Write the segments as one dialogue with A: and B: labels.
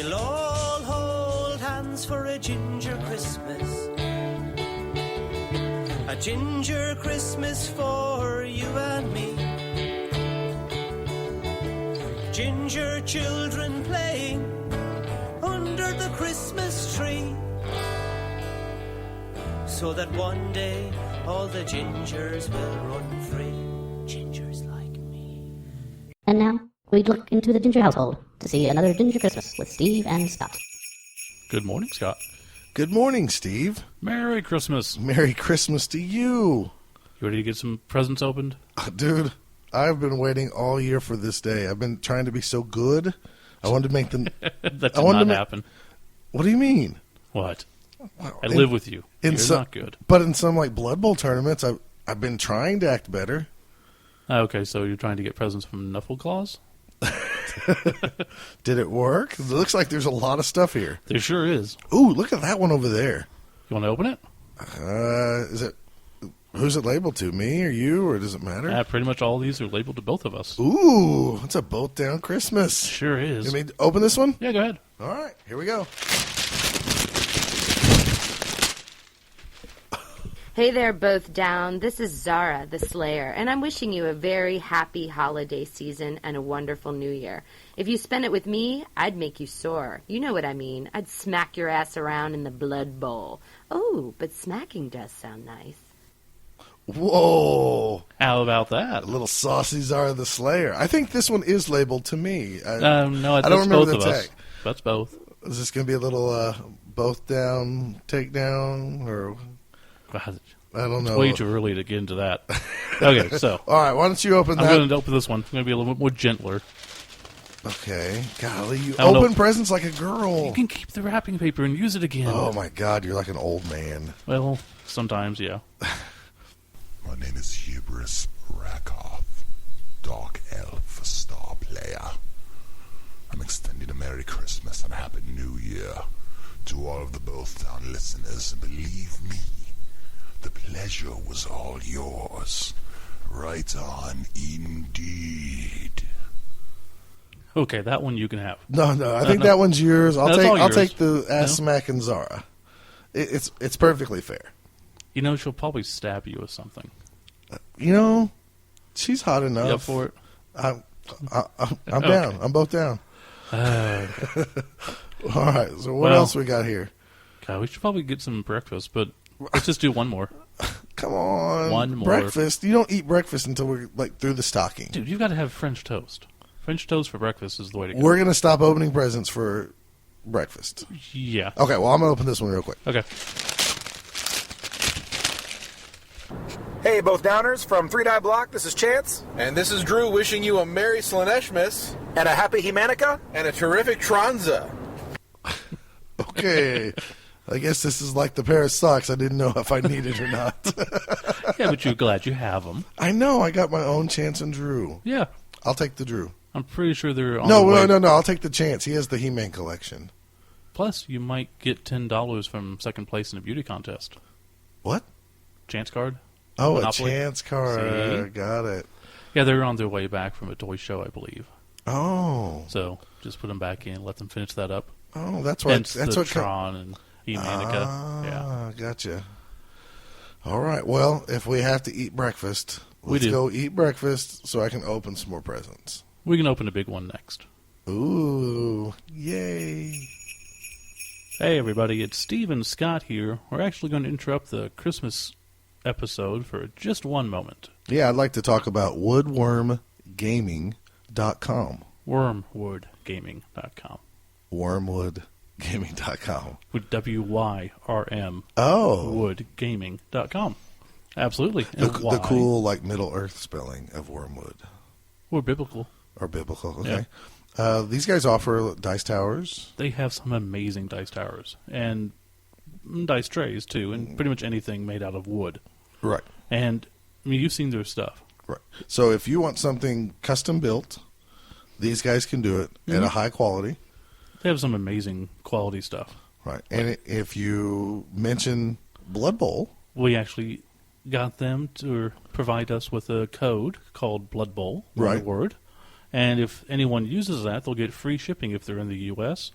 A: We'll all hold hands for a ginger Christmas. A ginger Christmas for you and me. Ginger children playing under the Christmas tree. So that one day all the gingers will run free. Gingers like me.
B: And now, we look into the Ginger household to see another Ginger Christmas with Steve and Scott.
C: Good morning, Scott.
D: Good morning, Steve.
C: Merry Christmas.
D: Merry Christmas to you.
C: You ready to get some presents opened?
D: Dude, I've been waiting all year for this day. I've been trying to be so good. I wanted to make them...
C: That did not happen.
D: What do you mean?
C: What? I live with you. You're not good.
D: But in some like Blood Bowl tournaments, I've been trying to act better.
C: Okay, so you're trying to get presents from Knuffleclaws?
D: Did it work? It looks like there's a lot of stuff here.
C: There sure is.
D: Ooh, look at that one over there.
C: You want to open it?
D: Is it? Who's it labeled to? Me or you, or does it matter?
C: Pretty much all these are labeled to both of us.
D: Ooh, it's a boat down Christmas.
C: Sure is.
D: You mean open this one?
C: Yeah, go ahead.
D: All right, here we go.
E: Hey there, both down. This is Zara, the Slayer, and I'm wishing you a very happy holiday season and a wonderful new year. If you spend it with me, I'd make you sore. You know what I mean. I'd smack your ass around in the blood bowl. Oh, but smacking does sound nice.
D: Whoa.
C: How about that?
D: A little saucy Zara the Slayer. I think this one is labeled to me.
C: No,
D: I don't remember
C: both of
D: the
C: us.
D: tag.
C: That's both.
D: Is this going to be a little both down, take down, or...
C: God,
D: I don't know.
C: It's way too early to get into that. Okay, so.
D: All right, why don't you open that?
C: I'm going to open this one. It's going to be a little bit more gentler.
D: Okay. Golly, you
C: I don't
D: open
C: know.
D: presents like a girl.
C: You can keep the wrapping paper and use it again.
D: Oh, my God, you're like an old man.
C: Well, sometimes, yeah.
F: My name is Hubris Rakoff, Dark Elf Star Player. I'm extending a Merry Christmas and a Happy New Year to all of the Both Down listeners. Believe me, the pleasure was all yours. Right on, indeed.
C: Okay, that one you can have.
D: No, I think that one's yours. I'll
C: yours.
D: take the ass smack and Zara. It's perfectly fair.
C: You know, she'll probably stab you with something.
D: You know, she's hot enough.
C: You up for it?
D: I'm down. I'm both down. All right. So what else we got here?
C: God, we should probably get some breakfast, but let's just do one more.
D: Come on.
C: One more.
D: Breakfast. You don't eat breakfast until we're like through the stocking.
C: Dude, you've got to have French toast. French toast for breakfast is the way to go.
D: We're going to stop opening presents for breakfast.
C: Yeah.
D: Okay, well, I'm going to open this one real quick.
C: Okay.
G: Hey, both downers, from 3 Die Block, this is Chance.
H: And this is Drew wishing you a Merry Slaneshmas.
G: And a Happy Humanica.
H: And a terrific Tronza.
D: Okay. I guess this is like the pair of socks I didn't know if I needed or not.
C: Yeah, but you're glad you have them.
D: I know. I got my own Chance and Drew.
C: Yeah.
D: I'll take the Drew.
C: I'm pretty sure they're on
D: No,
C: the way.
D: no. I'll take the Chance. He has the He-Man collection.
C: Plus, you might get $10 from second place in a beauty contest.
D: What?
C: Chance card.
D: Oh,
C: Monopoly.
D: a Chance card.
C: See?
D: Got it.
C: Yeah, they're on their way back from a toy show, I believe.
D: Oh.
C: So just put them back in, let them finish that up.
D: Oh, that's what.
C: Hence
D: That's
C: the
D: what.
C: Tron and Humanica. Yeah.
D: Gotcha. All right. Well, if we have to eat breakfast,
C: We
D: let's
C: do.
D: go eat breakfast so I can open some more presents.
C: We can open a big one next.
D: Ooh, yay!
C: Hey, everybody, it's Steve and Scott here. We're actually going to interrupt the Christmas episode for just one moment.
D: Yeah, I'd like to talk about woodwormgaming.com.
C: Wormwoodgaming.com.
D: Wormwoodgaming.com.
C: With W-Y-R-M.
D: Oh.
C: Woodgaming.com. Absolutely.
D: The cool, like, Middle Earth spelling of wormwood.
C: Or biblical.
D: Or biblical, okay. Yeah. These guys offer dice towers.
C: They have some amazing dice towers. And dice trays, too. And pretty much anything made out of wood.
D: Right.
C: And, I mean, you've seen their stuff.
D: Right. So if you want something custom built, these guys can do it at a high quality.
C: They have some amazing quality stuff.
D: Right. And if you mention Blood Bowl...
C: We actually got them to provide us with a code called Blood Bowl.
D: Right.
C: Word. And if anyone uses that, they'll get free shipping if they're in the U.S.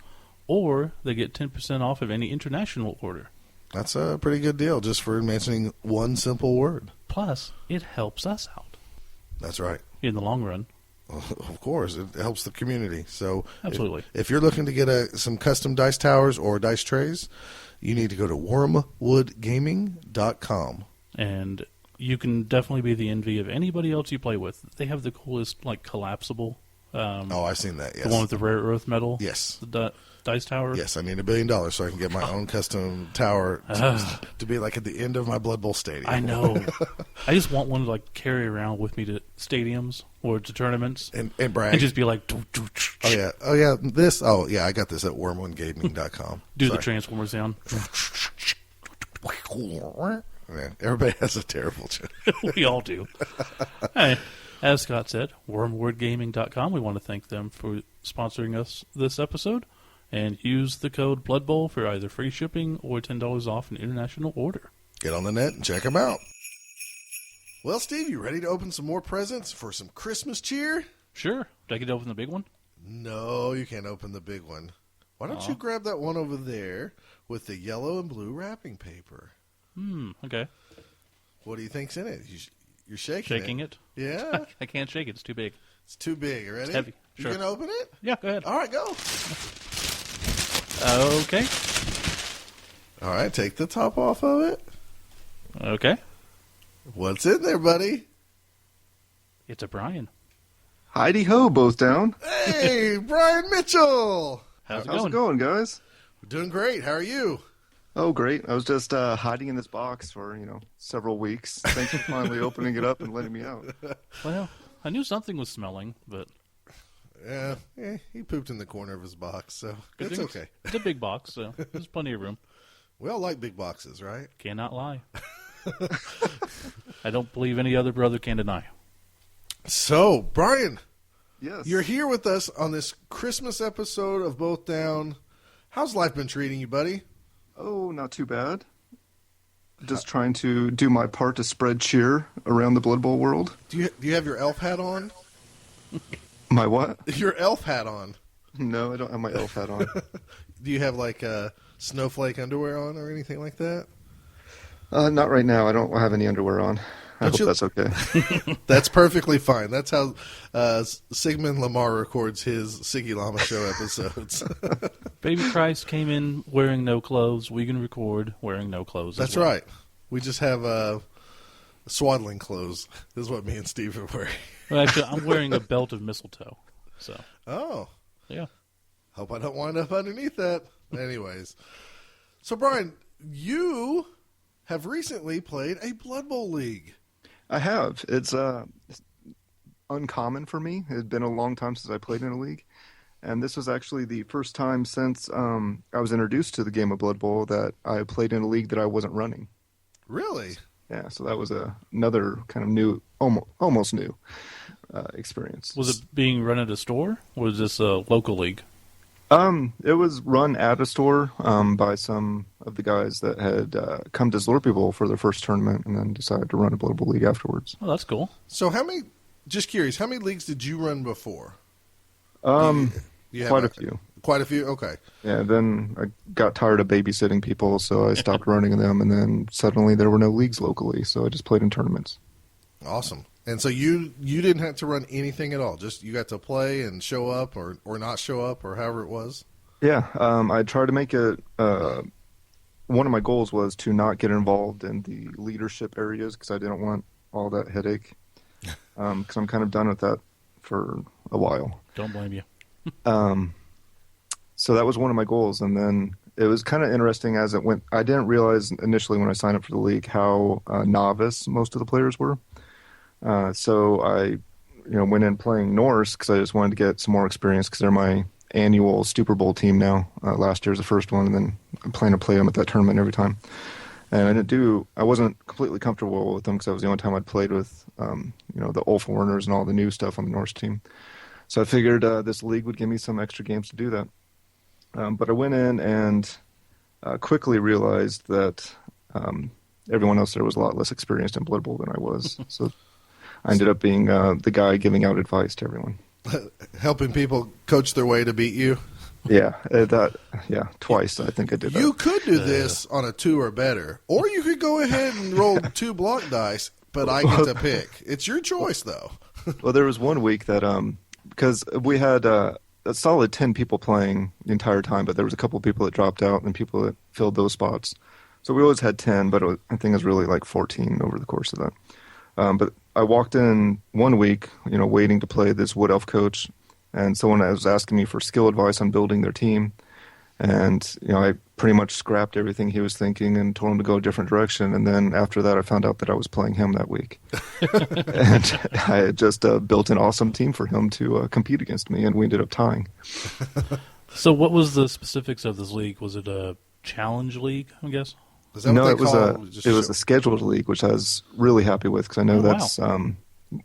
C: or they get 10% off of any international order.
D: That's a pretty good deal just for mentioning one simple word.
C: Plus, it helps us out.
D: That's right.
C: In the long run.
D: Of course, it helps the community. So
C: Absolutely.
D: If you're looking to get some custom dice towers or dice trays, you need to go to wormwoodgaming.com.
C: And you can definitely be the envy of anybody else you play with. They have the coolest, like, collapsible.
D: I've seen that, yes.
C: The one with the rare earth metal?
D: Yes.
C: The dice tower?
D: Yes, I need $1 billion so I can get my own custom tower to be like at the end of my Blood Bowl stadium.
C: I know. I just want one to, like, carry around with me to stadiums or to tournaments.
D: And brag.
C: And just be like...
D: I got this at wormwoodgaming.com.
C: Do the Transformers sound.
D: Yeah, everybody has a terrible joke.
C: We all do. Hey, as Scott said, wormwoodgaming.com. We want to thank them for sponsoring us this episode. And use the code BloodBowl for either free shipping or $10 off an international order.
D: Get on the net and check them out. Well, Steve, you ready to open some more presents for some Christmas cheer?
C: Sure. Did I get to open the big one?
D: No, you can't open the big one. Why don't you grab that one over there with the yellow and blue wrapping paper?
C: Okay.
D: What do you think's in it? You're shaking
C: it?
D: Yeah?
C: I can't shake it. It's too big.
D: It's too big. You ready?
C: It's heavy. Sure.
D: You going to open it?
C: Yeah, go ahead.
D: All right, go.
C: Okay.
D: All right, take the top off of it.
C: Okay.
D: What's in there, buddy?
C: It's a Brian.
I: Heidi ho, both down.
D: Hey, Brian Mitchell.
C: How's
I: it going, guys?
D: We're doing great. How are you?
I: Oh, great. I was just hiding in this box for, several weeks. Thanks for finally opening it up and letting me out.
C: Well, I knew something was smelling, but...
D: Yeah, he pooped in the corner of his box, so it's okay.
C: It's a big box, so there's plenty of room.
D: We all like big boxes, right?
C: Cannot lie. I don't believe any other brother can deny.
D: So, Brian,
I: yes,
D: you're here with us on this Christmas episode of Both Down. How's life been treating you, buddy?
I: Oh, not too bad. Just trying to do my part to spread cheer around the Blood Bowl world.
D: Do you have your elf hat on?
I: My what?
D: Your elf hat on.
I: No, I don't have my elf hat on.
D: Do you have like snowflake underwear on or anything like that?
I: Not right now. I don't have any underwear on. I hope that's okay.
D: That's perfectly fine. That's how Sigmund Lamar records his Siggy Llama Show episodes.
C: Baby Christ came in wearing no clothes. We can record wearing no clothes.
D: That's right. We just have swaddling clothes is what me and Steve are wearing.
C: Well, actually, I'm wearing a belt of mistletoe. So.
D: Oh.
C: Yeah.
D: Hope I don't wind up underneath that. Anyways. So, Brian, you have recently played a Blood Bowl league.
I: I have. It's uncommon for me. It's been a long time since I played in a league. And this was actually the first time since I was introduced to the game of Blood Bowl that I played in a league that I wasn't running.
D: Really?
I: Yeah, so that was another kind of new, almost new experience.
C: Was it being run at a store, or was this a local league?
I: It was run at a store by some of the guys that had come to Slurpee Bowl for their first tournament and then decided to run a Blood Bowl league afterwards.
C: Oh, that's cool.
D: So just curious, how many leagues did you run before?
I: Quite a few.
D: Quite a few? Okay.
I: Yeah, then I got tired of babysitting people, so I stopped running them, and then suddenly there were no leagues locally, so I just played in tournaments.
D: Awesome. And so you didn't have to run anything at all. Just you got to play and show up or not show up or however it was?
I: Yeah, I tried to make it one of my goals was to not get involved in the leadership areas because I didn't want all that headache because I'm kind of done with that for a while.
C: Don't blame you.
I: So that was one of my goals, and then it was kind of interesting as it went. I didn't realize initially when I signed up for the league how novice most of the players were. So I, went in playing Norse because I just wanted to get some more experience because they're my annual Super Bowl team now. Last year was the first one, and then I'm planning to play them at that tournament every time. And I wasn't completely comfortable with them because that was the only time I'd played with, the Ulf Warners and all the new stuff on the Norse team. So I figured this league would give me some extra games to do that. But I went in and quickly realized that everyone else there was a lot less experienced in Blood Bowl than I was. So I ended up being the guy giving out advice to everyone.
D: Helping people coach their way to beat you?
I: Twice I think I did that.
D: You could do this on a 2 or better, or you could go ahead and roll 2 block dice, but I get to pick. It's your choice, though.
I: Well, there was one week that because we had a solid 10 people playing the entire time, but there was a couple of people that dropped out and people that filled those spots. So we always had 10, but I think it was really like 14 over the course of that. But I walked in one week, waiting to play this Wood Elf coach, and someone was asking me for skill advice on building their team. And, I pretty much scrapped everything he was thinking and told him to go a different direction. And then after that, I found out that I was playing him that week. And I had just built an awesome team for him to compete against me, and we ended up tying.
C: So what was the specifics of this league? Was it a challenge league, I guess?
D: Is that
I: No,
D: what
I: it
D: they
I: was
D: call
I: a scheduled league, which I was really happy with because I know that's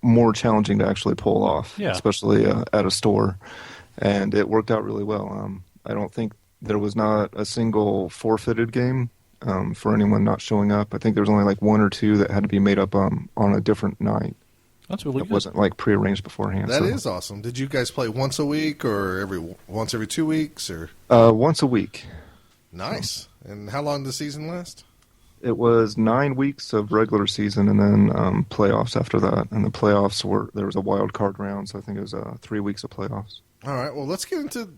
I: more challenging to actually pull off, especially at a store. And it worked out really well. I don't think there was not a single forfeited game for anyone not showing up. I think there was only like 1 or 2 that had to be made up on a different night.
C: That's really good.
I: It wasn't like prearranged beforehand.
D: That is awesome. Did you guys play once a week or once every 2 weeks? Or
I: once a week.
D: Nice. And how long did the season last?
I: It was 9 weeks of regular season and then playoffs after that. And the playoffs there was a wild card round, so I think it was 3 weeks of playoffs.
D: All right. Well, let's get into.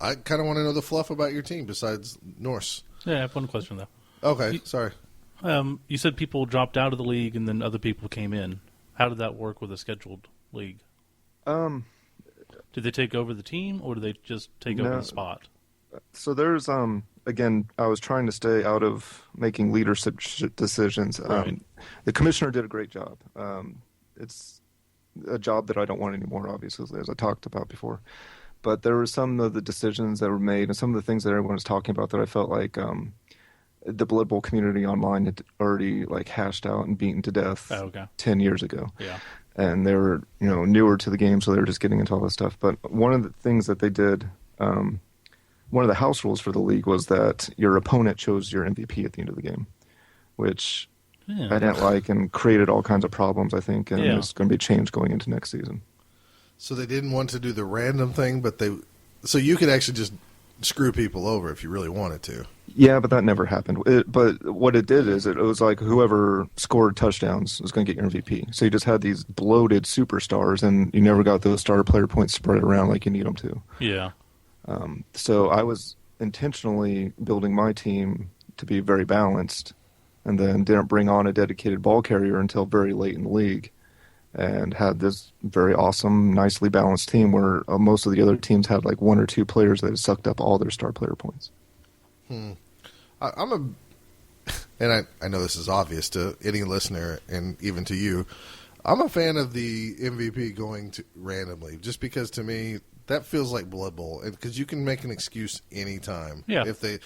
D: I kind of want to know the fluff about your team besides Norse.
C: Yeah, I have one question though.
D: Okay, sorry.
C: You said people dropped out of the league and then other people came in. How did that work with a scheduled league? Did they take over the team, or did they just take over the spot?
I: So there's again, I was trying to stay out of making leadership decisions.
C: Right.
I: The commissioner did a great job. It's a job that I don't want anymore, obviously, as I talked about before. But there were some of the decisions that were made and some of the things that everyone was talking about that I felt like the Blood Bowl community online had already like hashed out and beaten to death 10 years ago.
C: Yeah.
I: And they were, newer to the game, so they were just getting into all this stuff. But one of the things that they did, one of the house rules for the league was that your opponent chose your MVP at the end of the game, which I didn't like and created all kinds of problems, I think, and it's going to be changed going into next season.
D: So they didn't want to do the random thing, so you could actually just screw people over if you really wanted to.
I: Yeah, but that never happened. But what it did is it was like whoever scored touchdowns was going to get your MVP. So you just had these bloated superstars, and you never got those star player points spread around like you need them to.
C: Yeah.
I: So I was intentionally building my team to be very balanced, and then didn't bring on a dedicated ball carrier until very late in the league, and had this very awesome, nicely balanced team where most of the other teams had like 1 or 2 players that had sucked up all their star player points.
D: And I know this is obvious to any listener and even to you, I'm a fan of the MVP going to randomly, just because to me that feels like Blood Bowl, because you can make an excuse anytime.
C: Yeah.
D: If the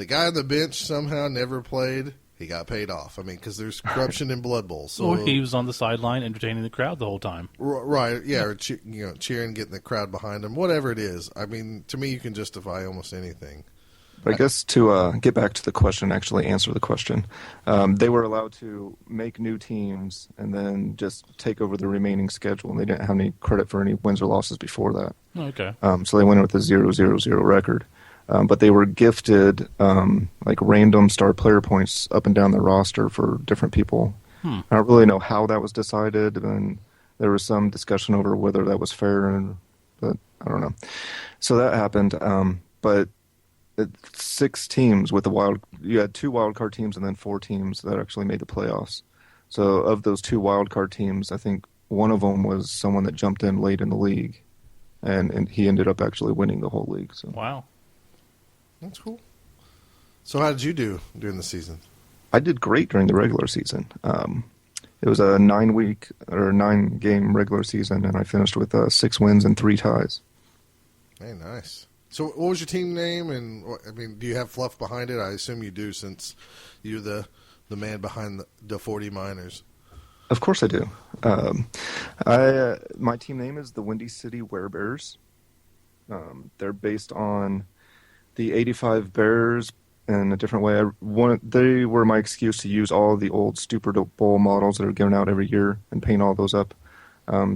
D: guy on the bench somehow never played, he got paid off. I mean, because there's corruption in Blood Bowl. So,
C: or he was on the sideline entertaining the crowd the whole time.
D: Right, yeah, or cheering, getting the crowd behind him, whatever it is. I mean, to me, you can justify almost anything.
I: But I guess to get back to the question, actually answer the question, they were allowed to make new teams and then just take over the remaining schedule, and they didn't have any credit for any wins or losses before that.
C: Okay.
I: So they went in with a 0-0-0 record. But they were gifted like random star player points up and down the roster for different people. I don't really know how that was decided, and there was some discussion over whether that was fair, but I don't know. So that happened. But 6 teams with you had 2 wild card teams and then 4 teams that actually made the playoffs. So of those 2 wild card teams, I think one of them was someone that jumped in late in the league, and he ended up actually winning the whole league. So.
C: Wow.
D: That's cool. So how did you do during the season?
I: I did great during the regular season. It was a 9-game regular season, and I finished with 6 wins and 3 ties.
D: Hey, nice. So what was your team name? And do you have fluff behind it? I assume you do, since you're the man behind the 40 Miners.
I: Of course I do. My team name is the Windy City Werebears. They're based on the 85 Bears in a different way. They were my excuse to use all the old Stupid Bowl models that are given out every year and paint all those up.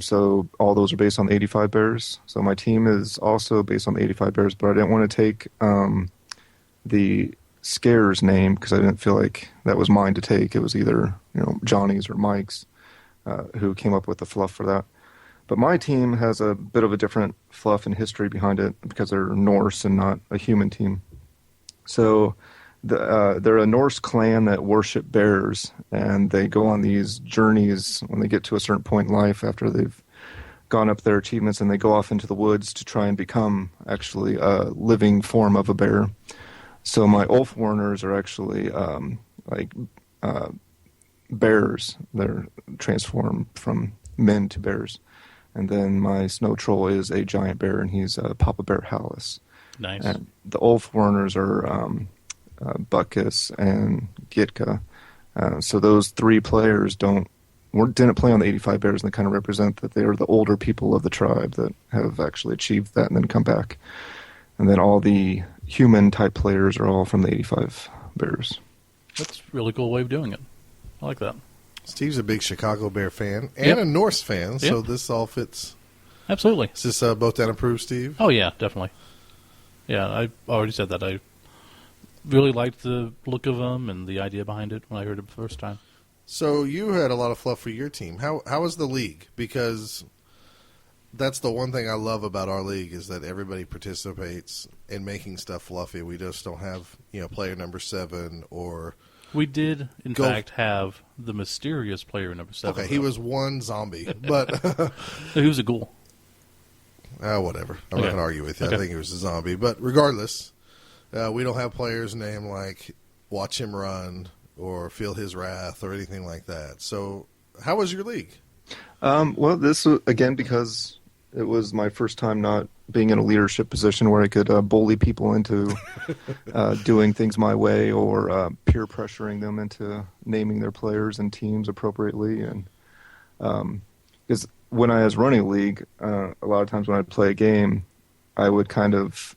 I: So all those are based on the 85 Bears. So my team is also based on the 85 Bears, but I didn't want to take the Scares name because I didn't feel like that was mine to take. It was either Johnny's or Mike's who came up with the fluff for that. But my team has a bit of a different fluff and history behind it because they're Norse and not a human team. So they're a Norse clan that worship bears, and they go on these journeys when they get to a certain point in life after they've gone up their achievements, and they go off into the woods to try and become actually a living form of a bear. So my Ulfwarners are actually bears. They're transformed from men to bears. And then my Snow Troll is a giant bear, and he's Papa Bear Hallis.
C: Nice.
I: And the Ulfwarners are Bacchus and Gitka. So those three players didn't play on the 85 Bears, and they kind of represent that they are the older people of the tribe that have actually achieved that and then come back. And then all the human-type players are all from the 85 Bears.
C: That's a really cool way of doing it. I like that.
D: Steve's a big Chicago Bear fan and a Norse fan, so this all fits.
C: Absolutely.
D: Is this both down approved, Steve?
C: Oh, yeah, definitely. Yeah, I already said that. I really liked the look of them and the idea behind it when I heard it the first time.
D: So you had a lot of fluff for your team. How is the league? Because that's the one thing I love about our league is that everybody participates in making stuff fluffy. We just don't have player number 7 or...
C: We did, in fact, have the mysterious player number 7.
D: Okay, he was one zombie, but...
C: He was a ghoul.
D: Whatever. I'm not going to argue with you.
C: Okay.
D: I think he was a zombie. But regardless, we don't have players named like Watch Him Run or Feel His Wrath or anything like that. So how was your league?
I: Well, this was, again, because it was my first time not being in a leadership position where I could bully people into doing things my way or peer pressuring them into naming their players and teams appropriately. And because when I was running a league, a lot of times when I'd play a game, I would kind of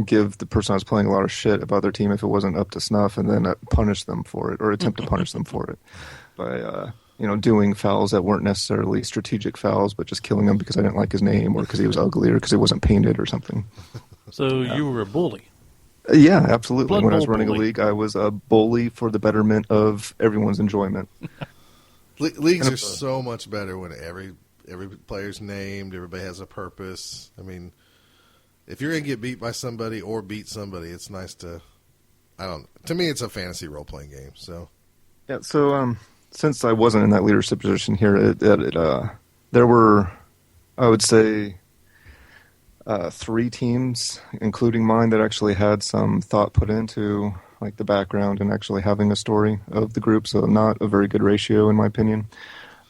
I: give the person I was playing a lot of shit about their team if it wasn't up to snuff, and then punish them for it or attempt to punish them for it by doing fouls that weren't necessarily strategic fouls, but just killing him because I didn't like his name or because he was ugly or because he wasn't painted or something.
C: So you were a bully.
I: Yeah, absolutely.
C: Blood
I: when I was
C: Bowl
I: running
C: bully.
I: a league, I was a bully for the betterment of everyone's enjoyment.
D: Leagues are so much better when every player's named, everybody has a purpose. I mean, if you're going to get beat by somebody or beat somebody, it's nice to... To me, it's a fantasy role-playing game, so...
I: Yeah, so... since I wasn't in that leadership position here, there were, I would say, 3 teams, including mine, that actually had some thought put into like the background and actually having a story of the group. So not a very good ratio, in my opinion.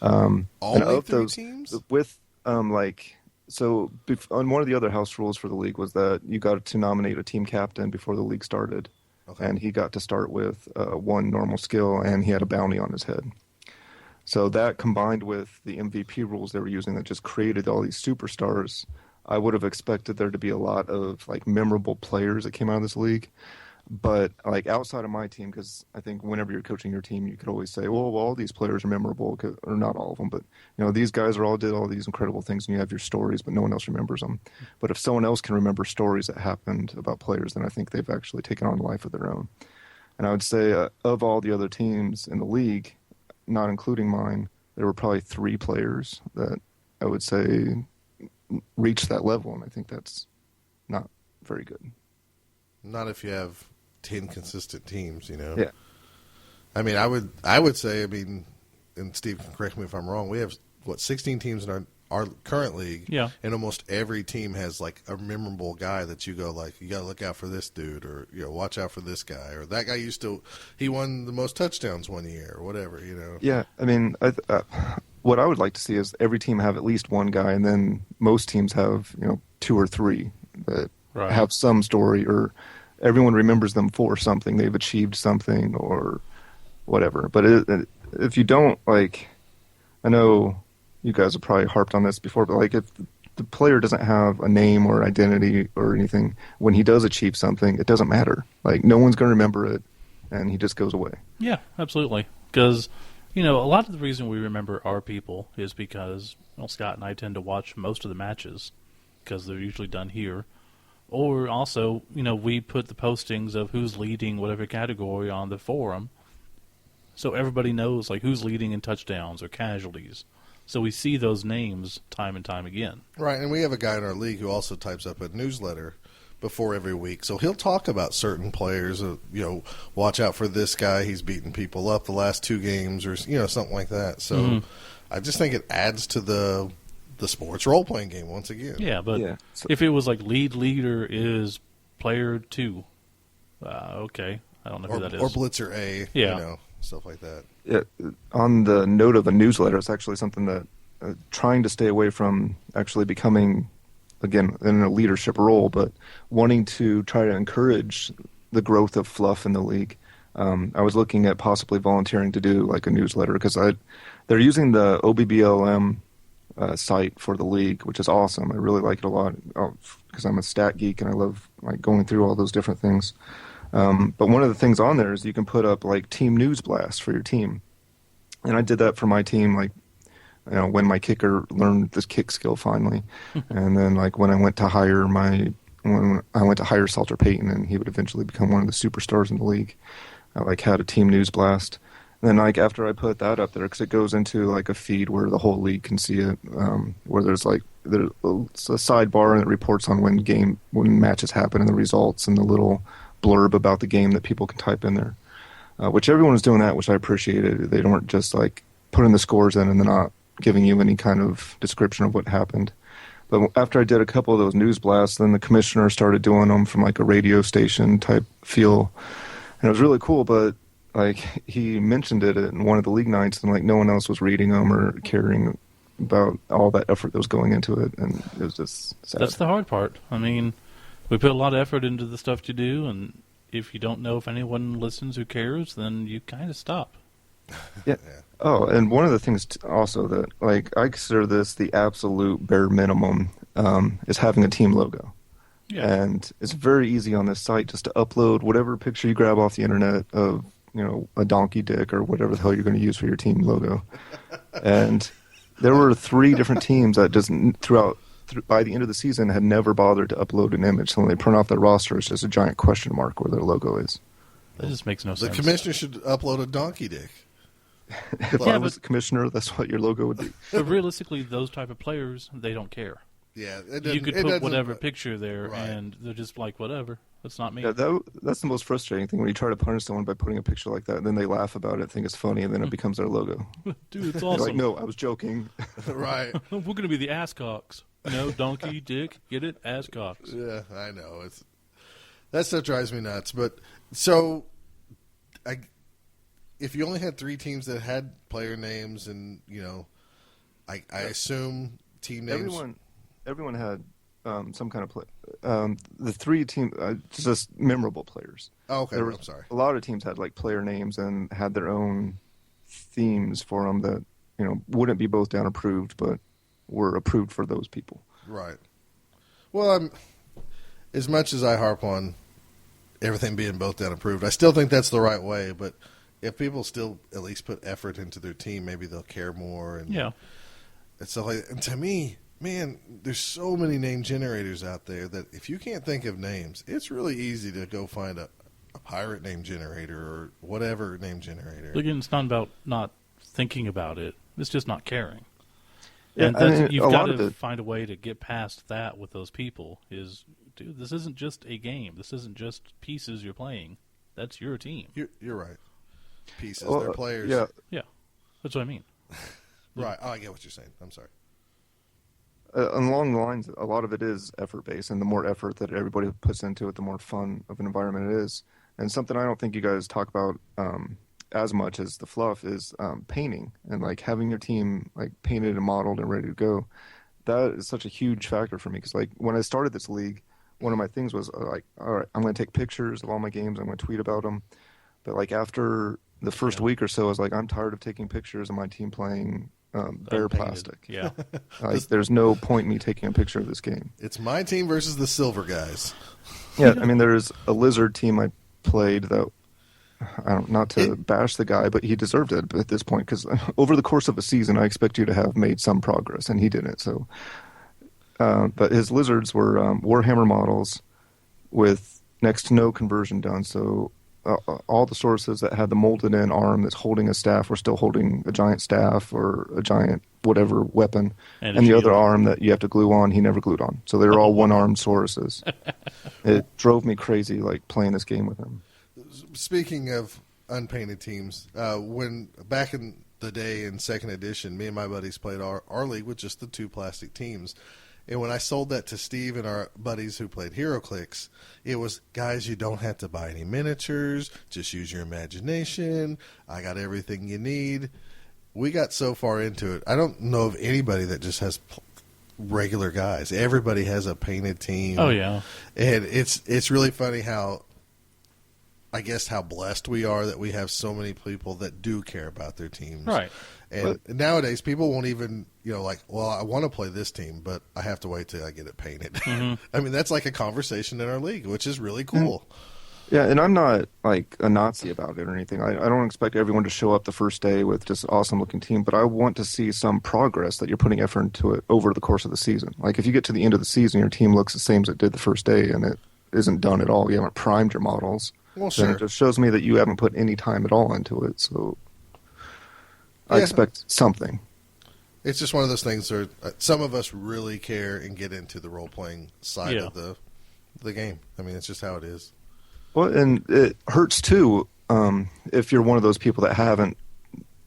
D: All
I: and of
D: 3
I: those
D: teams?
I: with on one of the other house rules for the league was that you got to nominate a team captain before the league started. Okay. And he got to start with 1 normal skill, and he had a bounty on his head. So that combined with the MVP rules they were using that just created all these superstars, I would have expected there to be a lot of like memorable players that came out of this league. But like outside of my team, because I think whenever you're coaching your team, you could always say, well, all these players are memorable, or not all of them, but these guys did all these incredible things, and you have your stories, but no one else remembers them. But if someone else can remember stories that happened about players, then I think they've actually taken on a life of their own. And I would say of all the other teams in the league, not including mine, there were probably 3 players that I would say reached that level, and I think that's not very good.
D: Not if you have 10 consistent teams,
I: Yeah.
D: I mean, I would say, and Steve can correct me if I'm wrong, we have, 16 teams in our current league,
C: Yeah.
D: and almost every team has, like, a memorable guy that you go, like, you got to look out for this dude, or, watch out for this guy, or that guy he won the most touchdowns one year, or whatever,
I: Yeah, I mean, what I would like to see is every team have at least one guy, and then most teams have, 2 or 3 that have some story, or everyone remembers them for something. They've achieved something or whatever. But if you don't, like, I know you guys have probably harped on this before, but like if the player doesn't have a name or identity or anything, when he does achieve something, it doesn't matter. Like, no one's going to remember it, and he just goes away.
C: Yeah, absolutely. Because You know, a lot of the reason we remember our people is because, well, Scott and I tend to watch most of the matches because they're usually done here. Or also, you know, we put the postings of who's leading whatever category on the forum, so everybody knows like who's leading in touchdowns or casualties. So we see those names time and time again.
D: Right, and we have a guy in our league who also types up a newsletter before every week. So he'll talk about certain players, watch out for this guy. He's beaten people up the last 2 games or, something like that. So I just think it adds to the sports role-playing game once again.
C: Yeah, but
I: So,
C: if it was like leader is player 2, okay. I don't know who that is.
D: Or Blitzer A, stuff like that.
I: yeah, on the note of a newsletter, it's actually something that trying to stay away from actually becoming, again, in a leadership role, but wanting to try to encourage the growth of fluff in the league. I was looking at possibly volunteering to do like a newsletter because they're using the OBBLM site for the league, which is awesome. I really like it a lot because I'm a stat geek and I love like going through all those different things. But one of the things on there is you can put up like team news blasts for your team, and I did that for my team. Like, when my kicker learned this kick skill finally, and then like when I went to hire Salter Payton, and he would eventually become one of the superstars in the league. I like had a team news blast. And then, like, after I put that up there, because it goes into, like, a feed where the whole league can see it, where it's a sidebar and it reports on when matches happen and the results and the little blurb about the game that people can type in there. Which everyone was doing that, which I appreciated. They weren't just, like, putting the scores in and then not giving you any kind of description of what happened. But after I did a couple of those news blasts, then the commissioner started doing them from, like, a radio station type feel. And it was really cool, but like he mentioned it in one of the league nights, and like no one else was reading them or caring about all that effort that was going into it, and it was just sad.
C: That's the hard part. I mean, we put a lot of effort into the stuff you do, and if you don't know if anyone listens who cares, then you kind of stop.
I: Yeah. Oh, and one of the things also that like I consider this the absolute bare minimum is having a team logo. Yeah. And it's very easy on this site just to upload whatever picture you grab off the internet of a donkey dick or whatever the hell you're going to use for your team logo. And there were 3 different teams that just by the end of the season had never bothered to upload an image. So when they print off their roster, it's just a giant question mark where their logo is.
C: That just makes no sense.
D: The commissioner should upload a donkey dick.
I: If I was the commissioner, that's what your logo would be.
C: But realistically, those type of players, they don't care.
D: Yeah,
C: you could put whatever picture there, right, and they're just like, whatever. That's not me.
I: Yeah, that's the most frustrating thing when you try to punish someone by putting a picture like that, and then they laugh about it, think it's funny, and then it becomes their logo.
C: Dude, it's awesome.
I: You're like, no, I was joking.
D: Right.
C: We're going to be the asscocks. Donkey, dick, get it? Asscocks.
D: Yeah, I know. That stuff drives me nuts. But so, if you only had 3 teams that had player names, and I assume team names.
I: Everyone had some kind of play. The 3 teams, just memorable players.
D: Oh, okay. I'm sorry.
I: A lot of teams had like player names and had their own themes for them that wouldn't be both down approved, but were approved for those people.
D: Right. Well, as much as I harp on everything being both down approved, I still think that's the right way. But if people still at least put effort into their team, maybe they'll care more. And stuff like that. And to me, man, there's so many name generators out there that if you can't think of names, it's really easy to go find a pirate name generator or whatever name generator.
C: Again, it's not about not thinking about it. It's just not caring.
I: Yeah,
C: and you've got to find a way to get past that with those people. Dude, this isn't just a game. This isn't just pieces you're playing. That's your team.
D: You're right. Pieces, they're players.
C: Yeah, that's what I mean.
D: Right. Oh, I get what you're saying. I'm sorry.
I: Along the lines, a lot of it is effort-based, and the more effort that everybody puts into it, the more fun of an environment it is. And something I don't think you guys talk about as much as the fluff is painting, and like having your team like painted and modeled and ready to go. That is such a huge factor for me because like when I started this league, one of my things was like, all right, I'm going to take pictures of all my games. I'm going to tweet about them. But like after the first week or so, I was like, I'm tired of taking pictures of my team playing bare plastic.
C: Yeah.
I: Like, there's no point in me taking a picture of this game.
D: It's my team versus the silver guys.
I: Yeah, I mean, there's a lizard team I played that not to bash the guy, but he deserved it at this point because over the course of a season, I expect you to have made some progress, and he didn't. So, but his lizards were Warhammer models with next to no conversion done. So all the sources that had the molded in arm that's holding a staff were still holding a giant staff or a giant whatever weapon, and the other arm that you have to glue on, he never glued on. So they were all one-armed Sauruses. It drove me crazy, like playing this game with him.
D: Speaking of unpainted teams, when back in the day in second edition, me and my buddies played our league with just the 2 plastic teams. And when I sold that to Steve and our buddies who played HeroClix, it was, guys, you don't have to buy any miniatures. Just use your imagination. I got everything you need. We got so far into it. I don't know of anybody that just has regular guys. Everybody has a painted team.
C: Oh, yeah. And
D: it's really funny how blessed we are that we have so many people that do care about their teams.
C: Right.
D: And nowadays, people won't even, well, I want to play this team, but I have to wait till I get it painted. Mm-hmm. I mean, that's like a conversation in our league, which is really cool.
I: Yeah, and I'm not like a Nazi about it or anything. I don't expect everyone to show up the first day with just an awesome-looking team, but I want to see some progress that you're putting effort into it over the course of the season. Like, if you get to the end of the season, your team looks the same as it did the first day, and it isn't done at all. You haven't primed your models.
D: Well, sure.
I: Then it just shows me that you haven't put any time at all into it, so I expect something.
D: It's just one of those things where some of us really care and get into the role-playing side of the game. I mean, it's just how it is.
I: Well, and it hurts, too, if you're one of those people that haven't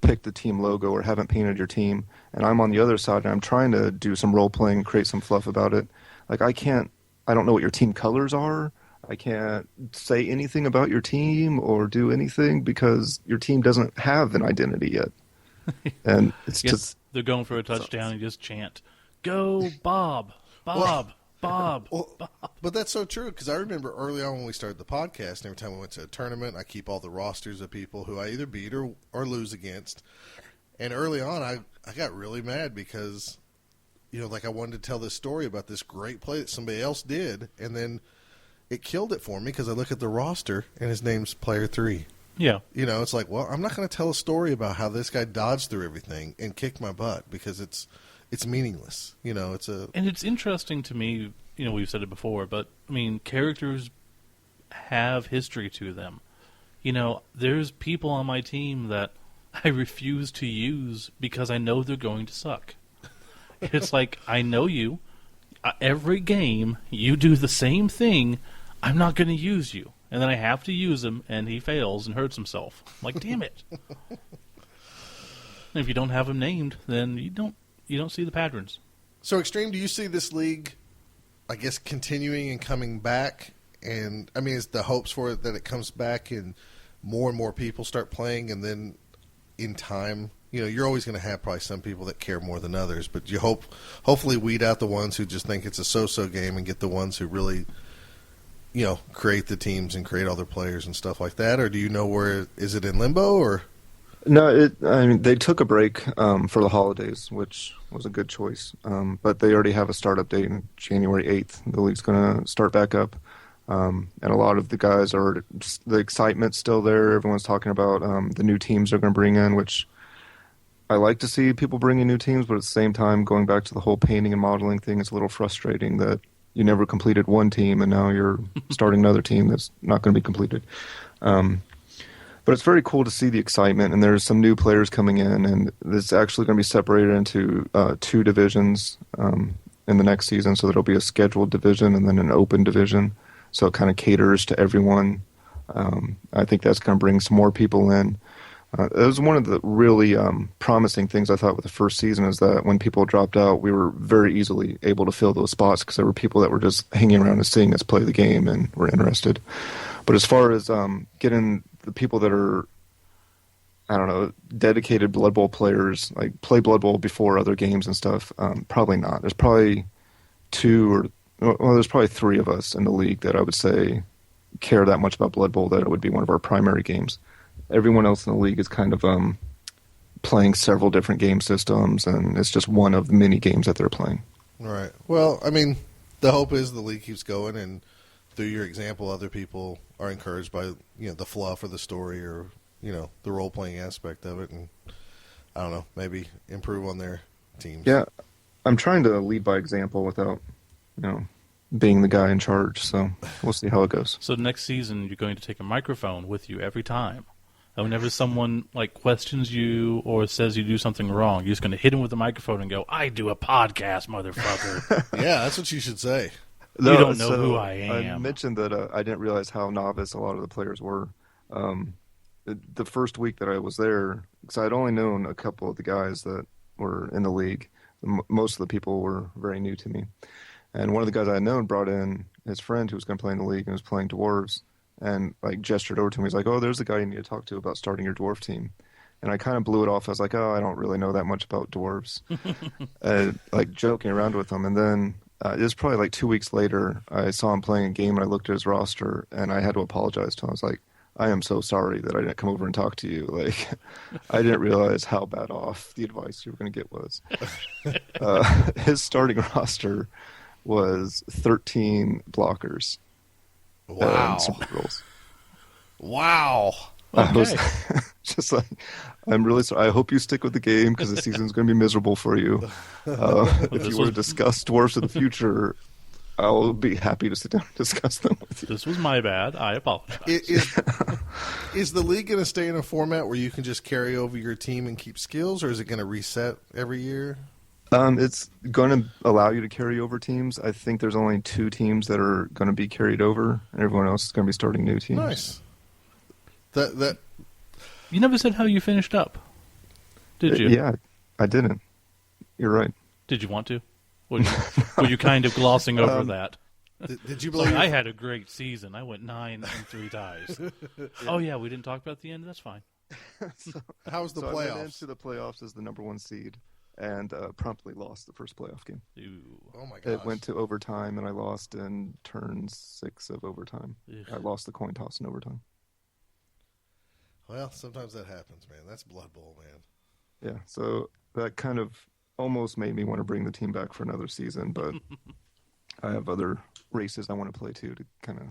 I: picked the team logo or haven't painted your team, and I'm on the other side and I'm trying to do some role-playing and create some fluff about it. Like, I don't know what your team colors are. I can't say anything about your team or do anything because your team doesn't have an identity yet. And it's just
C: they're going for a touchdown and just chant, "Go Bob, Bob, Bob, Bob."
D: But that's so true because I remember early on when we started the podcast, and every time we went to a tournament, I keep all the rosters of people who I either beat or lose against. And early on, I got really mad because, I wanted to tell this story about this great play that somebody else did, and then it killed it for me because I look at the roster and his name's player 3.
C: Yeah.
D: It's like, well, I'm not going to tell a story about how this guy dodged through everything and kicked my butt because it's meaningless.
C: And it's interesting to me, we've said it before, but I mean, characters have history to them. There's people on my team that I refuse to use because I know they're going to suck. It's like, I know you. Every game, you do the same thing. I'm not going to use you. And then I have to use him, and he fails and hurts himself. I'm like, damn it. And if you don't have him named, then you don't see the patterns.
D: So, Extreme, do you see this league, I guess, continuing and coming back? And, I mean, is the hopes for it that it comes back and more people start playing, and then in time, you're always going to have probably some people that care more than others, but you hopefully weed out the ones who just think it's a so-so game and get the ones who really, create the teams and create all their players and stuff like that? Or do you know is it in limbo or?
I: No, they took a break for the holidays, which was a good choice. But they already have a startup date in January 8th. The league's going to start back up. And a lot of the guys the excitement's still there. Everyone's talking about the new teams they're going to bring in, which I like to see people bring in new teams, but at the same time, going back to the whole painting and modeling thing, it's a little frustrating that you never completed one team and now you're starting another team that's not going to be completed. But it's very cool to see the excitement, and there's some new players coming in, and it's actually going to be separated into 2 divisions in the next season, so there'll be a scheduled division and then an open division, so it kind of caters to everyone. I think that's going to bring some more people in. It was one of the really promising things I thought with the first season is that when people dropped out, we were very easily able to fill those spots because there were people that were just hanging around and seeing us play the game and were interested. But as far as getting the people that are, dedicated Blood Bowl players, like play Blood Bowl before other games and stuff, probably not. There's probably 2 there's probably 3 of us in the league that I would say care that much about Blood Bowl that it would be one of our primary games. Everyone else in the league is kind of playing several different game systems, and it's just one of the many games that they're playing.
D: Right. Well, I mean, the hope is the league keeps going, and through your example, other people are encouraged by the fluff or the story or the role playing aspect of it, and I don't know, maybe improve on their teams.
I: Yeah, I'm trying to lead by example without being the guy in charge. So we'll see how it goes.
C: So next season, you're going to take a microphone with you every time. And whenever someone questions you or says you do something wrong, you're just going to hit him with the microphone and go, "I do a podcast, motherfucker."
D: Yeah, that's what you should say.
C: You don't know who I am.
I: I mentioned that I didn't realize how novice a lot of the players were. The first week that I was there, because I'd only known a couple of the guys that were in the league. Most of the people were very new to me. And one of the guys I had known brought in his friend who was going to play in the league and was playing dwarves, and gestured over to me. He's like, "Oh, there's the guy you need to talk to about starting your dwarf team." And I kind of blew it off. I was like, "Oh, I don't really know that much about dwarves," joking around with him. And then it was probably 2 weeks later, I saw him playing a game, and I looked at his roster, and I had to apologize to him. I was like, "I am so sorry that I didn't come over and talk to you. I didn't realize how bad off the advice you were going to get was." His starting roster was 13 blockers.
D: Wow.
I: Some rolls.
D: Wow.
I: I was just I'm really sorry. I hope you stick with the game because the season's going to be miserable for you. If you want to discuss dwarves of the future, I'll be happy to sit down and discuss them with you.
C: This was my bad. I apologize.
D: Is the league going to stay in a format where you can just carry over your team and keep skills, or is it going to reset every year?
I: It's going to allow you to carry over teams. I think there's only 2 teams that are going to be carried over, and everyone else is going to be starting new teams.
D: Nice. That
C: You never said how you finished up, did you?
I: Yeah, I didn't. You're right.
C: Did you want to? Were you kind of glossing over that?
D: Did you believe?
C: I had a great season. I went 9 and 3 ties. Oh yeah, we didn't talk about the end. That's fine.
D: How was the
I: I
D: playoffs?
I: went into the playoffs as the number 1 seed and promptly lost the first playoff game.
C: Ooh.
D: Oh my gosh.
I: It went to overtime, and I lost in turn 6 of overtime.
C: Ugh.
I: I lost the coin toss in overtime.
D: Well, sometimes that happens, man. That's Blood Bowl, man.
I: Yeah, so that kind of almost made me want to bring the team back for another season, but I have other races I want to play too to kind of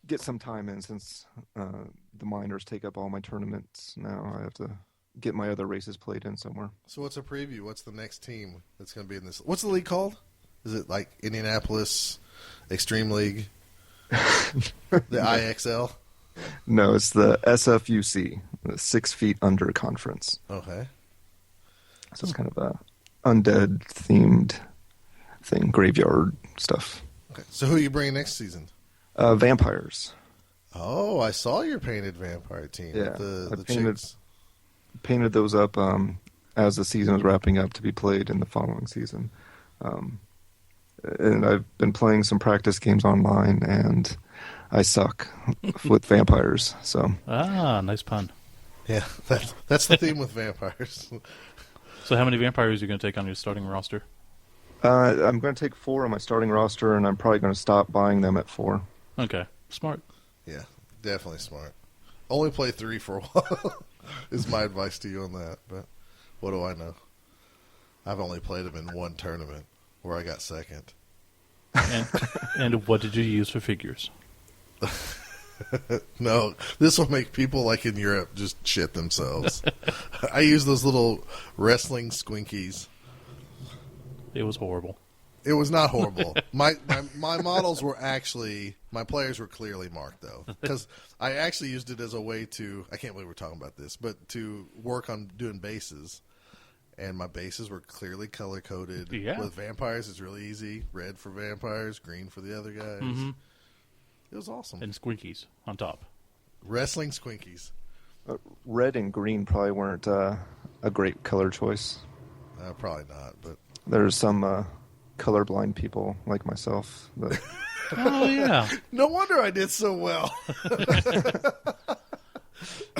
I: get some time in since the minors take up all my tournaments now. I have to get my other races played in somewhere.
D: So what's a preview? What's the next team that's going to be in this? What's the league called? Is it Indianapolis Extreme League? The IXL?
I: No, it's the SFUC, the 6 Feet Under Conference.
D: Okay.
I: So it's kind of a undead themed thing, graveyard stuff.
D: Okay. So who are you bringing next season?
I: Vampires.
D: Oh, I saw your painted vampire team.
I: Yeah,
D: The
I: painted those up as the season was wrapping up to be played in the following season. And I've been playing some practice games online, and I suck with vampires. So
C: Nice pun.
D: Yeah, that's the theme with vampires.
C: So how many vampires are you going to take on your starting roster?
I: I'm going to take 4 on my starting roster, and I'm probably going to stop buying them at 4.
C: Okay, smart.
D: Yeah, definitely smart. Only play 3 for a while is my advice to you on that. But what do I know? I've only played them in 1 tournament where I got second.
C: And what did you use for figures?
D: No, this will make people in Europe just shit themselves. I use those little wrestling squinkies.
C: It was horrible.
D: It was not horrible. My models were actually, my players were clearly marked, though. Because I actually used it as a way to, I can't believe we're talking about this, but to work on doing bases. And my bases were clearly color-coded.
C: Yeah.
D: With vampires, it's really easy. Red for vampires, green for the other guys.
C: Mm-hmm.
D: It was awesome.
C: And squinkies on top.
D: Wrestling squinkies.
I: Red and green probably weren't a great color choice.
D: Probably not, but...
I: There's some colorblind people like myself that...
C: Oh, yeah.
D: No wonder I did so well.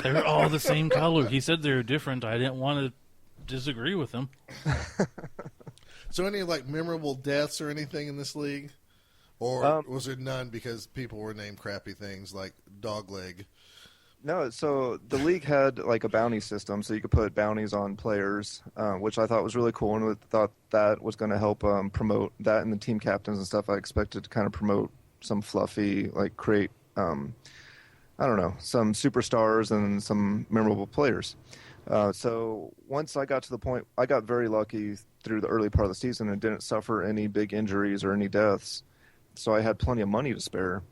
C: They're all the same color. He said they're different. I didn't want to disagree with him.
D: So any memorable deaths or anything in this league? Or was there none because people were named crappy things like Dogleg?
I: No, so the league had a bounty system, so you could put bounties on players, which I thought was really cool, and thought that was going to help promote that, and the team captains and stuff I expected to kind of promote some fluffy, like create, I don't know, some superstars and some memorable players. So once I got to the point, I got very lucky through the early part of the season and didn't suffer any big injuries or any deaths. So I had plenty of money to spare.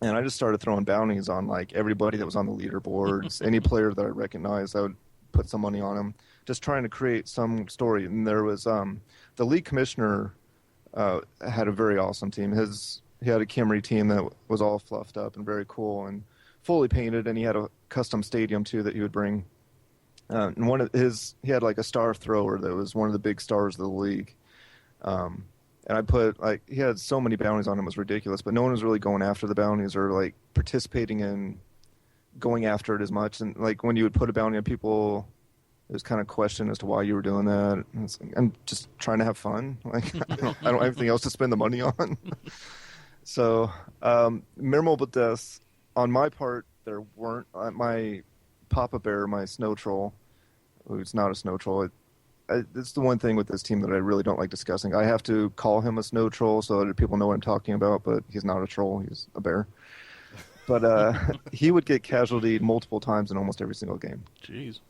I: And I just started throwing bounties on like everybody that was on the leaderboards, any player that I recognized, I would put some money on him, just trying to create some story. And there was the league commissioner had a very awesome team. He had a Kimry team that was all fluffed up and very cool and fully painted, and he had a custom stadium too that he would bring. And he had like a star thrower that was one of the big stars of the league. And I put, like, he had so many bounties on him, it was ridiculous, but no one was really going after the bounties or, like, participating in going after it as much. And, like, when you would put a bounty on people, it was kind of question as to why you were doing that. And I'm just trying to have fun. Like, I don't have anything else to spend the money on. So, memorable deaths, on my part, there weren't. My Papa Bear, my snow troll, who's not a snow troll, it's the one thing with this team that I really don't like discussing. I have to call him a snow troll so that people know what I'm talking about, but he's not a troll. He's a bear. But he would get casualtied multiple times in almost every single game.
C: Jeez.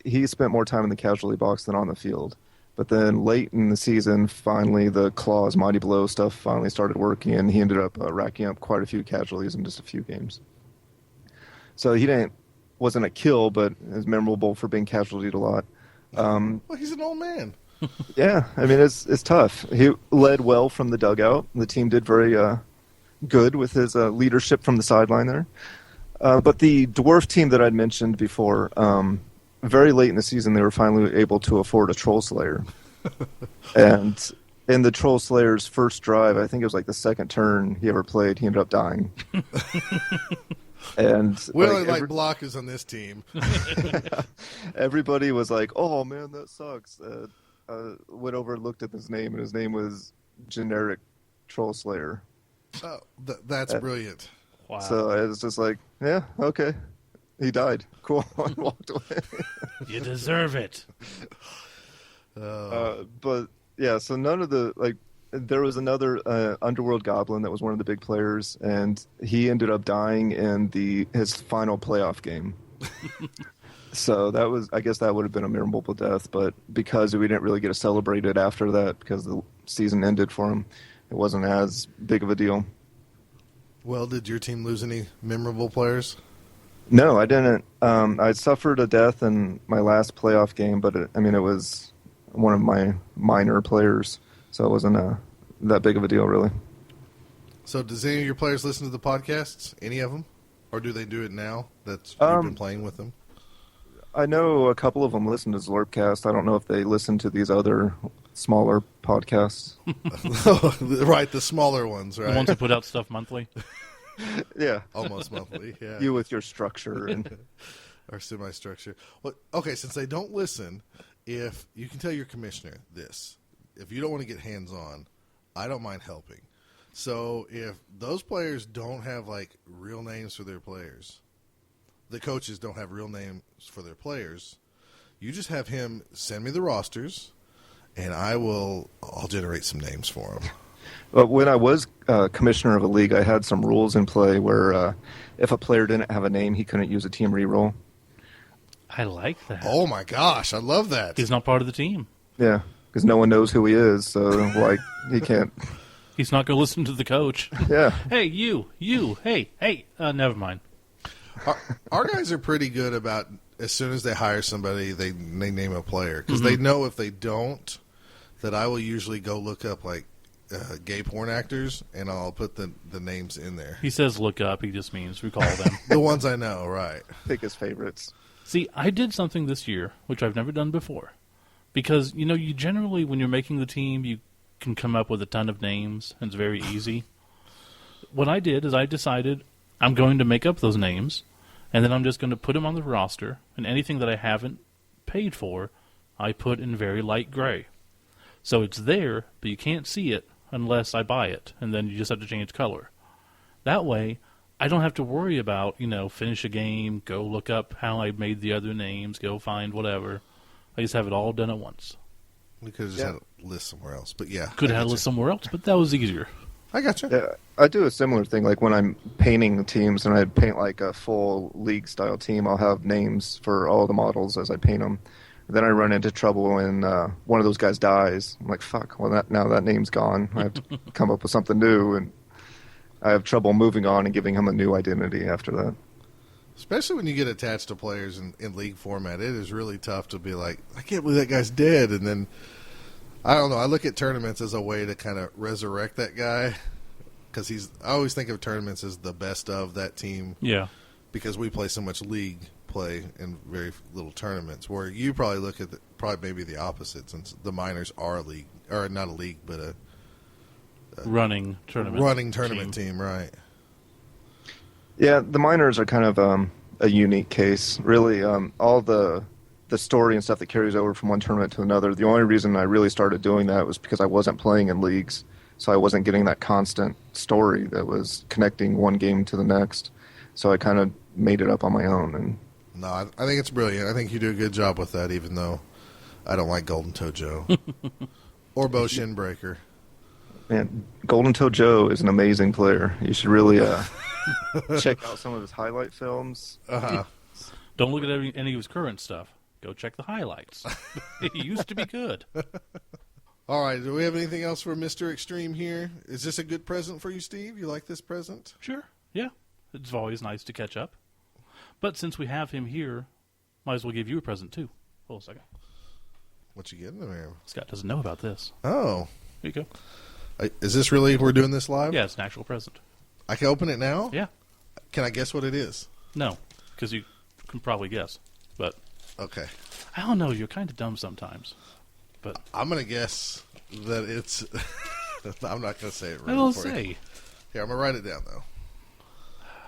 I: He spent more time in the casualty box than on the field. But then late in the season, finally, the Claws, Mighty Blow stuff finally started working, and he ended up racking up quite a few casualties in just a few games. So he wasn't a kill, but is memorable for being casualtied a lot.
D: Well, he's an old man.
I: Yeah, I mean, it's tough. He led well from the dugout. The team did very good with his leadership from the sideline there. But the dwarf team that I'd mentioned before, very late in the season, they were finally able to afford a Troll Slayer. And in the Troll Slayer's first drive, I think it was like the second turn he ever played, he ended up dying. And
D: we only like blockers on this team.
I: Everybody was like, "Oh man, that sucks." Went over and looked at his name, and his name was generic Troll Slayer.
D: Oh, that's brilliant.
C: Wow.
I: So I was just like, "Yeah, okay." He died. Cool. I walked away.
C: You deserve it.
I: But yeah, so none of the there was another Underworld Goblin that was one of the big players, and he ended up dying in his final playoff game. So I guess that would have been a memorable death, but because we didn't really get to celebrate it after that because the season ended for him, it wasn't as big of a deal.
D: Well, did your team lose any memorable players?
I: No, I didn't. I suffered a death in my last playoff game, but it was one of my minor players. So it wasn't that big of a deal, really.
D: So does any of your players listen to the podcasts? Any of them? Or do they do it now that you've been playing with them?
I: I know a couple of them listen to Zlorpcast. I don't know if they listen to these other smaller podcasts.
D: Right, the smaller ones, right?
C: The ones who put out stuff monthly?
I: Yeah.
D: Almost monthly, yeah.
I: You with your structure.
D: Or semi-structure. Well, okay, since they don't listen, if you can tell your commissioner this. If you don't want to get hands-on, I don't mind helping. So if those players don't have, real names for their players, the coaches don't have real names for their players, you just have him send me the rosters, and I'll generate some names for them.
I: Well, when I was commissioner of a league, I had some rules in play where if a player didn't have a name, he couldn't use a team reroll.
C: I like that.
D: Oh, my gosh. I love that.
C: He's not part of the team.
I: Yeah. Because no one knows who he is, so he can't.
C: He's not going to listen to the coach.
I: Yeah.
C: Hey, you, hey, never mind.
D: Our guys are pretty good about as soon as they hire somebody, they name a player because they know if they don't, that I will usually go look up gay porn actors and I'll put the names in there.
C: He says look up. He just means recall them.
D: The ones I know, right?
I: Pick his favorites.
C: See, I did something this year which I've never done before. Because, you generally, when you're making the team, you can come up with a ton of names, and it's very easy. What I did is I decided I'm going to make up those names, and then I'm just going to put them on the roster, and anything that I haven't paid for, I put in very light gray. So it's there, but you can't see it unless I buy it, and then you just have to change color. That way, I don't have to worry about, finish a game, go look up how I made the other names, go find whatever. I just have it all done at once.
D: We could have just had a list somewhere else, but yeah.
C: Could have had a list somewhere else, but that was easier.
D: I gotcha.
I: Yeah, I do a similar thing. Like when I'm painting teams and I paint like a full league style team, I'll have names for all the models as I paint them. Then I run into trouble when one of those guys dies. I'm like, fuck, well, now that name's gone. I have to come up with something new, and I have trouble moving on and giving him a new identity after that.
D: Especially when you get attached to players in league format, it is really tough to be like, I can't believe that guy's dead. And then, I don't know, I look at tournaments as a way to kind of resurrect that guy. Because I always think of tournaments as the best of that team.
C: Yeah.
D: Because we play so much league play in very little tournaments, where you probably look at probably maybe the opposite, since the minors are a league, or not a league, but a
C: running tournament
D: team, right?
I: Yeah, the minors are kind of a unique case. Really, all the story and stuff that carries over from one tournament to another. The only reason I really started doing that was because I wasn't playing in leagues, so I wasn't getting that constant story that was connecting one game to the next. So I kind of made it up on my own. And
D: no, I think it's brilliant. I think you do a good job with that, even though I don't like Golden Toe Joe or Bo Shinbreaker.
I: Man, Golden Toe Joe is an amazing player. You should really check out some of his highlight films.
D: Uh-huh.
C: Don't look at any of his current stuff. Go check the highlights. He used to be good.
D: All right, do we have anything else for Mr. Extreme here? Is this a good present for you, Steve? You like this present?
C: Sure, yeah. It's always nice to catch up. But since we have him here, might as well give you a present, too. Hold a second.
D: What you getting there?
C: Scott doesn't know about this.
D: Oh.
C: Here you go.
D: Is this really, we're doing this live?
C: Yeah, it's an actual present.
D: I can open it now?
C: Yeah.
D: Can I guess what it is?
C: No, because you can probably guess. But
D: okay.
C: I don't know. You're kind of dumb sometimes. But
D: I'm going to guess that it's... I'm not going to say it right.
C: I will say.
D: Here, I'm going to write it down, though.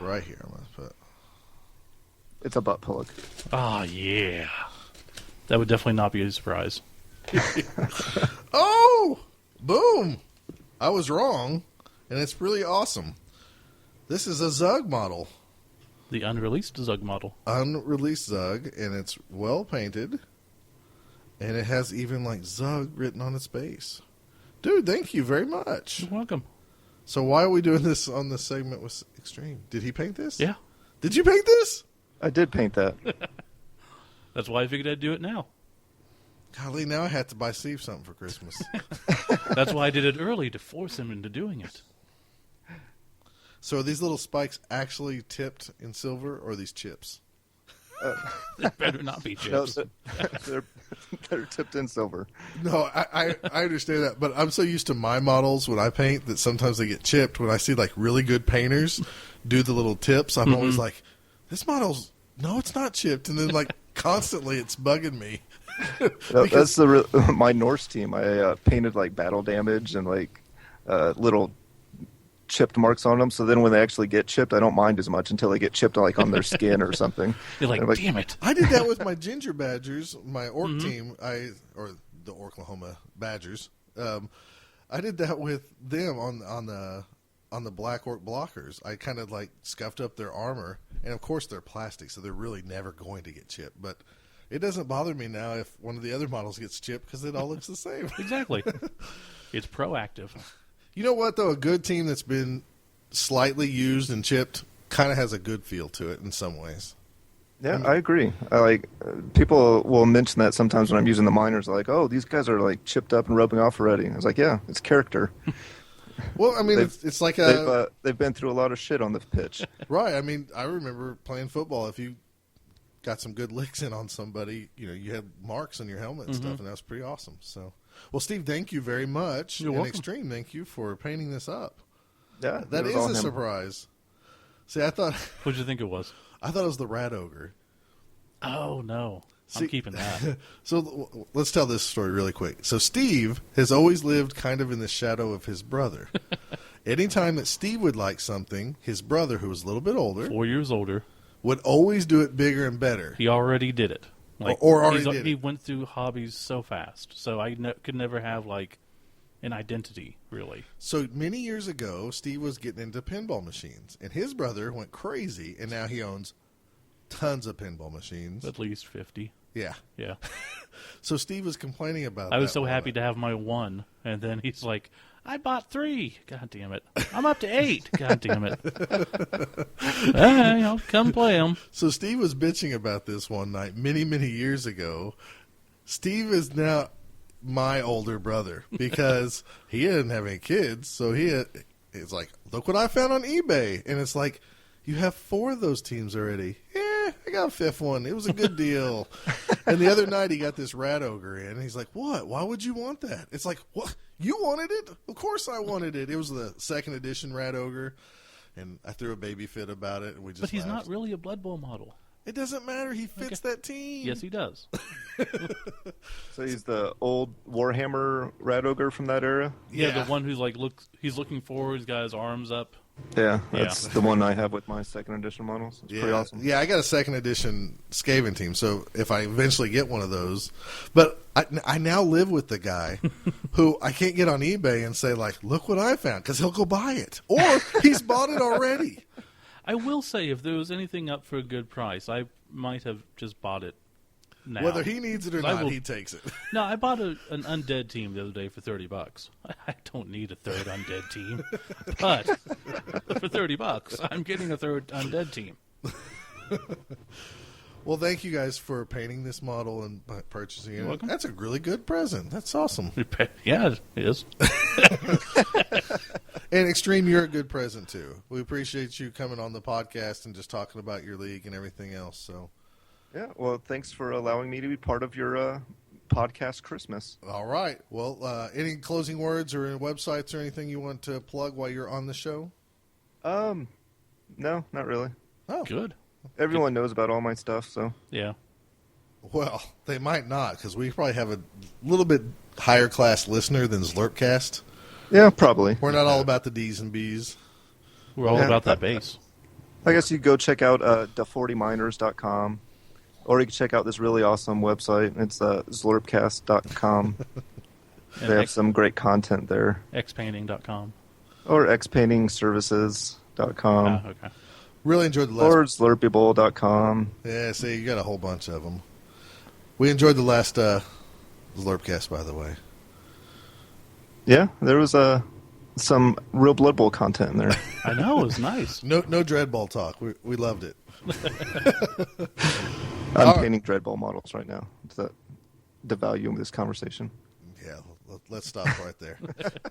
D: Right here, I'm going to put...
I: It's a butt plug.
C: Oh, yeah. That would definitely not be a surprise.
D: Oh! Boom! I was wrong, and it's really awesome. This is a Zug model.
C: The unreleased Zug model.
D: Unreleased Zug, and it's well painted, and it has even like Zug written on its base. Dude, thank you very much.
C: You're welcome.
D: So why are we doing this on this segment with Extreme? Did he paint this?
C: Yeah.
D: Did you paint this?
I: I did paint that.
C: That's why I figured I'd do it now.
D: Golly, now I have to buy Steve something for Christmas.
C: That's why I did it early, to force him into doing it.
D: So are these little spikes actually tipped in silver, or are these chips?
C: They better not be chips.
I: No, they're tipped in silver.
D: No, I understand that, but I'm so used to my models when I paint that sometimes they get chipped. When I see like really good painters do the little tips, I'm always like, this model's, no, it's not chipped. And then like constantly it's bugging me.
I: That's my Norse team. I painted like battle damage and like little chipped marks on them. So then when they actually get chipped, I don't mind as much until they get chipped like on their skin or something.
C: You're like, damn it.
D: I did that with my Ginger Badgers, my Orc team, or the Oklahoma Badgers. I did that with them on the Black Orc blockers. I kind of like scuffed up their armor, and of course they're plastic, so they're really never going to get chipped. But it doesn't bother me now if one of the other models gets chipped because it all looks the same.
C: Exactly. It's proactive.
D: You know what, though? A good team that's been slightly used and chipped kind of has a good feel to it in some ways.
I: Yeah, I agree. People will mention that sometimes when I'm using the minors, like, oh, these guys are like chipped up and rubbing off already. I was like, yeah, it's character.
D: Well, I mean, it's like
I: they've been through a lot of shit on the pitch.
D: Right. I mean, I remember playing football. If you got some good licks in on somebody, you had marks on your helmet and stuff, and that was pretty awesome. So, well, Steve, thank you very much.
C: You're welcome.
D: Extreme, thank you for painting this up.
I: Yeah,
D: that is a surprise. See, I thought.
C: What did you think it was?
D: I thought it was the Rat Ogre.
C: Oh no, I'm keeping that.
D: So let's tell this story really quick. So Steve has always lived kind of in the shadow of his brother. Anytime that Steve would like something, his brother, who was a little bit older,
C: 4 years older,
D: would always do it bigger and better.
C: He already did it. He went through hobbies so fast, so I could never have like an identity, really.
D: So many years ago, Steve was getting into pinball machines, and his brother went crazy, and now he owns tons of pinball machines.
C: At least 50.
D: Yeah.
C: Yeah.
D: So Steve was complaining about
C: I was
D: that
C: so
D: one
C: happy
D: night.
C: to have my 1, and then he's like, I bought 3. God damn it. I'm up to 8. God damn it. Come play them.
D: So Steve was bitching about this one night many, many years ago. Steve is now my older brother because he didn't have any kids. So it's like, look what I found on eBay. And it's like, you have 4 of those teams already. Yeah, I got a 5th one. It was a good deal. And the other night he got this rat ogre in. And he's like, what? Why would you want that? It's like, what? You wanted it? Of course I wanted it. It was the 2nd edition rat ogre. And I threw a baby fit about it. And we just
C: But he's
D: laughed.
C: not really a Blood Bowl model.
D: It doesn't matter. He fits that team.
C: Yes, he does.
I: So he's the old Warhammer Rat Ogre from that era?
C: Yeah, the one who's like, he's looking forward, he's got his arms up.
I: Yeah, that's the one I have with my 2nd edition models. It's pretty awesome.
D: Yeah, I got a 2nd edition Skaven team, so if I eventually get one of those. But I now live with the guy who I can't get on eBay and say, like, look what I found, because he'll go buy it. Or he's bought it already.
C: I will say, if there was anything up for a good price, I might have just bought it now.
D: Whether he needs it or not, he takes it.
C: No, I bought an undead team the other day for $30. I don't need a 3rd undead team, but for $30, I'm getting a 3rd undead team.
D: Well, thank you guys for painting this model and purchasing it.
C: You're welcome.
D: That's a really good present. That's awesome.
C: Yeah, it is.
D: And Extreme, you're a good present too. We appreciate you coming on the podcast and just talking about your league and everything else. So,
I: yeah, well, thanks for allowing me to be part of your podcast Christmas.
D: all right. Well, any closing words or any websites or anything you want to plug while you're on the show?
I: No, not really.
D: Oh,
C: Good.
I: Everyone knows about all my stuff, so.
C: Yeah.
D: Well, they might not because we probably have a little bit higher class listener than Slurpcast.
I: Yeah, probably.
D: We're not all about the D's and B's.
C: We're all about that base.
I: I guess you go check out the40miners.com, or you can check out this really awesome website. It's slurpcast.com. They have some great content there.
C: Xpainting.com.
I: Or xpaintingservices.com.
C: Ah, okay.
D: Really enjoyed the last.
I: Or slurpybowl.com.
D: Yeah, see, you got a whole bunch of them. We enjoyed the last Slurpcast, by the way.
I: Yeah, there was some real Blood Bowl content in there.
C: I know, it was nice.
D: No Dreadball talk. We loved it.
I: I'm painting Dreadball models right now. To devalue this conversation.
D: Yeah, let's stop right there.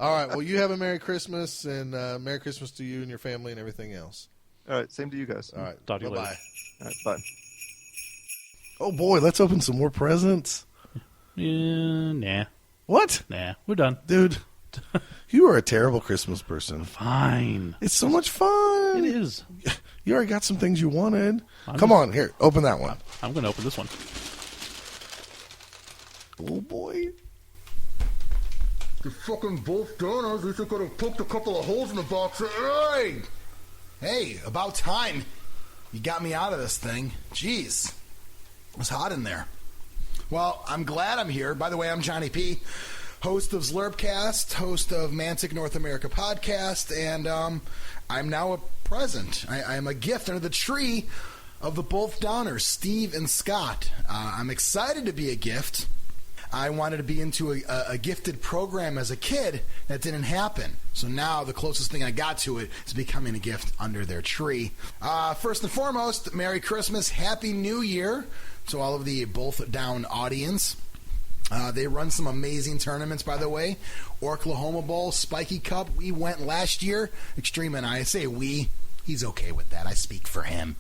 D: All right, well, you have a Merry Christmas, and Merry Christmas to you and your family and everything else.
I: All right, same to you guys.
D: All right,
C: Talk to you
D: bye-bye.
C: later.
I: All right, bye.
D: Oh, boy, let's open some more presents.
C: Nah.
D: What?
C: Nah, we're done.
D: Dude, you are a terrible Christmas person.
C: Fine.
D: It's so much fun.
C: It is.
D: You already got some things you wanted. Come on, here, open that one.
C: I'm going to open this one.
D: Oh, boy.
J: The fucking both donors, at least I could have poked a couple of holes in the box. Hey!
K: Hey, about time. You got me out of this thing. Jeez. It was hot in there. Well, I'm glad I'm here. By the way, I'm Johnny P., host of Slurpcast, host of Mantic North America podcast, and I'm now a present. I am a gift under the tree of the both Downers, Steve and Scott. I'm excited to be a gift. I wanted to be into a gifted program as a kid. That didn't happen. So now the closest thing I got to it is becoming a gift under their tree. First and foremost, Merry Christmas, Happy New Year to all of the Both Down audience. They run some amazing tournaments, by the way. Oklahoma Bowl, Spiky Cup. We went last year. Extreme and I say we. He's okay with that. I speak for him.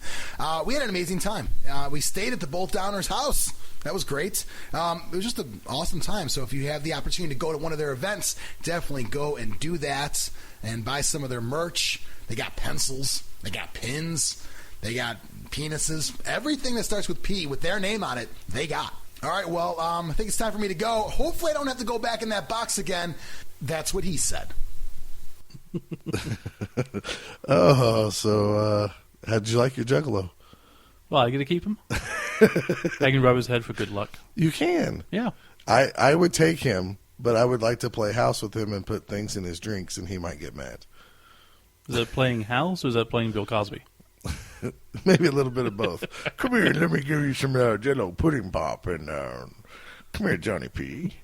K: We had an amazing time. We stayed at the Both Downers' house. That was great. It was just an awesome time. So if you have the opportunity to go to one of their events, definitely go and do that and buy some of their merch. They got pencils. They got pins. They got penises. Everything that starts with P with their name on it, they got. All right, well, I think it's time for me to go. Hopefully I don't have to go back in that box again. That's what he said.
D: Oh, so how'd you like your Juggalo?
C: Well, I get to keep him. I can rub his head for good luck.
D: You can.
C: Yeah.
D: I would take him, but I would like to play house with him and put things in his drinks, and he might get mad.
C: Is that playing house or is that playing Bill Cosby?
D: Maybe a little bit of both. Come here, let me give you some Jello pudding pop, and Come here, Johnny P.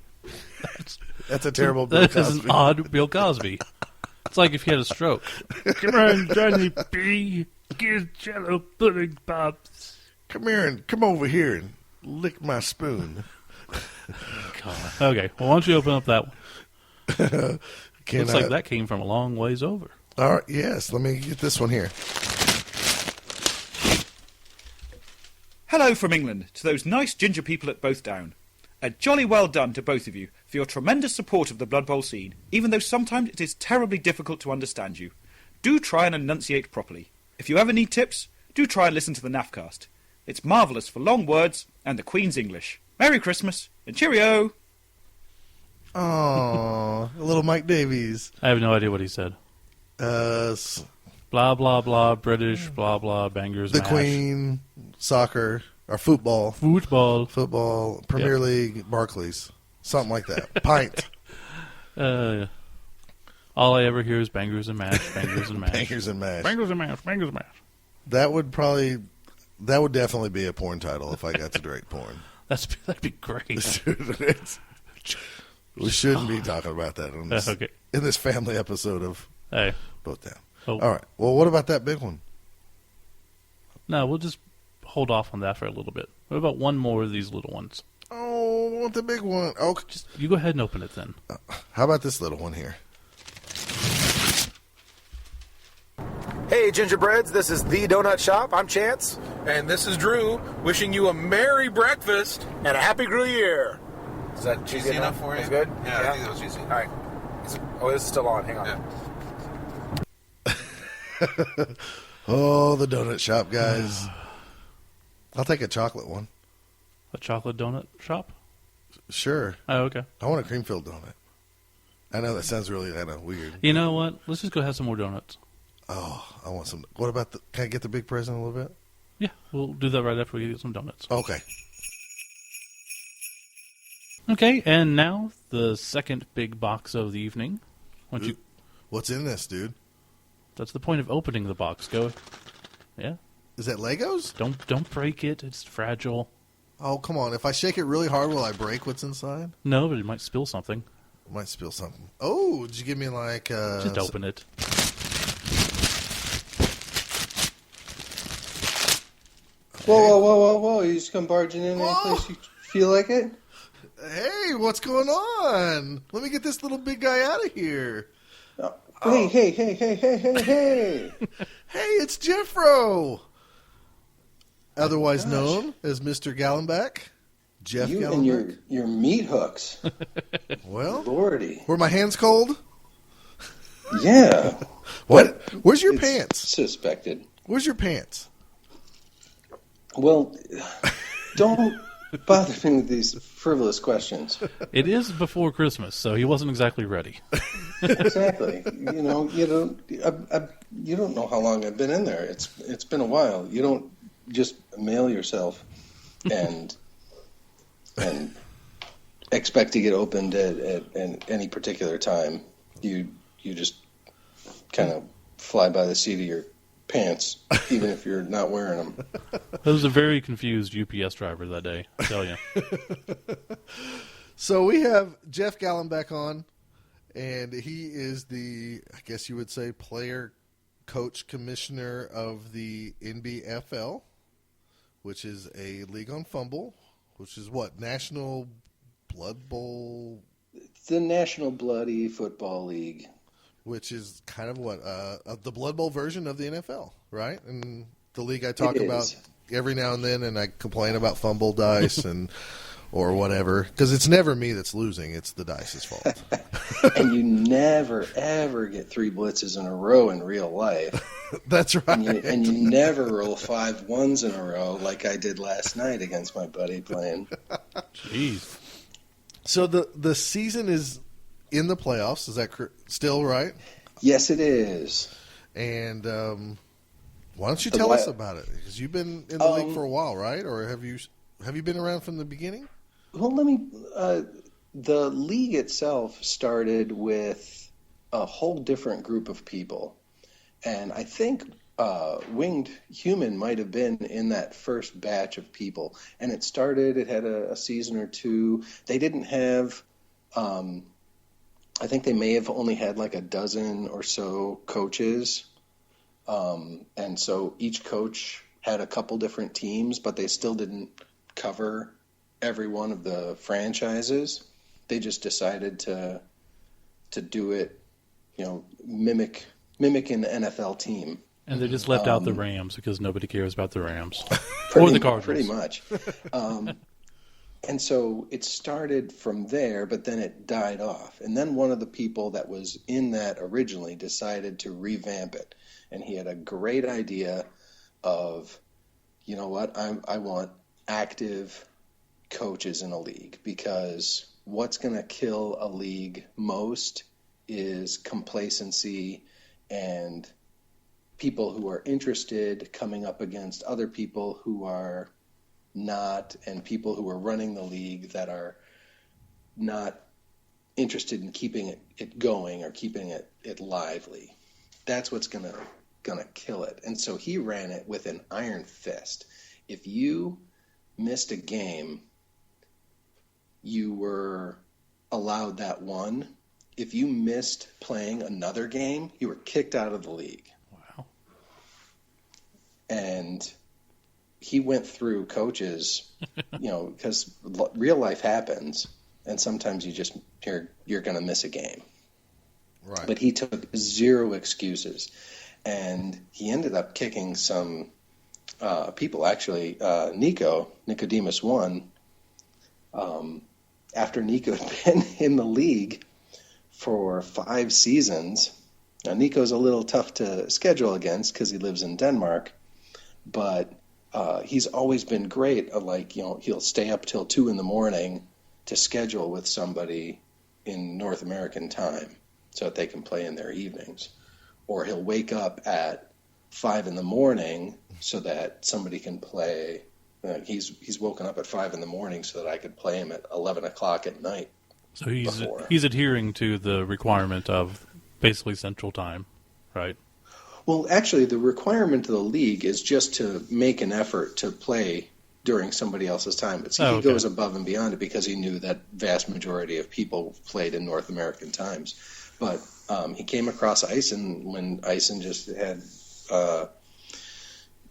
D: That's a terrible Bill
C: That
D: Cosby.
C: is an odd Bill Cosby. It's like if he had a stroke. Come on, Johnny P. Get Jello pudding pops.
D: Come over here and lick my spoon.
C: God. Okay, well, why don't you open up that one? Looks like
D: I-
C: that came from a long ways over.
D: All right, yes. Let me get this one here.
L: Hello from England to those nice ginger people at Both Down. A jolly well done to both of you for your tremendous support of the Blood Bowl scene, even though sometimes it is terribly difficult to understand you. Do try and enunciate properly. If you ever need tips, do try and listen to the NAFcast. It's marvellous for long words and the Queen's English. Merry Christmas and cheerio!
D: Oh, little Mike Davies.
C: I have no idea what he said. Blah, blah, blah, British, blah, blah, bangers,
D: The
C: mash.
D: Queen, soccer, or football.
C: Football.
D: Premier
C: Yep.
D: League, Barclays. Something like that. Pint.
C: All I ever hear is bangers and mash, bangers and mash.
D: Bangers and mash.
C: Bangers and mash, bangers and mash.
D: That would definitely be a porn title if I got to direct porn.
C: That'd be great.
D: We shouldn't be talking about that in this,
C: Okay.
D: in this family episode of
C: Hey.
D: Both Down.
C: Oh.
D: All right. Well, what about that big one?
C: No, we'll just hold off on that for a little bit. What about one more of these little ones?
D: Oh, I want the big one. Oh,
C: You go ahead and open it then.
D: how about this little one here?
G: Hey, gingerbreads, this is The Donut Shop. I'm Chance.
H: And this is Drew, wishing you a Merry breakfast.
G: And a Happy New Year. Is that
H: Cheesy enough for you?
G: That's good?
H: Yeah, I think that was cheesy.
G: All right. This is still on. Hang on.
H: Yeah.
D: Oh, the donut shop, guys. I'll take a chocolate one.
C: A chocolate donut shop?
D: Sure.
C: Oh, okay.
D: I want a cream-filled donut. I know that sounds really weird.
C: You know what? Let's just go have some more donuts.
D: Oh, I want some. What about the? Can I get the big present a little bit?
C: Yeah, we'll do that right after we get some donuts.
D: Okay.
C: Okay, and now the second big box of the evening.
D: What's in this, dude?
C: That's the point of opening the box. Go. Yeah.
D: Is that Legos?
C: Don't break it. It's fragile.
D: Oh, come on. If I shake it really hard, will I break what's inside?
C: No, but it might spill something.
D: Might spill something. Oh, did you give me like...
C: Just open it.
M: Whoa. You just come barging in any place you feel like it?
D: Hey, what's going on? Let me get this little big guy out of here.
M: Hey.
D: Hey, it's Jeffro. Otherwise known as Mr. Gallenbeck. Jeff
M: You
D: Gallenbeck.
M: and your meat hooks.
D: Well,
M: Lordy.
D: were my hands cold?
M: Yeah.
D: What? Where's your
M: It's
D: pants?
M: Suspected.
D: Where's your pants?
M: Well, don't bother me with these frivolous questions.
C: It is before Christmas, so he wasn't exactly ready.
M: Exactly. You don't know how long I've been in there. It's been a while. You don't just mail yourself and expect to get opened at any particular time. You just kind of fly by the seat of your pants, even if you're not wearing them.
C: That was a very confused UPS driver that day, I tell you.
D: So we have Jeff Gallenbeck on, and he is the, I guess you would say, player, coach, commissioner of the NBFL, which is a league on fumble, which is what? National Blood Bowl?
M: The National Bloody Football League.
D: Which is kind of what? The Blood Bowl version of the NFL, right? And the league I talk about every now and then, and I complain about fumble dice and or whatever, because it's never me that's losing. It's the dice's fault.
M: And you never, ever get 3 blitzes in a row in real life.
D: That's right.
M: And you never roll 5 ones in a row like I did last night against my buddy playing.
C: Jeez.
D: So the season is in the playoffs. Is that still right?
M: Yes, it is.
D: And why don't you tell us about it? Because you've been in the league for a while, right? Or have you been around from the beginning?
M: Well, the league itself started with a whole different group of people. And I think winged human might have been in that first batch of people. And it had a season or two. They didn't have, I think they may have only had like a dozen or so coaches. And so each coach had a couple different teams, but they still didn't cover every one of the franchises. They just decided to do it, mimic an NFL team.
C: And they just left out the Rams because nobody cares about the Rams. Or the Cardinals.
M: Pretty much. And so it started from there, but then it died off. And then one of the people that was in that originally decided to revamp it. And he had a great idea of, you know what, I want active coaches in a league, because what's going to kill a league most is complacency and people who are interested coming up against other people who are not, and people who are running the league that are not interested in keeping it going or keeping it lively. That's what's gonna kill it. And so he ran it with an iron fist. If you missed a game, you were allowed that one. If you missed playing another game, you were kicked out of the league.
C: Wow.
M: And he went through coaches, because real life happens, and sometimes you're going to miss a game.
D: Right.
M: But he took zero excuses, and he ended up kicking some people. Actually, Nicodemus won. After Nico had been in the league for 5 seasons. Now, Nico's a little tough to schedule against because he lives in Denmark, but he's always been great. He'll stay up till 2 a.m. to schedule with somebody in North American time so that they can play in their evenings. Or he'll wake up at 5 a.m. so that somebody can play. He's woken up at 5 a.m. so that I could play him at 11 o'clock at night.
C: So he's adhering to the requirement of basically Central Time, right?
M: Well, actually, the requirement of the league is just to make an effort to play during somebody else's time. But he goes above and beyond it because he knew that vast majority of people played in North American times. But he came across Eisen when Eisen just had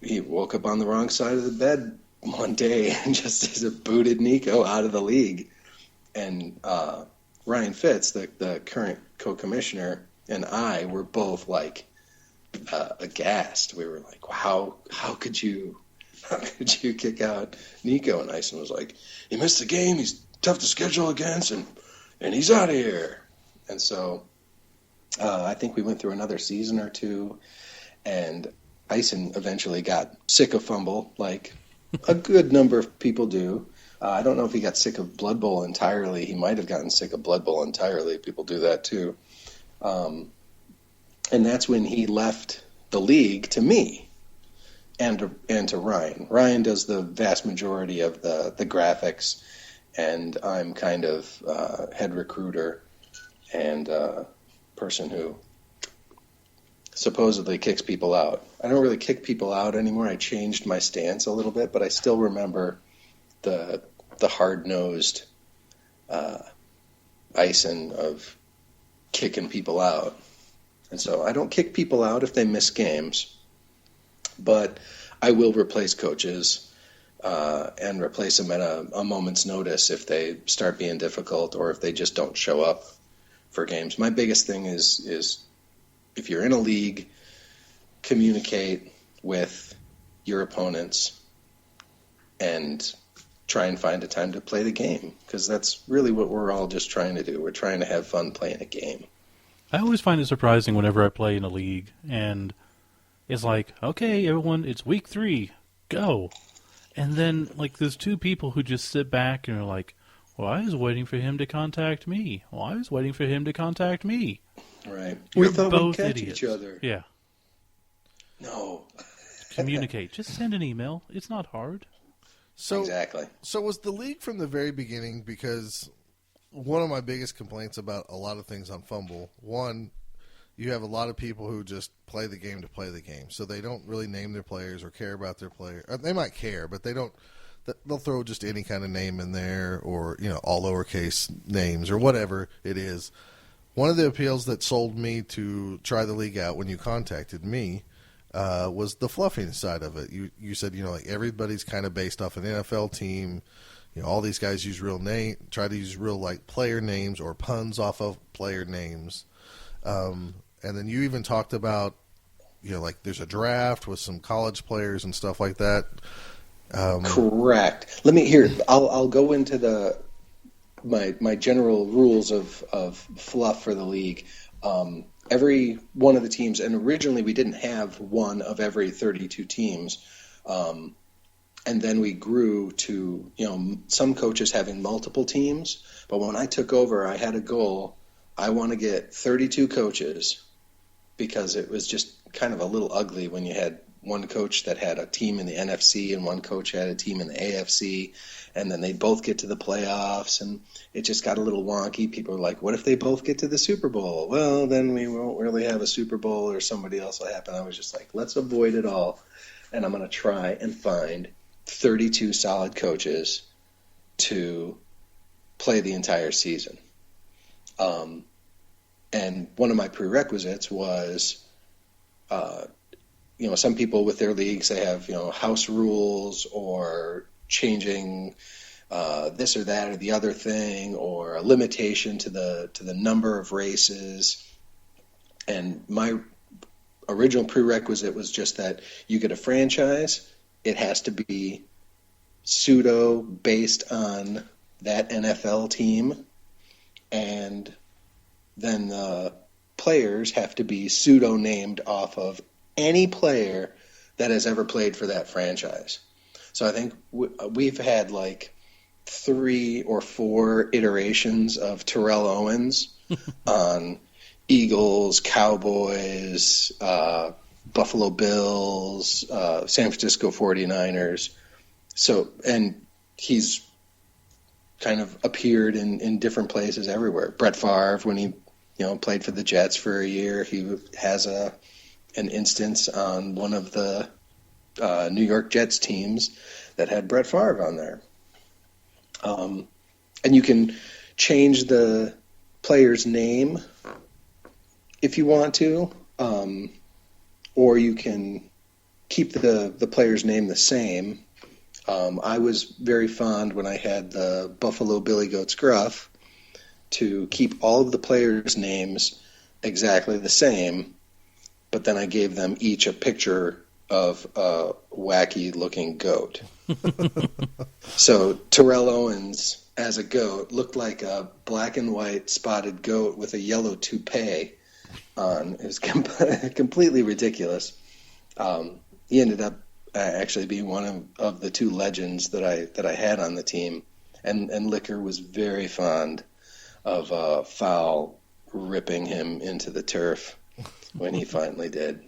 M: he woke up on the wrong side of the bed one day and just booted Nico out of the league. And Ryan Fitz, the current co-commissioner, and I were both aghast. We were like, "How could you kick out Nico?" And Eisen was like, "He missed the game. He's tough to schedule against, and he's out of here." And so I think we went through another season or two, and Eisen eventually got sick of fumble, like a good number of people do. I don't know if he got sick of Blood Bowl entirely. He might have gotten sick of Blood Bowl entirely. People do that too. And that's when he left the league to me and to Ryan. Ryan does the vast majority of the graphics, and I'm kind of head recruiter and person who supposedly kicks people out. I don't really kick people out anymore. I changed my stance a little bit, but I still remember the hard-nosed Eisen of kicking people out. And so I don't kick people out if they miss games, but I will replace coaches and replace them at a moment's notice if they start being difficult or if they just don't show up for games. My biggest thing is if you're in a league, communicate with your opponents and try and find a time to play the game, because that's really what we're all just trying to do. We're trying to have fun playing a game.
C: I always find it surprising whenever I play in a league, and it's like, okay, everyone, it's week 3, go. And then, there's 2 people who just sit back and are like, well, I was waiting for him to contact me. Well, I was waiting for him to contact me.
M: Right.
C: We're
M: thought
C: both
M: we'd catch
C: idiots.
M: each other.
C: Yeah.
M: No.
C: Communicate. Just send an email. It's not hard.
D: So,
M: exactly.
D: So was the league from the very beginning, because one of my biggest complaints about a lot of things on Fumble, one, you have a lot of people who just play the game to play the game. So they don't really name their players or care about their player. They might care, but they don't. They'll throw just any kind of name in there, or all lowercase names or whatever it is. One of the appeals that sold me to try the league out when you contacted me was the fluffing side of it. You said like everybody's kind of based off an NFL team. All these guys use real name, try to use real like player names or puns off of player names. And then you even talked about, like there's a draft with some college players and stuff like that.
M: Correct. I'll go into my general rules of fluff for the league. Every one of the teams, and originally we didn't have one of every 32 teams. And then we grew to, some coaches having multiple teams. But when I took over, I had a goal. I want to get 32 coaches, because it was just kind of a little ugly when you had one coach that had a team in the NFC and one coach had a team in the AFC, and then they'd both get to the playoffs, and it just got a little wonky. People were like, what if they both get to the Super Bowl? Well, then we won't really have a Super Bowl, or somebody else will happen. I was just like, let's avoid it all, and I'm going to try and find 32 solid coaches to play the entire season. And one of my prerequisites was, some people with their leagues, they have, house rules or changing this or that or the other thing, or a limitation to the number of races. And my original prerequisite was just that you get a franchise. It has to be pseudo based on that NFL team, and then the players have to be pseudo named off of any player that has ever played for that franchise. So I think we've had like 3 or 4 iterations of Terrell Owens on Eagles, Cowboys, Buffalo Bills, San Francisco 49ers. So, and he's kind of appeared in different places everywhere. Brett Favre, when he played for the Jets for a year, he has an instance on one of the New York Jets teams that had Brett Favre on there. And you can change the player's name if you want to, or you can keep the player's name the same. I was very fond, when I had the Buffalo Billy Goat Scruff, to keep all of the players' names exactly the same, but then I gave them each a picture of a wacky-looking goat. So Terrell Owens, as a goat, looked like a black and white spotted goat with a yellow toupee on. It was completely ridiculous. He ended up actually being one of the 2 legends that I had on the team, and Liquor was very fond of Fowl ripping him into the turf when he finally did.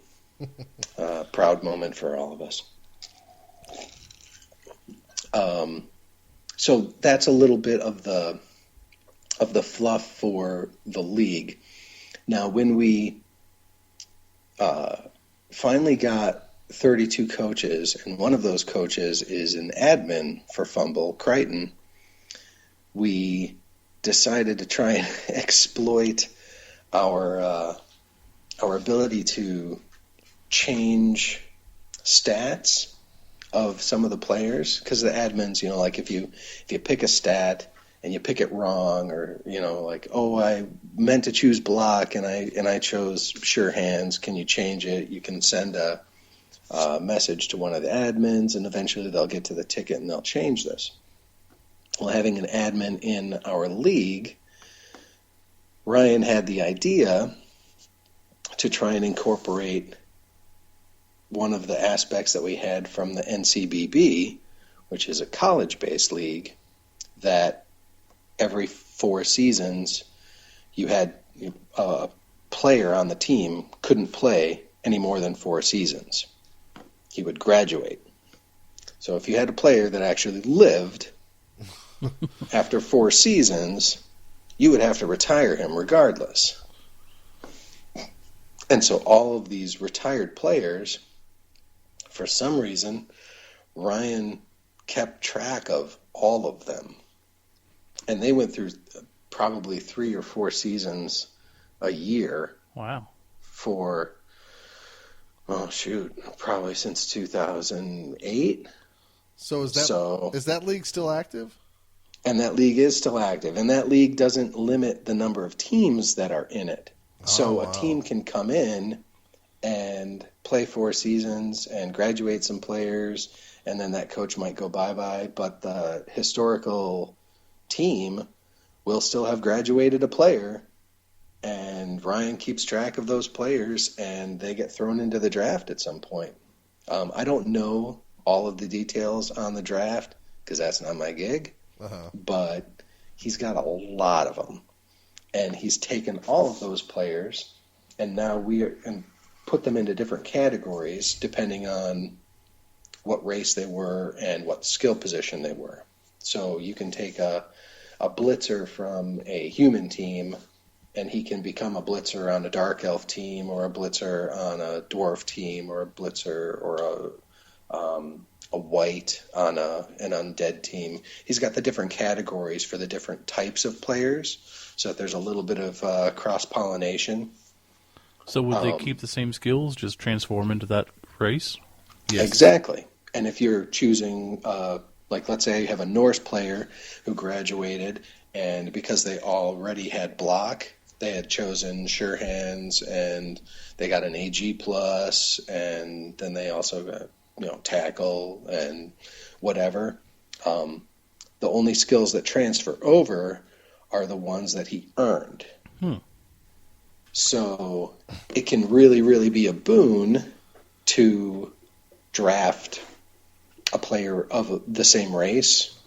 M: Proud moment for all of us. So that's a little bit of the fluff for the league. Now, when we finally got 32 coaches, and one of those coaches is an admin for Fumble, Crichton, we decided to try and exploit our ability to change stats of some of the players, because the admins, like if you pick a stat and you pick it wrong, or like, oh, I meant to choose block and I chose sure hands, can you change it? You can send a message to one of the admins, and eventually they'll get to the ticket and they'll change this. Well, having an admin in our league, Ryan had the idea to try and incorporate one of the aspects that we had from the NCBB, which is a college-based league, that every 4 seasons you had a player on the team couldn't play any more than 4 seasons. He would graduate. So if you had a player that actually lived after 4 seasons, you would have to retire him regardless. And so all of these retired players, for some reason, Ryan kept track of all of them. And they went through probably 3 or 4 seasons a year.
C: Wow.
M: For, probably since 2008.
D: So is that league still active?
M: And that league is still active. And that league doesn't limit the number of teams that are in it. So a team can come in and play 4 seasons and graduate some players, and then that coach might go bye-bye. But the historical team will still have graduated a player, and Ryan keeps track of those players, and they get thrown into the draft at some point. I don't know all of the details on the draft because that's not my gig, but he's got a lot of them. And he's taken all of those players, and now and put them into different categories depending on what race they were and what skill position they were. So you can take a blitzer from a human team, and he can become a blitzer on a dark elf team, or a blitzer on a dwarf team, or a blitzer or a white on an undead team. He's got the different categories for the different types of players, so that there's a little bit of cross-pollination.
C: So would they keep the same skills, just transform into that race?
M: Yes. Exactly. And if you're choosing, let's say you have a Norse player who graduated, and because they already had block, they had chosen sure hands, and they got an AG plus, and then they also got tackle and whatever. The only skills that transfer over are the ones that he earned. So it can really, really be a boon to draft a player of the same race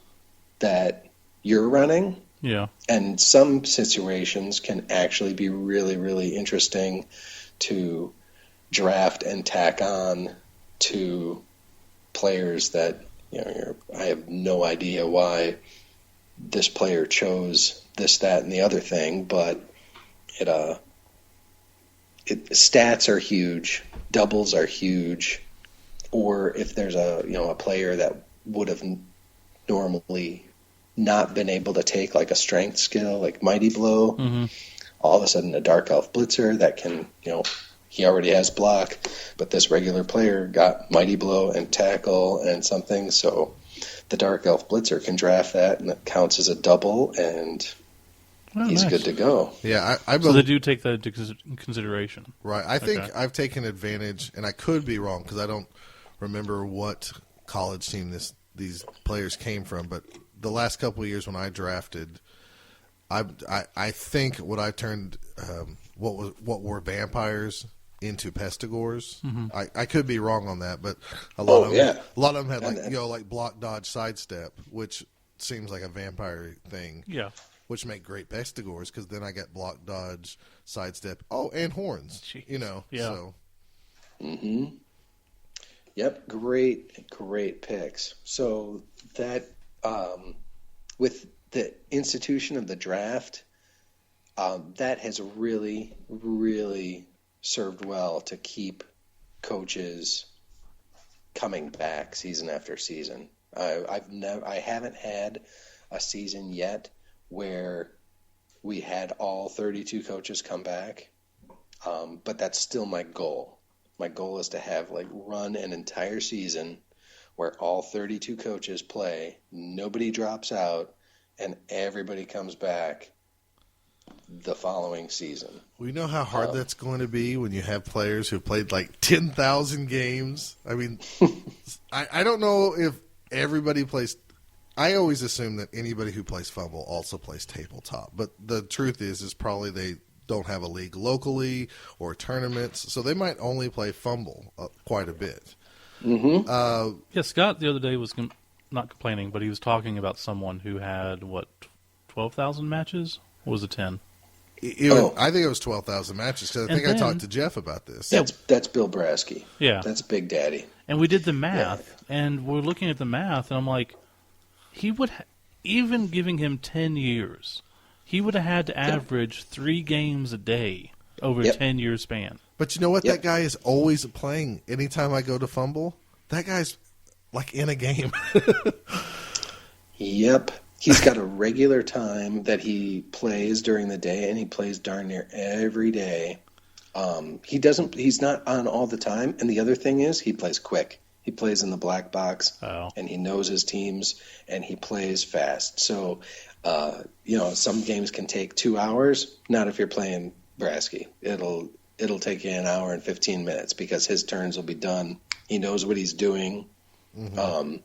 M: that you're running.
C: Yeah.
M: And some situations can actually be really, really interesting to draft and tack on to players that I have no idea why this player chose this, that, and the other thing, but stats are huge, doubles are huge, or if there's a player that would have normally not been able to take like a strength skill like Mighty Blow, all of a sudden a Dark Elf Blitzer that can, he already has block, but this regular player got Mighty Blow and tackle and something, so the Dark Elf Blitzer can draft that, and it counts as a double, and he's good to go.
D: Yeah,
C: so they do take that into consideration.
D: Right. I think I've taken advantage, and I could be wrong because I don't remember what college team these players came from, but the last couple of years when I drafted, I think what I turned what were vampires into pestigores. I could be wrong on that, but a lot of them had like block, dodge, sidestep, which seems like a vampire thing.
C: Yeah.
D: Which make great pestigores because then I get block, dodge, sidestep. Oh, and horns.
C: Jeez. Yeah.
D: So.
M: Yep, great picks. So that with the institution of the draft, that has really, really served well to keep coaches coming back season after season. I haven't had a season yet where we had all 32 coaches come back, but that's still my goal. My goal is to run an entire season where all 32 coaches play, nobody drops out, and everybody comes back the following season.
D: We know how hard that's going to be when you have players who've played like 10,000 games. I mean, I don't know if everybody plays. I always assume that anybody who plays Fumble also plays tabletop, but the truth is probably they don't have a league locally or tournaments, so they might only play Fumble quite a bit.
C: Yeah, Scott the other day was not complaining, but he was talking about someone who had 12,000 matches. Or was it 10?
D: I think it was 12,000 matches because I talked to Jeff about this.
M: That's Bill Brasky.
C: Yeah,
M: that's Big Daddy.
C: And we did the math, and we're looking at the math, and I'm like, he would even giving him 10 years, he would have had to average 3 games a day over a 10-year span.
D: But you know what?
M: Yep.
D: That guy is always playing. Anytime I go to fumble, that guy's like in a game.
M: Yep. He's got a regular time that he plays during the day, and he plays darn near every day. He's not on all the time. And the other thing is he plays quick. He plays in the black box, and he knows his teams, and he plays fast. So, some games can take 2 hours. Not if you're playing Brasky. It'll take you an hour and 15 minutes because his turns will be done. He knows what he's doing.
D: Mm-hmm.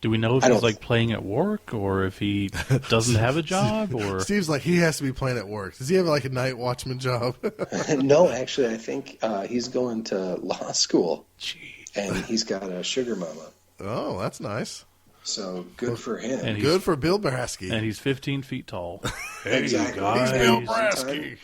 C: Do we know if he's like playing at work or if he doesn't have a job? Or
D: Steve's like, he has to be playing at work. Does he have like a night watchman job?
M: No, actually, I think he's going to law school. And he's got a sugar mama.
D: Oh, that's nice.
M: So good for him.
C: And
D: good for Bill Brasky.
C: And he's 15 feet tall.
M: Exactly.
C: He's
D: Bill Brasky.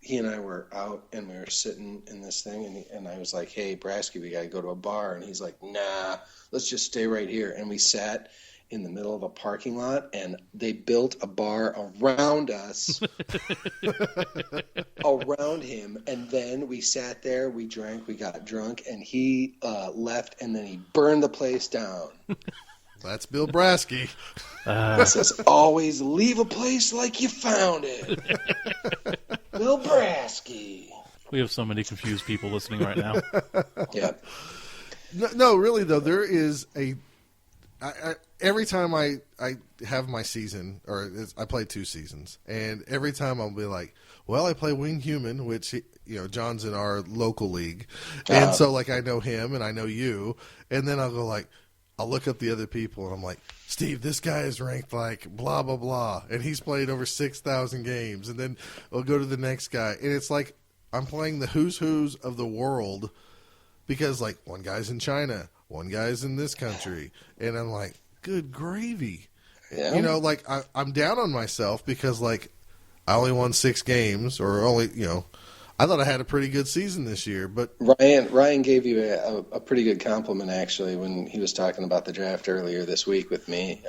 M: He and I were out and we were sitting in this thing, and I was like, "Hey, Brasky, we got to go to a bar." And he's like, "Nah, let's just stay right here." And we sat in the middle of a parking lot, and they built a bar around us, around him. And then we sat there, we drank, we got drunk, and he left, and then he burned the place down.
D: That's Bill Brasky.
M: It says, "Always leave a place like you found it." Bill Brasky.
C: We have so many confused people listening right now.
M: Yeah.
D: No, really though, there is every time I have my season, I play 2 seasons, and every time I'll be like, well, I play Winged Human, which John's in our local league, and so like I know him and I know you, and then I'll go like, I'll look up the other people, and I'm like, Steve, this guy is ranked like blah, blah, blah, and he's played over 6,000 games. And then I'll go to the next guy, and it's like I'm playing the who's of the world because, like, one guy's in China, one guy's in this country, and I'm like, good gravy.
M: Yeah.
D: Like, I'm down on myself because, like, I only won 6 games, or only, I thought I had a pretty good season this year, but
M: Ryan gave you a pretty good compliment actually when he was talking about the draft earlier this week with me,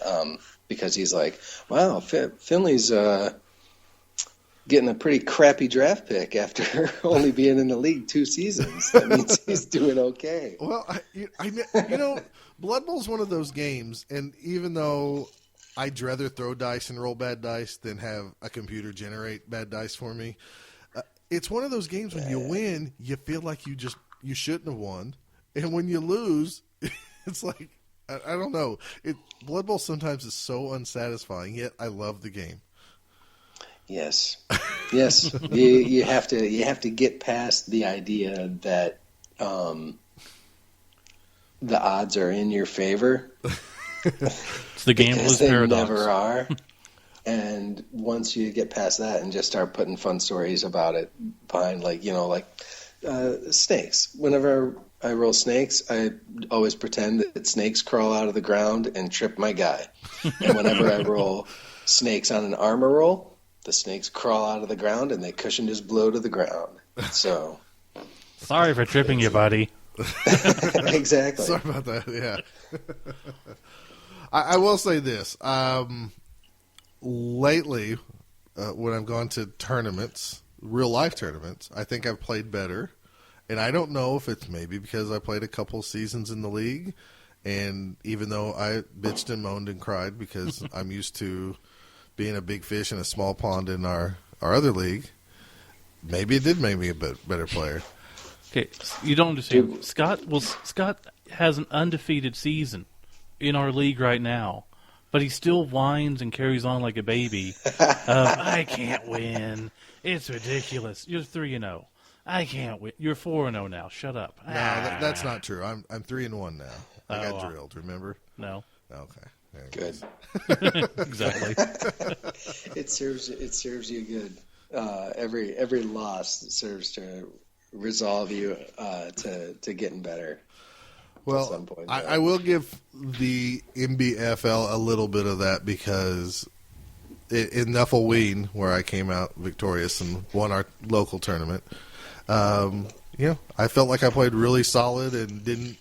M: because he's like, "Wow, Finley's getting a pretty crappy draft pick after only being in the league 2 seasons. That means he's doing okay."
D: Well, Blood Bowl's one of those games, and even though I'd rather throw dice and roll bad dice than have a computer generate bad dice for me. It's one of those games when you win, you feel like you shouldn't have won, and when you lose, it's like I don't know. Blood Bowl sometimes is so unsatisfying, yet I love the game.
M: Yes. you have to get past the idea that the odds are in your favor.
C: It's the gambler's paradox.
M: They never are. And once you get past that and just start putting fun stories about it behind, snakes. Whenever I roll snakes, I always pretend that snakes crawl out of the ground and trip my guy. And whenever I roll snakes on an armor roll, the snakes crawl out of the ground and they cushion his blow to the ground. So,
C: sorry for tripping you, buddy.
M: Exactly.
D: Sorry about that. Yeah. I will say this. Lately, when I've gone to tournaments, real life tournaments, I think I've played better. And I don't know if it's maybe because I played a couple seasons in the league, and even though I bitched and moaned and cried because I'm used to being a big fish in a small pond in our other league, maybe it did make me a better player.
C: Okay, you don't understand. Scott has an undefeated season in our league right now. But he still whines and carries on like a baby. I can't win. It's ridiculous. You're 3-0. I can't win. You're 4-0 now. Shut up.
D: No, that's not true. I'm 3-1 now. I got drilled. Remember?
C: No.
D: Okay.
M: Good.
C: Exactly.
M: It serves you good. Every loss serves to resolve you to getting better.
D: Well, I will give the NBFL a little bit of that because in Nuffleween, where I came out victorious and won our local tournament, I felt like I played really solid and didn't,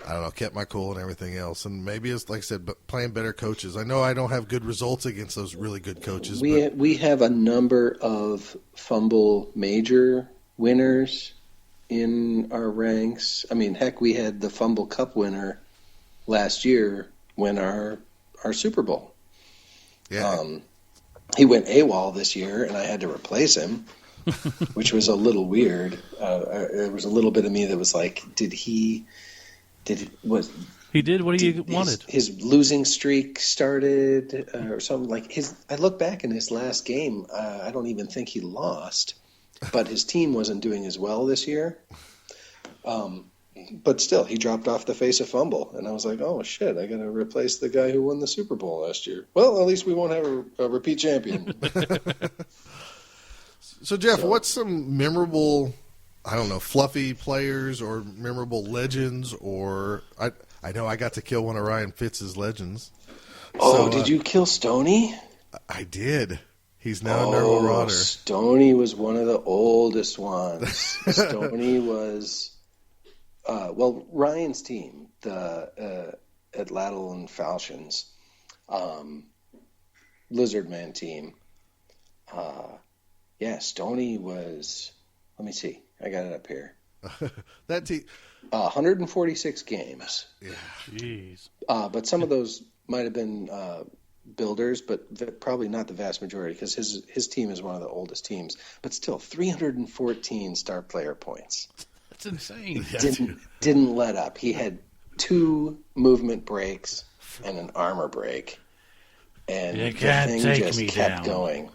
D: I don't know, kept my cool and everything else. And maybe it's, like I said, but playing better coaches. I know I don't have good results against those really good coaches.
M: We have a number of fumble major winners in our ranks. I mean, heck, we had the Fumble Cup winner last year win our Super Bowl.
D: Yeah.
M: He went AWOL this year, and I had to replace him, which was a little weird. There was a little bit of me that was like, he did what
C: he wanted.
M: His losing streak started or something like his. I look back in his last game. I don't even think he lost, but his team wasn't doing as well this year. But still, he dropped off the face of fumble, and I was like, "Oh shit! I got to replace the guy who won the Super Bowl last year." Well, at least we won't have a repeat champion.
D: So, Jeff, what's some memorable, I don't know, fluffy players or memorable legends? Or I know I got to kill one of Ryan Fitz's legends.
M: Oh,
D: So,
M: did you kill Stoney?
D: I did. He's now a Nerval Rotter.
M: Stoney was one of the oldest ones. Stoney was, Ryan's team, the Atlatl and Falchions, Lizardman team. Stoney was, let me see, I got it up here.
D: That team.
M: 146 games.
D: Yeah.
C: Jeez.
M: But some of those might have been builders, but probably not the vast majority because his team is one of the oldest teams. But still, 314 star player points.
C: That's insane.
M: Didn't let up. He had 2 movement breaks and an armor break, and
C: You
M: the
C: can't
M: thing
C: take
M: just
C: me
M: kept
C: down.
M: going.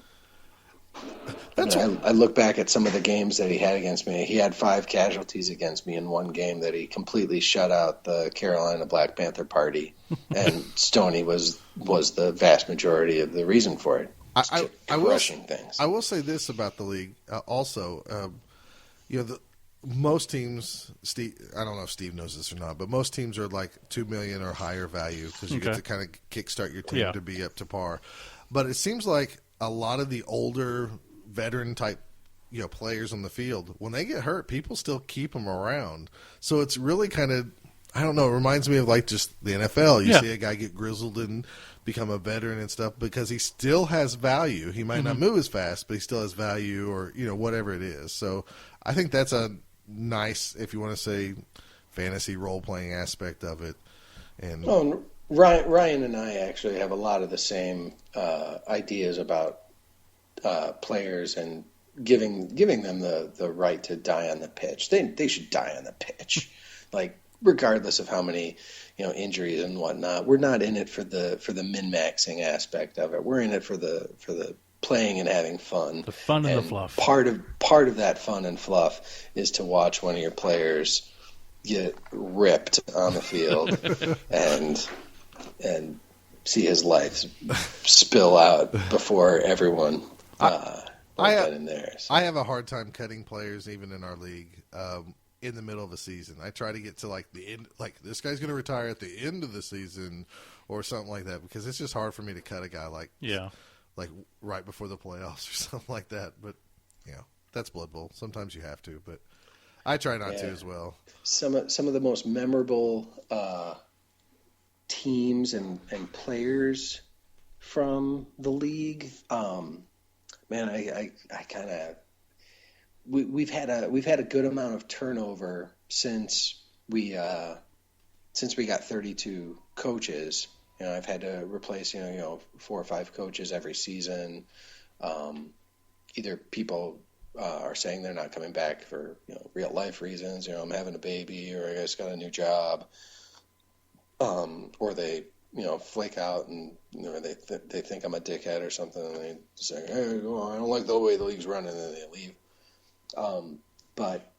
M: I look back at some of the games that he had against me. He had 5 casualties against me in one game that he completely shut out the Carolina Black Panther Party, and Stoney was the vast majority of the reason for it. Crushing things.
D: I will say this about the league also. Most teams, Steve, I don't know if Steve knows this or not, but most teams are like $2 million or higher value because you get to kind of kickstart your team to be up to par. But it seems like a lot of the older veteran type, players on the field, when they get hurt, people still keep them around. So it's really kind of, I don't know, it reminds me of like just the NFL. You see a guy get grizzled and become a veteran and stuff because he still has value. He might not move as fast, but he still has value or, whatever it is. So I think that's a nice, if you want to say, fantasy role-playing aspect of it. And
M: Ryan and I actually have a lot of the same ideas about players and giving them the right to die on the pitch. They should die on the pitch, like regardless of how many injuries and whatnot. We're not in it for the min-maxing aspect of it. We're in it for the playing and having fun.
C: The fun and the fluff.
M: Part of that fun and fluff is to watch one of your players get ripped on the field and see his life spill out before everyone in there. So.
D: I have a hard time cutting players even in our league in the middle of a season. I try to get to like the end, like this guy's going to retire at the end of the season or something like that because it's just hard for me to cut a guy like right before the playoffs or something like that. But that's Blood Bowl. Sometimes you have to, but I try not to as well. Some
M: of the most memorable teams and players from the league. I kind of we've had a good amount of turnover since we got 32 coaches. I've had to replace 4 or 5 coaches every season. Either people are saying they're not coming back for real life reasons. I'm having a baby, or I just got a new job, or they flake out and they think I'm a dickhead or something, and they say, hey, I don't like the way the league's running, and then they leave. But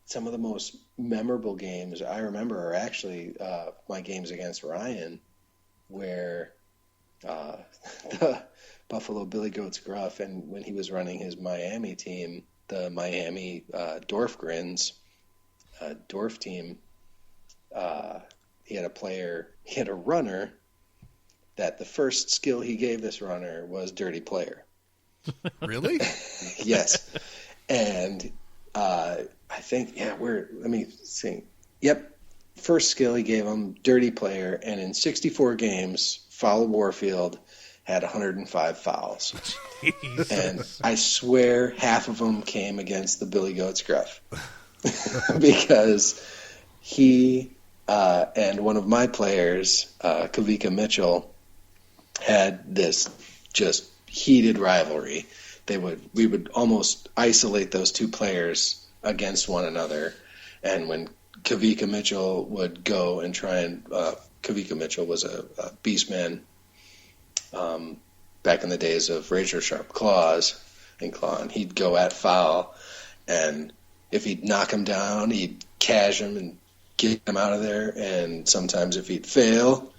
M: some of the most memorable games I remember are actually my games against Ryan, where the Buffalo Billy Goats Gruff, and when he was running his Miami team, the Miami Dorfgrins Dorf team, he had a runner that the first skill he gave this runner was Dirty Player.
D: Really?
M: Yes. And I think, let me see. Yep. First skill he gave him, dirty player, and in 64 games, Foul Warfield had 105 fouls.
C: Jesus.
M: And I swear half of them came against the Billy Goat Scruff. Because he and one of my players, Kavika Mitchell, had this just heated rivalry. We would almost isolate those two players against one another, and when Kavika Mitchell would go and try and Kavika Mitchell was a beastman back in the days of razor sharp claws and claw, and he'd go at Foul, and if he'd knock him down, he'd cash him and get him out of there, and sometimes if he'd fail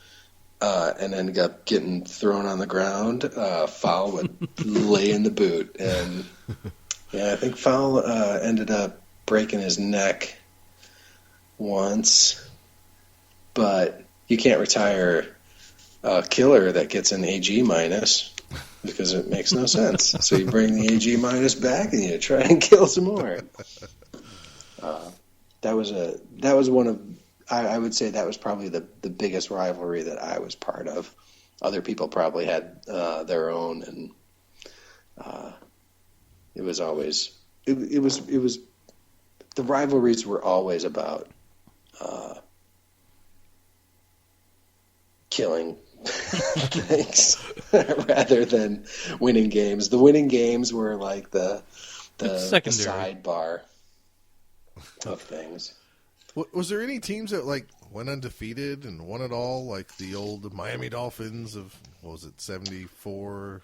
M: and ended up getting thrown on the ground, Foul would lay in the boot, and I think Foul ended up breaking his neck once, but you can't retire a killer that gets an AG minus because it makes no sense. So you bring the AG minus back and you try and kill some more. That was one of, I would say that was probably the biggest rivalry that I was part of. Other people probably had their own, and it was always it was the rivalries were always about killing things rather than winning games. The winning games were like the sidebar of things.
D: Was there any teams that like went undefeated and won it all, like the old Miami Dolphins of, what was it, 74,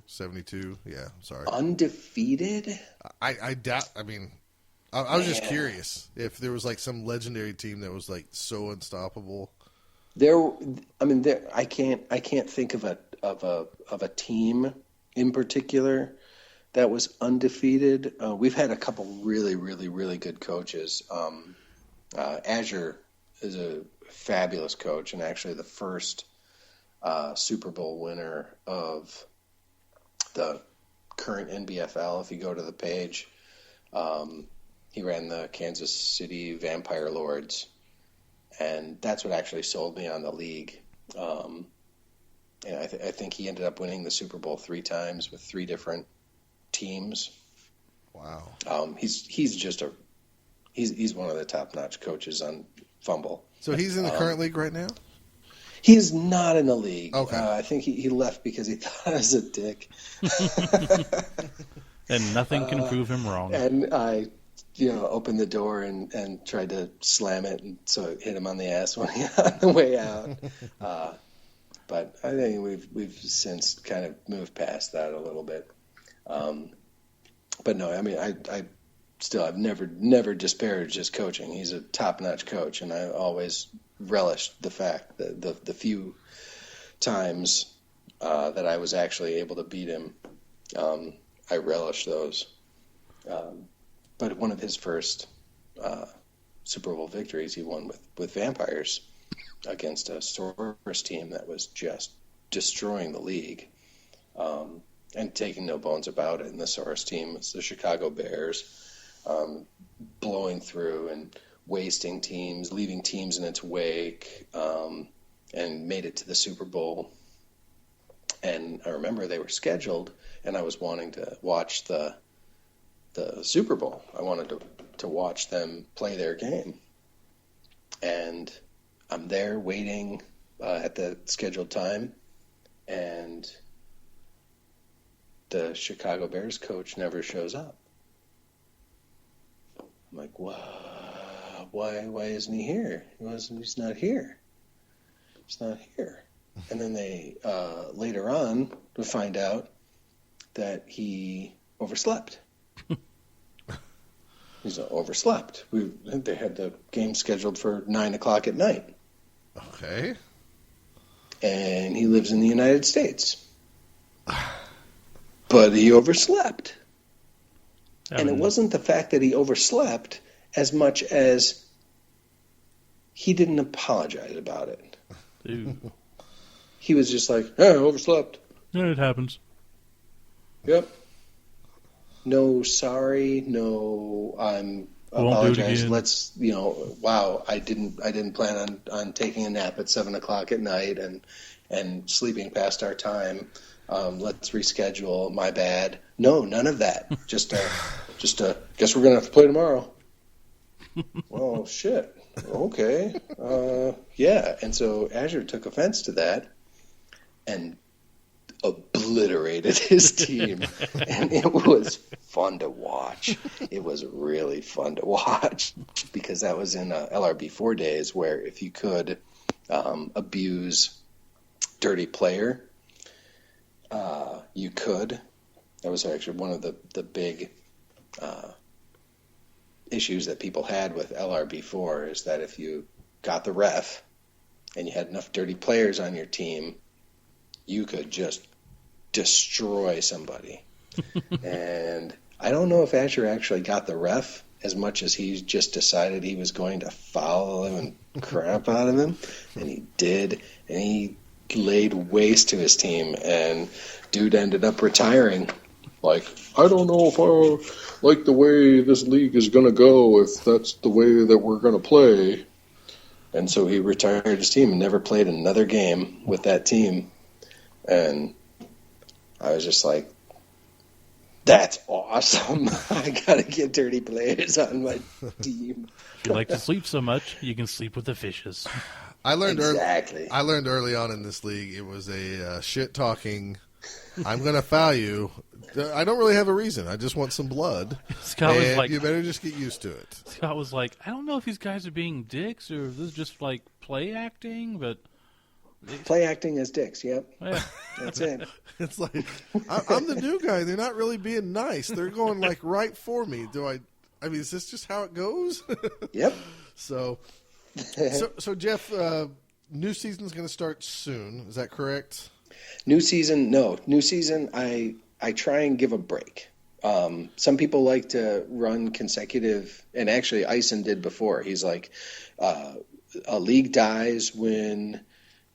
D: 72? Yeah, sorry.
M: Undefeated?
D: I doubt. I mean, I was just curious if there was like some legendary team that was like so unstoppable.
M: I can't think of a team in particular that was undefeated. We've had a couple really, really, really good coaches. Azure is a fabulous coach, and actually the first Super Bowl winner of the current NBFL. If you go to the page, he ran the Kansas City Vampire Lords, and that's what actually sold me on the league. And I think he ended up winning the Super Bowl 3 times with 3 different teams.
D: Wow.
M: He's just he's one of the top-notch coaches on Fumble.
D: So he's in the current league right now?
M: He's not in the league.
D: Okay.
M: I think he left because he thought I was a dick.
C: And nothing can prove him wrong.
M: And I, opened the door and tried to slam it, and so it hit him on the ass when he on the way out. But I think we've since kind of moved past that a little bit. But no, I mean, I've never disparaged his coaching. He's a top-notch coach, and I always relished the fact that the few times that I was actually able to beat him, I relished those. But one of his first Super Bowl victories, he won with Vampires against a Soros team that was just destroying the league. And taking no bones about it. And the Soros team is the Chicago Bears, blowing through and wasting teams, leaving teams in its wake, and made it to the Super Bowl. And I remember they were scheduled, and I was wanting to watch the Super Bowl. I wanted to watch them play their game. And I'm there waiting at the scheduled time, and the Chicago Bears coach never shows up. I'm like, why isn't he here? He's not here. He's not here. And then they later on would find out that he overslept. He's overslept. They had the game scheduled for 9:00 at night.
D: Okay.
M: And he lives in the United States. But he overslept. And it wasn't the fact that he overslept as much as he didn't apologize about it.
C: Dude.
M: He was just like, I overslept.
C: Yeah, it happens.
M: Yep. No sorry, no I'm
C: Won't do it
M: apologize.
C: again.
M: Let's, wow, I didn't plan on taking a nap at 7:00 at night and sleeping past our time. Let's reschedule. My bad. No, none of that. Just guess we're gonna have to play tomorrow. Well, shit. Okay. Yeah. And so Azure took offense to that and obliterated his team, and it was fun to watch. It was really fun to watch because that was in LRB4 days, where if you could abuse dirty player, you could. That was actually one of the big issues that people had with LRB4, is that if you got the ref and you had enough dirty players on your team, you could just destroy somebody. And I don't know if Asher actually got the ref as much as he just decided he was going to foul him and crap out of him. And he did. And he laid waste to his team. And dude ended up retiring. Like, I don't know if I like the way this league is going to go, if that's the way that we're going to play. And so he retired his team and never played another game with that team. And I was just like, that's awesome. I got to get dirty players on my team.
C: If you like to sleep so much, you can sleep with the fishes.
D: I learned
M: exactly.
D: I learned early on in this league, it was a shit-talking, I'm going to foul you. I don't really have a reason. I just want some blood.
C: Scott was like,
D: you better just get used to it.
C: Scott was like, I don't know if these guys are being dicks or this is just like play acting, but...
M: Play acting as dicks, yep.
C: Yeah.
M: That's it.
D: It's like, I'm the new guy. They're not really being nice. They're going like right for me. I mean, is this just how it goes?
M: Yep.
D: So Jeff, new season's going to start soon. Is that correct?
M: New season, no. New season, I try and give a break. Some people like to run consecutive, and actually Eisen did before. He's like, a league dies when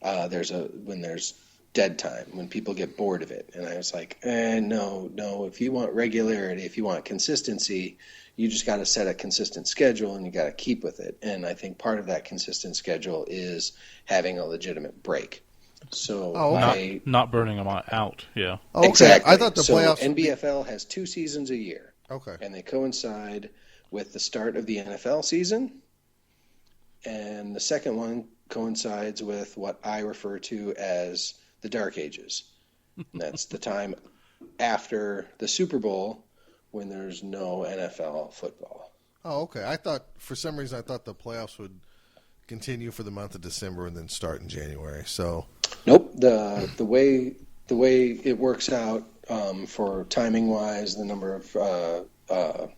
M: there's dead time, when people get bored of it. And I was like, no, if you want regularity, if you want consistency, you just got to set a consistent schedule and you got to keep with it. And I think part of that consistent schedule is having a legitimate break. So
C: not burning them out. Yeah.
D: Oh, okay.
M: Exactly.
D: I thought the playoffs.
M: NBFL has 2 seasons a year.
D: Okay.
M: And they coincide with the start of the NFL season. And the second one coincides with what I refer to as the Dark Ages. And that's the time after the Super Bowl when there's no NFL football.
D: Oh, okay. For some reason, I thought the playoffs would continue for the month of December and then start in January. So,
M: nope. The way it works out for timing wise, the number of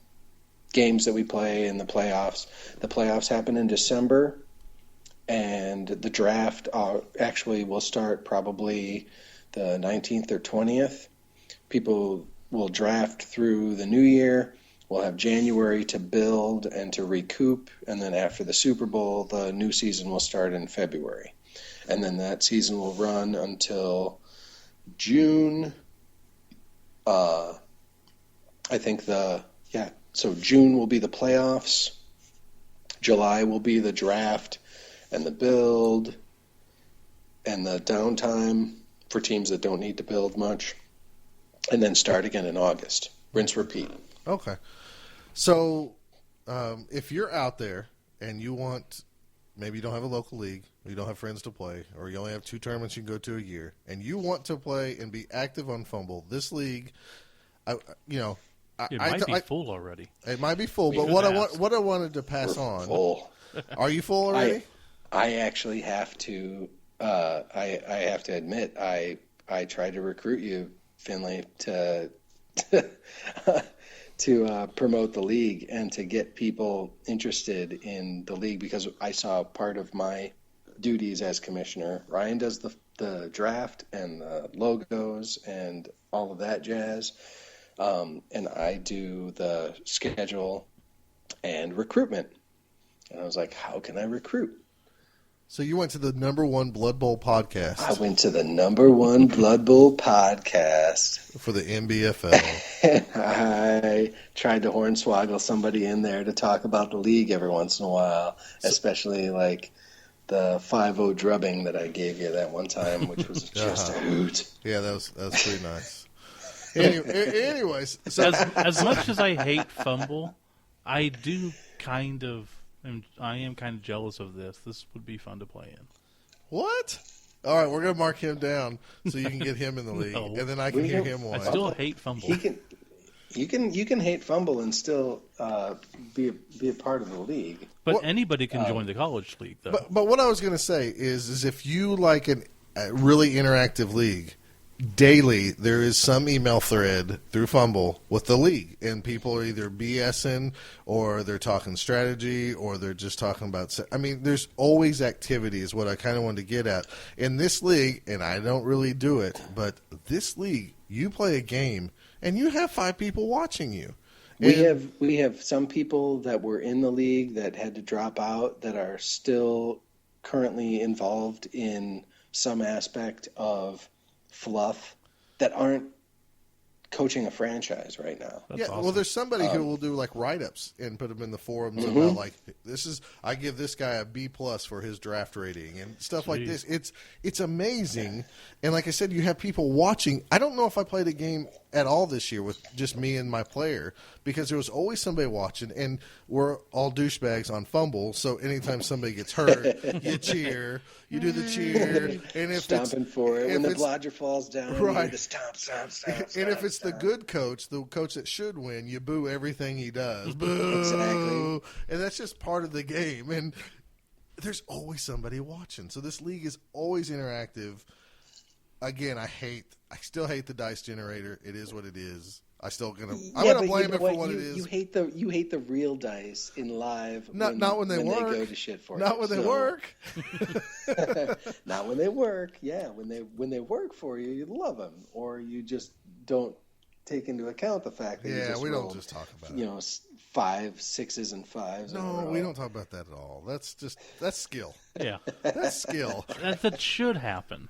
M: games that we play in the playoffs happen in December. And the draft actually will start probably the 19th or 20th. People will draft through the new year. We'll have January to build and to recoup. And then after the Super Bowl, the new season will start in February. And then that season will run until June. I think so June will be the playoffs. July will be the draft and the build and the downtime for teams that don't need to build much, and then start again in August. Rinse, repeat.
D: Okay. So if you're out there and you want, maybe you don't have a local league, or you don't have friends to play, or you only have 2 tournaments you can go to a year, and you want to play and be active on Fumble, this league,
C: it might be full already.
D: It might be full, but what I wanted to pass on.
M: Full.
D: Are you full already?
M: I actually have to. I have to admit, I tried to recruit you, Finley, to promote the league and to get people interested in the league, because I saw part of my duties as commissioner. Ryan does the draft and the logos and all of that jazz, and I do the schedule and recruitment. And I was like, how can I recruit?
D: So you went to the #1 Blood Bowl podcast.
M: I went to the #1 Blood Bowl podcast.
D: For the NBFL.
M: I tried to hornswoggle somebody in there to talk about the league every once in a while, especially like the 5-0 drubbing that I gave you that one time, which was just a hoot.
D: Yeah, that was pretty nice. Anyways, so
C: as much as I hate fumble, I do kind of... I am kind of jealous of this. This would be fun to play in.
D: What? All right, we're going to mark him down so you can get him in the league, and then I can hear him one.
C: I still hate fumble.
M: You can hate fumble and still be a part of the league.
C: But anybody can join the college league, though.
D: But what I was going to say is if you like a really interactive league, daily there is some email thread through Fumble with the league, and people are either BSing or they're talking strategy or they're just talking about. I mean, there's always activity is what I kind of wanted to get at in this league, and I don't really do it, but this league, you play a game and you have 5 people watching you.
M: We have some people that were in the league that had to drop out that are still currently involved in some aspect of fluff that aren't coaching a franchise right now.
D: That's awesome. Well, there's somebody who will do like write-ups and put them in the forums about like I give this guy a B+ for his draft rating and stuff like this. It's amazing, and like I said, you have people watching. I don't know if I played a game at all this year with just me and my player because there was always somebody watching, and we're all douchebags on Fumble. So anytime somebody gets hurt, you cheer, you do the cheer, and if
M: stomping for it when the blodger falls down,
D: right?
M: You the stomp.
D: And if it's the good coach, the coach that should win, you boo everything he does. Boo! Exactly. And that's just part of the game. And there's always somebody watching. So this league is always interactive. Again, I still hate the dice generator. It is what it is. I'm gonna blame it for what it is.
M: You hate the real dice in live.
D: Not when they work.
M: They go to shit for
D: not
M: you.
D: When they work.
M: Not when they work. Yeah, when they work for you, you love them, or you just don't take into account the fact that you just
D: we
M: rolled,
D: don't just talk about it.
M: 5, 6s, and 5s.
D: No, we don't talk about that at all. That's skill.
C: Yeah,
D: that's skill.
C: That should happen.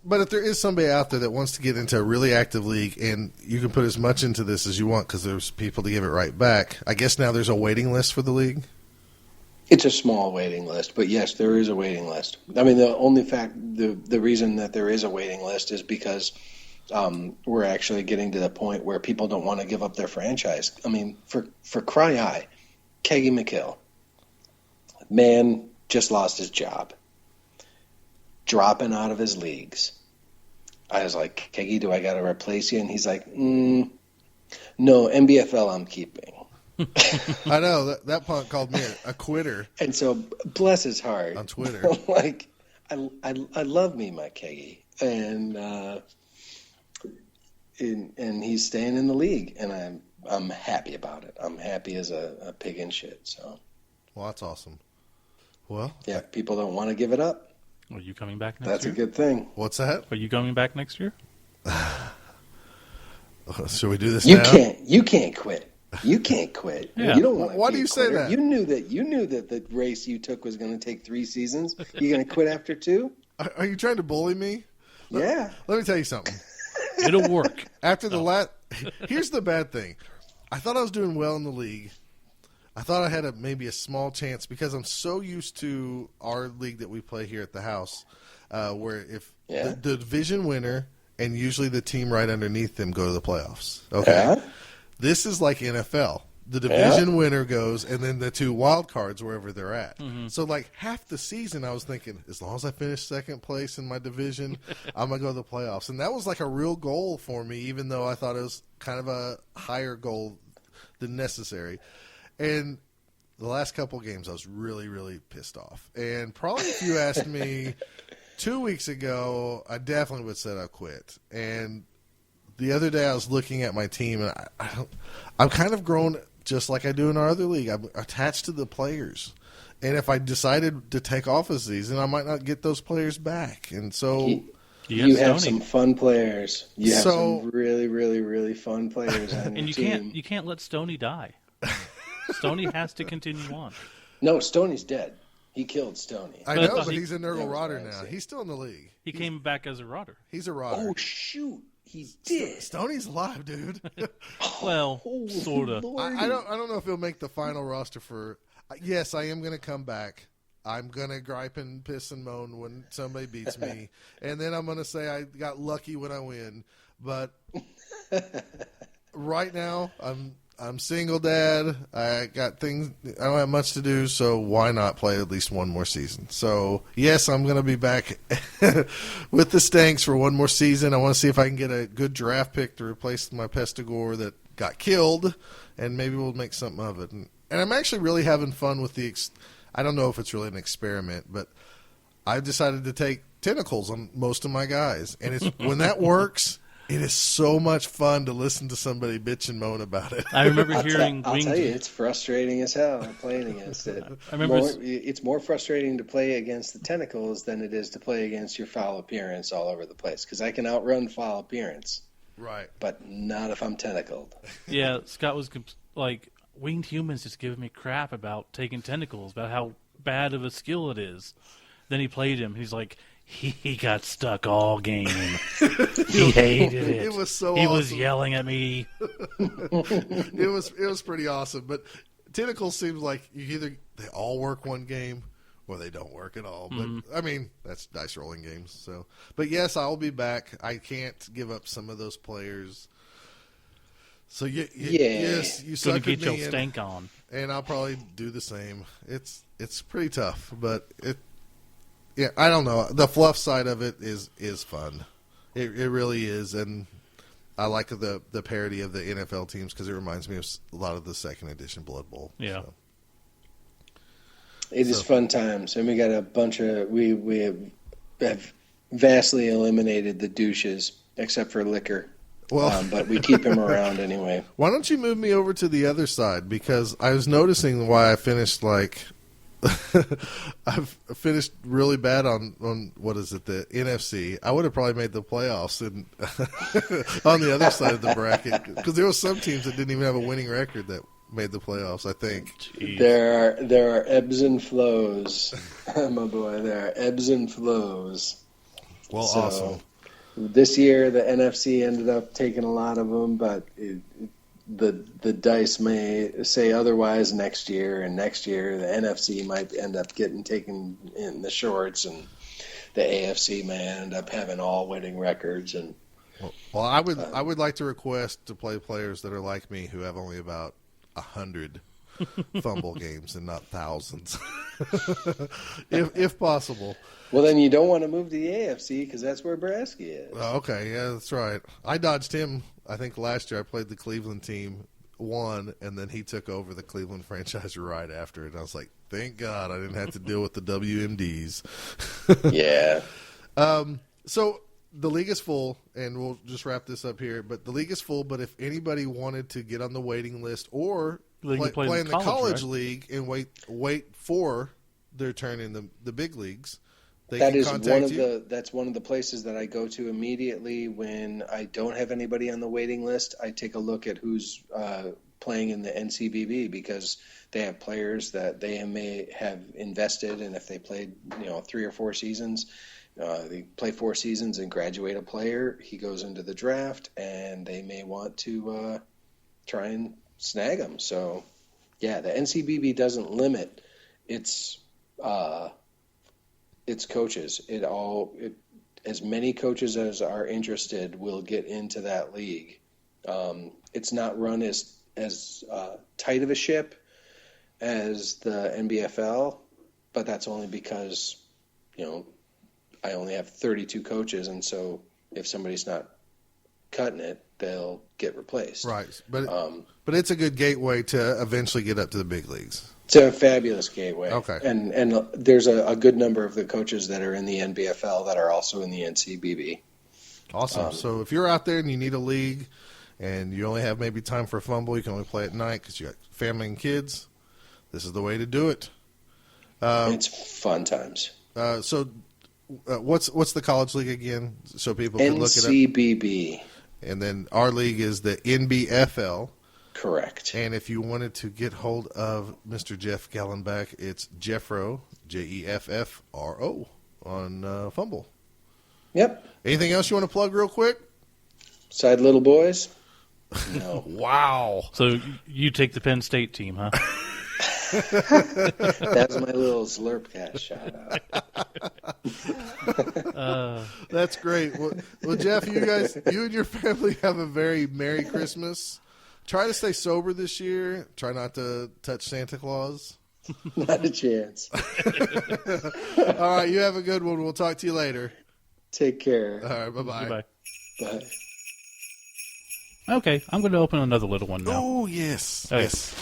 D: But if there is somebody out there that wants to get into a really active league, and you can put as much into this as you want because there's people to give it right back. I guess now there's a waiting list for the league.
M: It's a small waiting list, but yes, there is a waiting list. I mean, the reason that there is a waiting list is because we're actually getting to the point where people don't want to give up their franchise. I mean, for cry Keggy McHill, man, just lost his job, dropping out of his leagues. I was like, Keggy, do I got to replace you? And he's like, no, NBFL I'm keeping.
D: I know that punk called me a quitter,
M: and so bless his heart
D: on Twitter.
M: Like, I love me my Keggy, and he's staying in the league, and I'm happy about it. I'm happy as a pig in shit. So,
D: well, that's awesome. Well,
M: yeah, people don't want to give it up.
C: Are you coming back next
M: That's
C: year?
M: That's a good thing.
D: What's that?
C: Are you coming back next year?
D: Should we do this
M: now? You can't quit. You can't quit.
C: Yeah.
M: You don't want to.
D: Why do you say that?
M: You knew that the race you took was going to take 3 seasons. You going to quit after 2?
D: Are you trying to bully me?
M: Yeah.
D: Let me tell you something.
C: It'll work.
D: After the here's the bad thing. I thought I was doing well in the league. I thought I had maybe a small chance because I'm so used to our league that we play here at the house, where if the division winner and usually the team right underneath them go to the playoffs. Okay.
M: Yeah.
D: This is like NFL. The division winner goes, and then the 2 wild cards wherever they're at. Mm-hmm. So, like, half the season I was thinking, as long as I finish second place in my division, I'm going to go to the playoffs. And that was like a real goal for me, even though I thought it was kind of a higher goal than necessary. And the last couple of games, I was really, really pissed off. And probably if you asked me 2 weeks ago, I definitely would have said I quit. And the other day I was looking at my team, and I'm kind of grown just like I do in our other league. I'm attached to the players. And if I decided to take off a season, I might not get those players back. And so
M: you have some fun players. You have some really, really, really fun players on your team.
C: You can't let Stoney die. Stoney has to continue on.
M: No, Stoney's dead. He killed Stoney.
D: I
C: But I
D: know,
C: thought
D: but
C: he-
D: he's a Nurgle
M: That was
D: Rodder
M: bad,
D: now.
M: see.
D: He's still in the league.
C: He came back as a rodder.
D: He's a Rodder.
M: Oh shoot, he did.
D: Stoney's alive, dude.
C: Well, sort of.
D: I don't know if he'll make the final roster for. Yes, I am going to come back. I'm going to gripe and piss and moan when somebody beats me, and then I'm going to say I got lucky when I win. But right now, I'm single dad. I got things. I don't have much to do, so why not play at least one more season? So yes, I'm going to be back with the Stanks for one more season. I want to see if I can get a good draft pick to replace my Pestigore that got killed, and maybe we'll make something of it. And I'm actually really having fun with the. I don't know if it's really an experiment, but I've decided to take tentacles on most of my guys, and it's when that works. It is so much fun to listen to somebody bitch and moan about it.
C: I remember hearing
M: I'll
C: winged.
M: tell you, it's frustrating as hell playing against it.
C: I remember
M: It's more frustrating to play against the tentacles than it is to play against your foul appearance all over the place. Because I can outrun foul appearance,
D: right?
M: But not if I'm tentacled.
C: Yeah, Scott was like, winged humans just giving me crap about taking tentacles, about how bad of a skill it is. Then he played him. He's like, he got stuck all game. He hated it.
D: It was so
C: He
D: awesome.
C: was yelling at me.
D: It was pretty awesome. But tentacles seems like they all work one game or they don't work at all. But I mean, that's dice rolling games. So, but yes, I'll be back. I can't give up some of those players. So yes, you
C: Gonna
D: suck
C: get
D: with
C: your
D: me,
C: stank on,
D: and I'll probably do the same. It's pretty tough, but yeah, I don't know. The fluff side of it is fun. It really is, and I like the parody of the NFL teams because it reminds me of a lot of the second edition Blood Bowl.
C: Yeah,
D: so.
M: It is fun times, and we got a bunch of we have vastly eliminated the douches except for Liquor.
D: Well,
M: but we keep him around anyway.
D: Why don't you move me over to the other side? Because I was noticing why I finished I've finished really bad on what is it, the NFC. I would have probably made the playoffs on the other side of the bracket because there were some teams that didn't even have a winning record that made the playoffs. I think
M: there are ebbs and flows, my boy. There are ebbs and flows.
D: Well, so, awesome.
M: This year, the NFC ended up taking a lot of them, but the dice may say otherwise next year, and next year the NFC might end up getting taken in the shorts, and the AFC may end up having all winning records. And
D: well, I would like to request to play players that are like me who have only about 100 fumble games and not thousands, if possible.
M: Well, then you don't want to move to the AFC because that's where Brasky is.
D: Okay, yeah, that's right. I dodged him. I think last year I played the Cleveland team, won, and then he took over the Cleveland franchise right after it. And I was like, thank God I didn't have to deal with the WMDs.
M: Yeah.
D: So the league is full, and we'll just wrap this up here. But the league is full, but if anybody wanted to get on the waiting list or play in the college league and wait for their turn in the big leagues,
M: that's one of the places that I go to immediately when I don't have anybody on the waiting list. I take a look at who's playing in the NCBB because they have players that they may have invested in. If they played 3 or 4 seasons, they play 4 seasons and graduate a player, he goes into the draft, and they may want to try and snag him. So yeah, the NCBB doesn't limit its coaches. As many coaches as are interested will get into that league. It's not run as tight of a ship as the NBFL, but that's only because I only have 32 coaches, and so if somebody's not cutting it, they'll get replaced.
D: Right, but it's a good gateway to eventually get up to the big leagues.
M: It's a fabulous gateway.
D: Okay.
M: And there's a good number of the coaches that are in the NBFL that are also in the NCBB.
D: Awesome. So if you're out there and you need a league and you only have maybe time for a fumble, you can only play at night because you got family and kids, this is the way to do it.
M: It's fun times.
D: So what's the college league again so people can look it up?
M: NCBB.
D: And then our league is the NBFL.
M: Correct.
D: And if you wanted to get hold of Mr. Jeff Gallenbach, it's Jeffro, Jeffro on Fumble.
M: Yep.
D: Anything else you want to plug real quick?
M: Side Little Boys? No.
D: Wow.
C: So you take the Penn State team, huh?
M: That's my little Slurpcast shout out.
D: That's great. Well, Jeff, you and your family have a very Merry Christmas. Try to stay sober this year. Try not to touch Santa Claus.
M: Not a chance.
D: All right, you have a good one. We'll talk to you later.
M: Take care.
D: All right, bye-bye.
C: Goodbye.
M: Bye.
C: Okay, I'm going to open another little one now.
D: Oh, yes.
C: Okay.
D: Yes.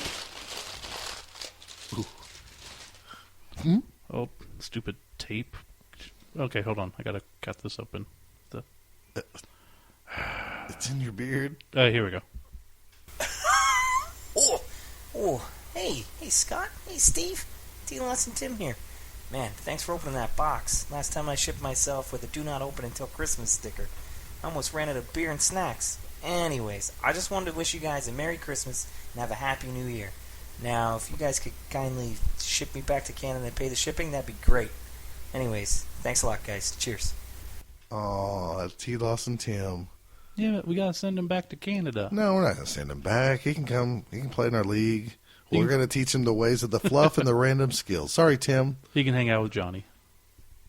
C: Oh, stupid tape. Okay, hold on. I got to cut this open.
D: It's in your beard.
C: Here we go.
N: Oh, hey, Scott, hey, Steve, D. Lawson Tim here. Man, thanks for opening that box. Last time I shipped myself with a do not open until Christmas sticker. I almost ran out of beer and snacks. Anyways, I just wanted to wish you guys a Merry Christmas and have a Happy New Year. Now, if you guys could kindly ship me back to Canada and pay the shipping, that'd be great. Anyways, thanks a lot, guys. Cheers.
D: Oh, T. Lawson Tim.
C: Yeah, but we got to send him back to Canada.
D: No, we're not going to send him back. He can come. He can play in our league. We're going to teach him the ways of the fluff and the random skills. Sorry, Tim.
C: He can hang out with Johnny.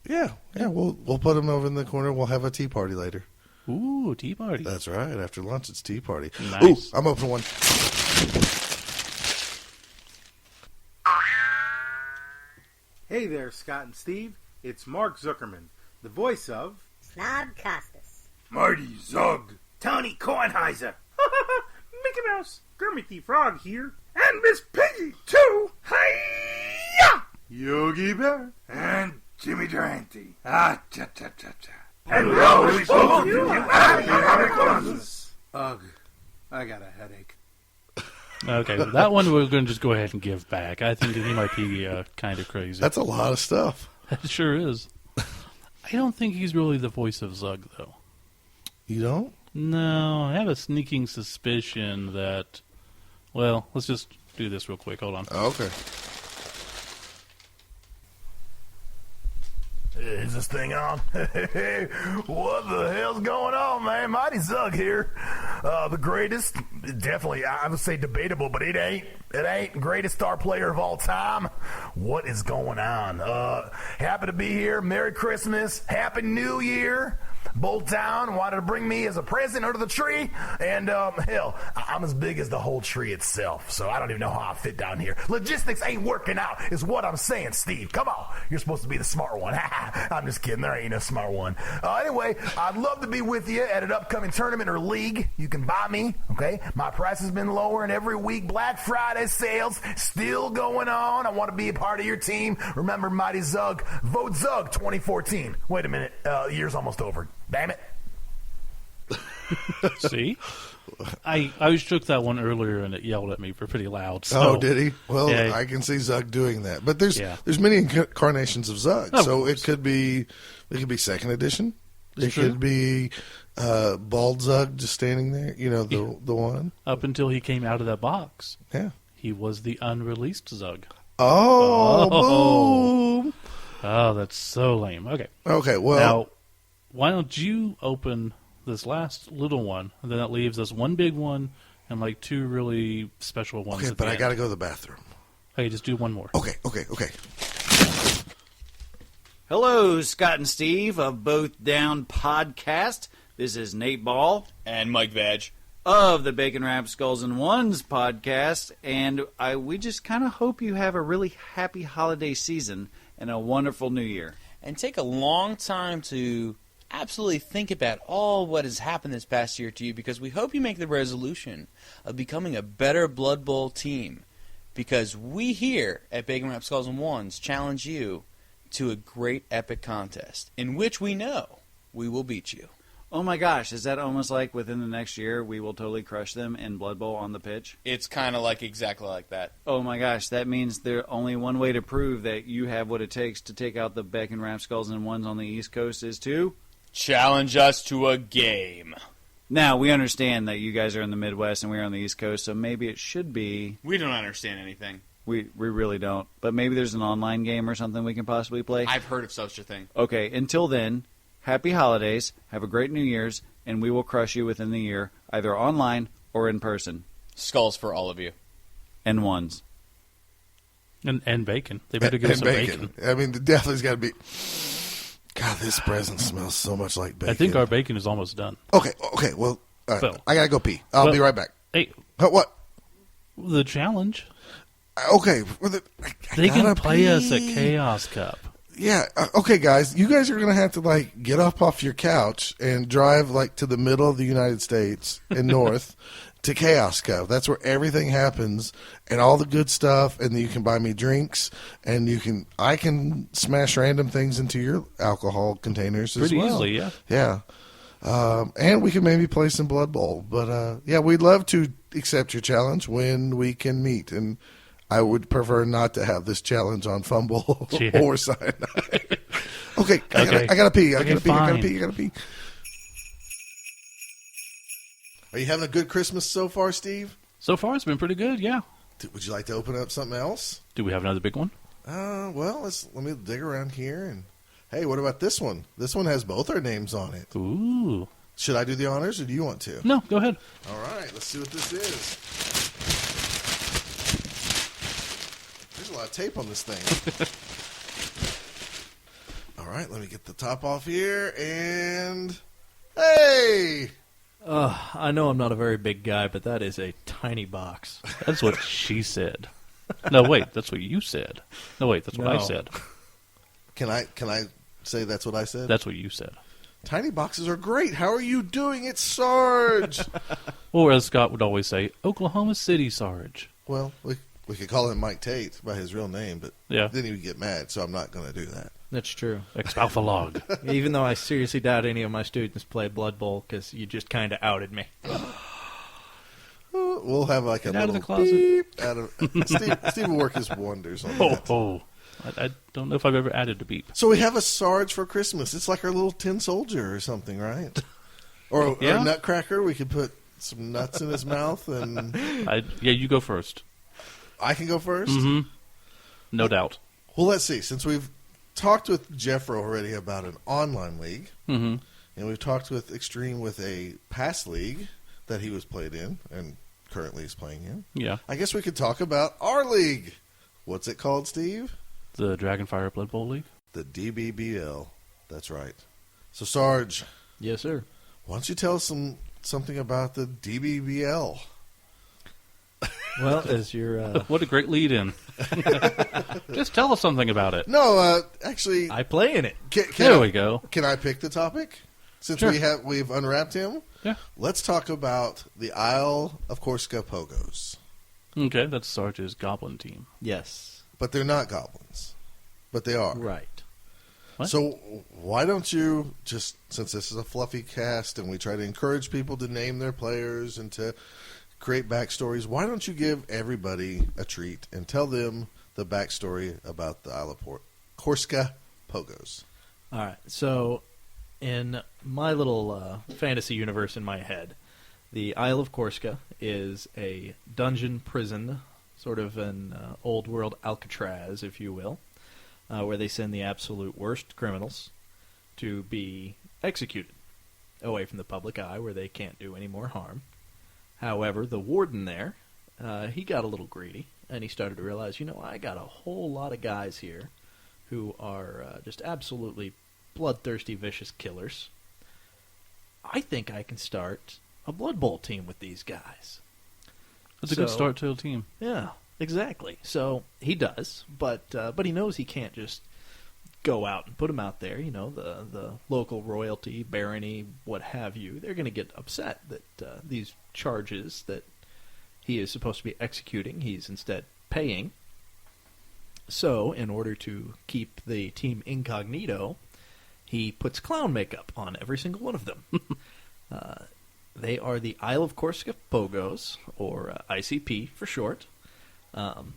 D: Yeah. We'll put him over in the corner. We'll have a tea party later.
C: Ooh, tea party.
D: That's right. After lunch, it's tea party.
C: Nice.
D: Ooh, I'm opening one.
O: Hey there, Scott and Steve. It's Mark Zuckerman, the voice of
P: Snob Costas,
O: Marty Zug, Tony Kornheiser, Mickey Mouse, Kermit the Frog here, and Miss Piggy too. Hi-ya! Yogi Bear and Jimmy Durante. Ah, cha cha cha cha. And we always hope you happy Christmas. Ugh, I got a headache.
C: Okay, well, that one we're going to just go ahead and give back. I think he might be kind of crazy.
D: That's a lot of stuff.
C: It sure is. I don't think he's really the voice of Zug, though.
D: You don't?
C: No, I have a sneaking suspicion that... Well, let's just do this real quick. Hold on.
D: Okay.
Q: Is this thing on? What the hell's going on, man? Mighty Zug here. The greatest, definitely, I would say debatable, but it ain't. It ain't greatest star player of all time. What is going on? Happy to be here. Merry Christmas. Happy New Year. Bolt Town wanted to bring me as a present under the tree, and hell, I'm as big as the whole tree itself, so I don't even know how I fit down here. Logistics ain't working out, is what I'm saying, Steve. Come on, you're supposed to be the smart one. I'm just kidding, there ain't no smart one. Anyway, I'd love to be with you at an upcoming tournament or league. You can buy me, okay? My price has been lowering every week. Black Friday sales still going on. I want to be a part of your team. Remember, Mighty Zug, vote Zug 2014. Wait a minute, the year's almost over. Damn it.
C: See? I took that one earlier and it yelled at me for pretty loud. So.
D: Oh, did he? Well,
C: yeah.
D: I can see Zug doing that. But there's many incarnations of Zug. So it could be second edition. It could be bald Zug just standing there, the one.
C: Up until he came out of that box.
D: Yeah.
C: He was the unreleased Zug.
D: Oh, boom.
C: Oh, that's so lame. Okay.
D: Okay, well.
C: Now, why don't you open this last little one, and then that leaves us one big one and like two really special ones.
D: Okay, but I got to go to the bathroom.
C: Okay, just do one more.
D: Okay.
R: Hello, Scott and Steve of Both Down Podcast. This is Nate Ball
S: and Mike Vag
R: of the Bacon Wrap Skulls and Ones podcast, and we just kind of hope you have a really happy holiday season and a wonderful new year.
S: And take a long time to absolutely think about all what has happened this past year to you, because we hope you make the resolution of becoming a better Blood Bowl team, because we here at Bacon Wrap Skulls and Ones challenge you to a great epic contest in which we know we will beat you.
R: Oh my gosh, is that almost like within the next year we will totally crush them in Blood Bowl on the pitch?
S: It's kind of like exactly like that.
R: Oh my gosh, that means there's only one way to prove that you have what it takes to take out the Bacon Wrap Skulls and Ones on the East Coast is to
S: challenge us to a game.
R: Now, we understand that you guys are in the Midwest and we're on the East Coast, so maybe it should be...
S: We don't understand anything.
R: We really don't. But maybe there's an online game or something we can possibly play.
S: I've heard of such a thing.
R: Okay, until then, happy holidays, have a great New Year's, and we will crush you within the year, either online or in person.
S: Skulls for all of you.
R: And ones.
C: And bacon. They better give us some bacon.
D: I mean, definitely's got to be... God, this present smells so much like bacon.
C: I think our bacon is almost done.
D: Okay, well, all right, I got to go pee. I'll be right back.
C: Hey.
D: What?
C: The challenge.
D: Okay.
C: They can play us at Chaos Cup.
D: Yeah. Okay, guys. You guys are going to have to, like, get up off your couch and drive, like, to the middle of the United States and north to Chaos Cup. That's where everything happens and all the good stuff. And then you can buy me drinks and I can smash random things into your alcohol containers as well.
C: Pretty easily,
D: yeah. And we can maybe play some Blood Bowl. But, yeah, we'd love to accept your challenge when we can meet. And I would prefer not to have this challenge on Fumble or Cyanide. Okay, I gotta pee. I gotta pee. Are you having a good Christmas so far, Steve?
C: So far, it's been pretty good, yeah.
D: Would you like to open up something else?
C: Do we have another big one?
D: Well, let me dig around here. And hey, what about this one? This one has both our names on it.
C: Ooh.
D: Should I do the honors, or do you want to?
C: No, go ahead.
D: All right, let's see what this is. There's a lot of tape on this thing. All right, let me get the top off here, and hey!
T: I know I'm not a very big guy, but that is a tiny box.
C: That's what she said. No, wait, that's what you said. No, wait, that's what I said.
D: Can I say that's what I said?
C: That's what you said.
D: Tiny boxes are great. How are you doing? It's Sarge.
C: Or as Scott would always say, Oklahoma City Sarge.
D: Well, we could call him Mike Tate by his real name, but then he would get mad, so I'm not going to do that.
T: That's true.
C: Alpha log.
T: Even though I seriously doubt any of my students play Blood Bowl because you just kind of outed me.
D: We'll have like
C: Get
D: a
C: out
D: little
C: of the closet.
D: beep out of Steve will work his wonders on that.
C: I don't know if I've ever added a beep.
D: So we have a Sarge for Christmas. It's like our little tin soldier or something, right? Or a nutcracker. We could put some nuts in his mouth. And
C: you go first.
D: I can go first?
C: Mm-hmm. No doubt.
D: Well, let's see. Since we've talked with Jeffro already about an online league, and we've talked with Extreme with a past league that he was played in and currently is playing in.
C: Yeah.
D: I guess we could talk about our league. What's it called, Steve?
C: The Dragonfire Blood Bowl League?
D: The DBBL. That's right. So, Sarge.
T: Yes, sir.
D: Why don't you tell us something about the DBBL?
T: Well, as your
C: what a great lead-in! Just tell us something about it.
D: No, actually,
T: I play in it.
C: There we go.
D: Can I pick the topic? Since
C: Sure.
D: we've unwrapped him,
C: yeah.
D: Let's talk about the Isle of Corsica Pogos.
C: Okay, that's Sarge's goblin team.
T: Yes,
D: but they're not goblins, but they are
T: right.
C: What?
D: So why don't you just, since this is a fluffy cast and we try to encourage people to name their players and to create backstories, why don't you give everybody a treat and tell them the backstory about the Isle of Corsica Pogos?
T: All right. So, in my little fantasy universe in my head, the Isle of Corsica is a dungeon prison, sort of an old world Alcatraz, if you will, where they send the absolute worst criminals to be executed away from the public eye, where they can't do any more harm. However, the warden there, he got a little greedy, and he started to realize, I got a whole lot of guys here who are just absolutely bloodthirsty, vicious killers. I think I can start a Blood Bowl team with these guys.
C: That's a good start to a team.
T: Yeah, exactly. So he does, but he knows he can't just go out and put them out there. The local royalty, barony, what have you, they're going to get upset that these charges that he is supposed to be executing, he's instead paying. So, in order to keep the team incognito, he puts clown makeup on every single one of them. They are the Isle of Corsica Pogos, or ICP for short. And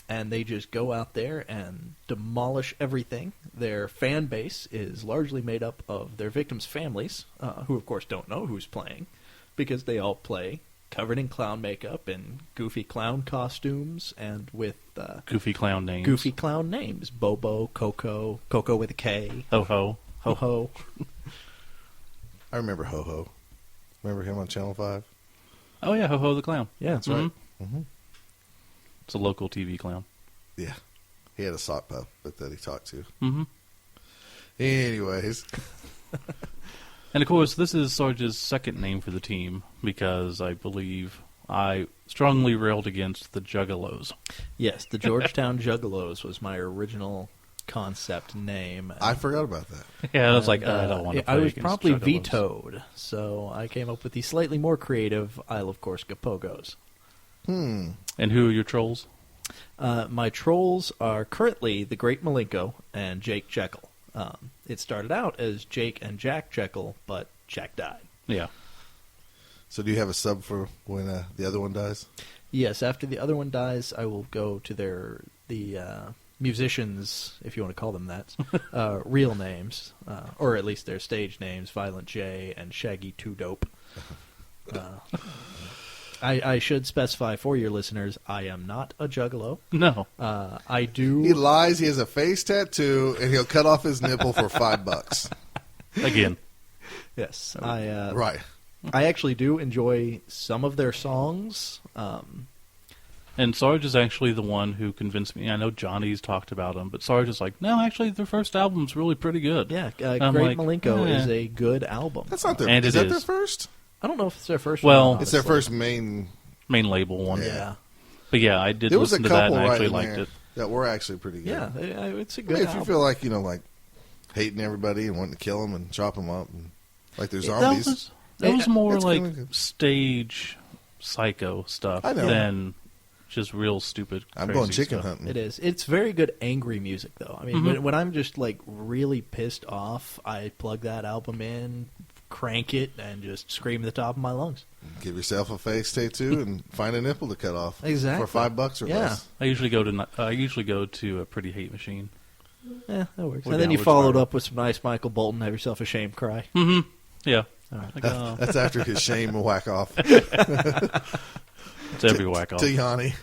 T: they just go out there and demolish everything. Their fan base is largely made up of their victims' families, who of course don't know who's playing, because they all play covered in clown makeup and goofy clown costumes, and with
C: goofy clown names.
T: Goofy clown names: Bobo, Coco, Coco with a K,
C: Ho Ho,
T: Ho Ho.
D: I remember Ho Ho. Remember him on Channel 5?
C: Oh yeah, Ho Ho the clown.
T: Yeah,
D: That's right. Mm-hmm.
C: It's a local TV clown.
D: Yeah. He had a sock puppet that he talked to.
C: Mm-hmm.
D: Anyways.
C: And of course, this is Sarge's second name for the team because I believe I strongly railed against the Juggalos.
T: Yes, the Georgetown Juggalos was my original concept name.
D: I forgot about that.
C: Yeah, I was like, I don't want to play
T: I was
C: against
T: promptly
C: Juggalos.
T: vetoed, so I came up with the slightly more creative Isle of Corsica Pogos.
C: And who are your trolls?
T: My trolls are currently the Great Malenko and Jake Jekyll. It started out as Jake and Jack Jekyll, but Jack died.
C: Yeah.
D: So do you have a sub for when the other one dies?
T: Yes, after the other one dies, I will go to the musicians, if you want to call them that, real names, or at least their stage names, Violent J and Shaggy Two Dope. I should specify for your listeners, I am not a juggalo.
C: No.
T: I do...
D: He lies, he has a face tattoo, and he'll cut off his nipple for $5.
C: Again.
T: Yes.
D: Right.
T: I actually do enjoy some of their songs.
C: And Sarge is actually the one who convinced me. I know Johnny's talked about them, but Sarge is like, no, actually, their first album's really pretty good.
T: Yeah,
C: And
T: Great
C: I'm like,
T: Malenko
C: eh.
T: is a good album.
D: That's not their...
C: And
D: is
C: it
D: that
C: is.
D: their first?
T: I don't know if it's their first
C: Well,
T: one.
D: It's their
T: honestly.
D: first main
C: label one.
T: Yeah.
C: But yeah, I did
D: There was a
C: listen to that
D: couple
C: and I
D: right
C: actually
D: in
C: liked
D: there
C: it.
D: that were actually pretty good.
T: Yeah, it's a
D: I
T: good
D: mean, if
T: album.
D: you feel like, like hating everybody and wanting to kill them and chop them up, and like they're
C: That
D: zombies.
C: was more
D: It's
C: like
D: kinda good.
C: stage psycho stuff
D: I know.
C: than just real stupid.
D: I'm
C: crazy
D: going chicken
C: stuff.
D: hunting.
T: It is. It's very good angry music, though. I mean,
C: Mhm.
T: when I'm just like really pissed off, I plug that album in, crank it, and just scream at the top of my lungs.
D: Give yourself a face tattoo and find a nipple to cut off.
T: Exactly.
D: For $5 or
T: Yeah.
D: less.
C: I usually go to a Pretty Hate Machine.
T: Yeah, that works.
C: Or
T: And then you
C: Downward
T: followed
C: Spiral.
T: up with some nice Michael Bolton, Have Yourself a Shame cry.
C: Mm-hmm. Yeah.
T: All right.
C: Like, oh.
D: That's after his shame and whack off.
C: It's every whack off.
D: To Yanni.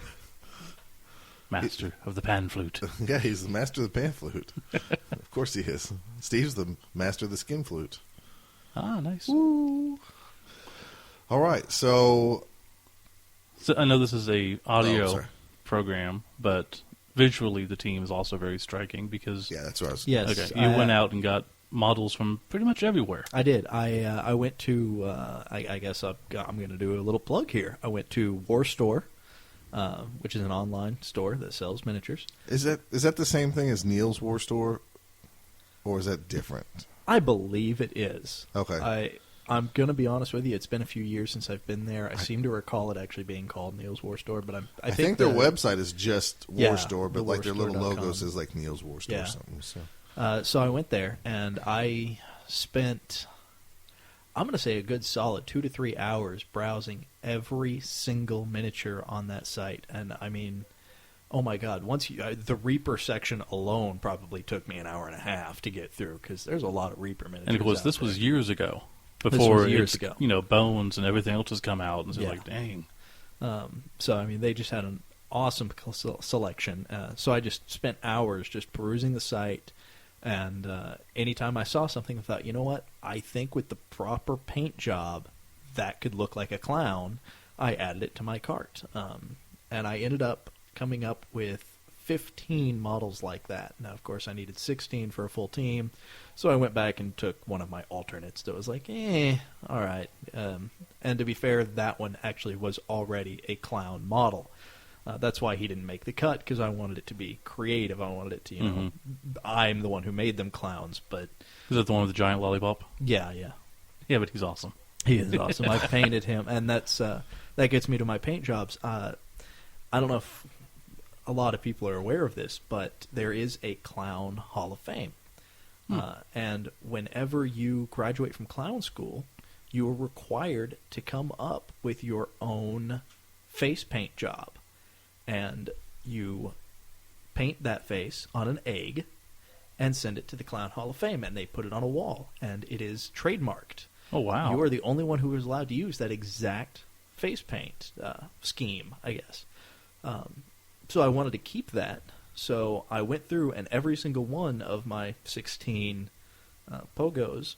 C: Master of the pan flute.
D: Yeah, he's the master of the pan flute. Of course he is. Steve's the master of the skin flute.
C: Ah, nice.
D: Woo. All right, so
C: I know this is a audio
D: sorry.
C: program, but visually the team is also very striking because
D: that's what I was.
T: Yes,
C: okay, you went out and got models from pretty much everywhere.
T: I did. I went to. I guess I'm going to do a little plug here. I went to War Store, which is an online store that sells miniatures.
D: Is that the same thing as Neil's War Store, or is that different?
T: I believe it is.
D: Okay.
T: I'm going to be honest with you. It's been a few years since I've been there. I seem to recall it actually being called Neil's War Store, but I
D: think their website is just War Store, but like their little
T: thewarstore.com.
D: logo says like Neil's War Store
T: Yeah.
D: or something. So.
T: So I went there, and I spent, I'm going to say, a good solid 2 to 3 hours browsing every single miniature on that site. And I mean, oh my God, the Reaper section alone probably took me an hour and a half to get through because there's a lot of Reaper miniatures.
C: And of course,
T: out
C: this
T: there.
C: was years ago.
T: This
C: Before
T: was years
C: it's,
T: ago.
C: Bones and everything else has come out, and so
T: Yeah.
C: like, dang.
T: So I mean, they just had an awesome selection. So I just spent hours just perusing the site, and anytime I saw something, I thought, you know what? I think with the proper paint job, that could look like a clown. I added it to my cart, and I ended up coming up with 15 models like that. Now, of course, I needed 16 for a full team, so I went back and took one of my alternates that was like, all right. And to be fair, that one actually was already a clown model. That's why he didn't make the cut, because I wanted it to be creative. I wanted it to, I'm the one who made them clowns, but...
C: Is that the one with the giant lollipop?
T: Yeah.
C: Yeah, but he's awesome.
T: He is awesome. I painted him, and that gets me to my paint jobs. I don't know if a lot of people are aware of this, but there is a Clown Hall of Fame. And whenever you graduate from clown school, you are required to come up with your own face paint job. And you paint that face on an egg and send it to the Clown Hall of Fame, and they put it on a wall, and it is trademarked.
C: Oh, wow.
T: You are the only one who is allowed to use that exact face paint scheme, I guess. So I wanted to keep that. So I went through, and every single one of my 16 pogos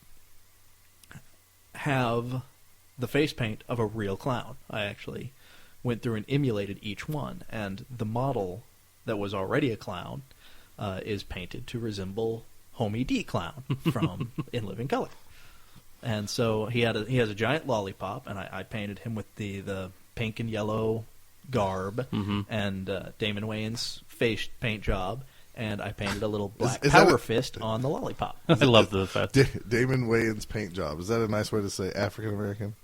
T: have the face paint of a real clown. I actually went through and emulated each one, and the model that was already a clown is painted to resemble Homie D. Clown from In Living Color. And so he has a giant lollipop, and I painted him with the pink and yellow garb and Damon Wayans' face paint job, and I painted a little black power fist on the lollipop.
C: I love the fact.
D: Damon Wayans' paint job. Is that a nice way to say African American?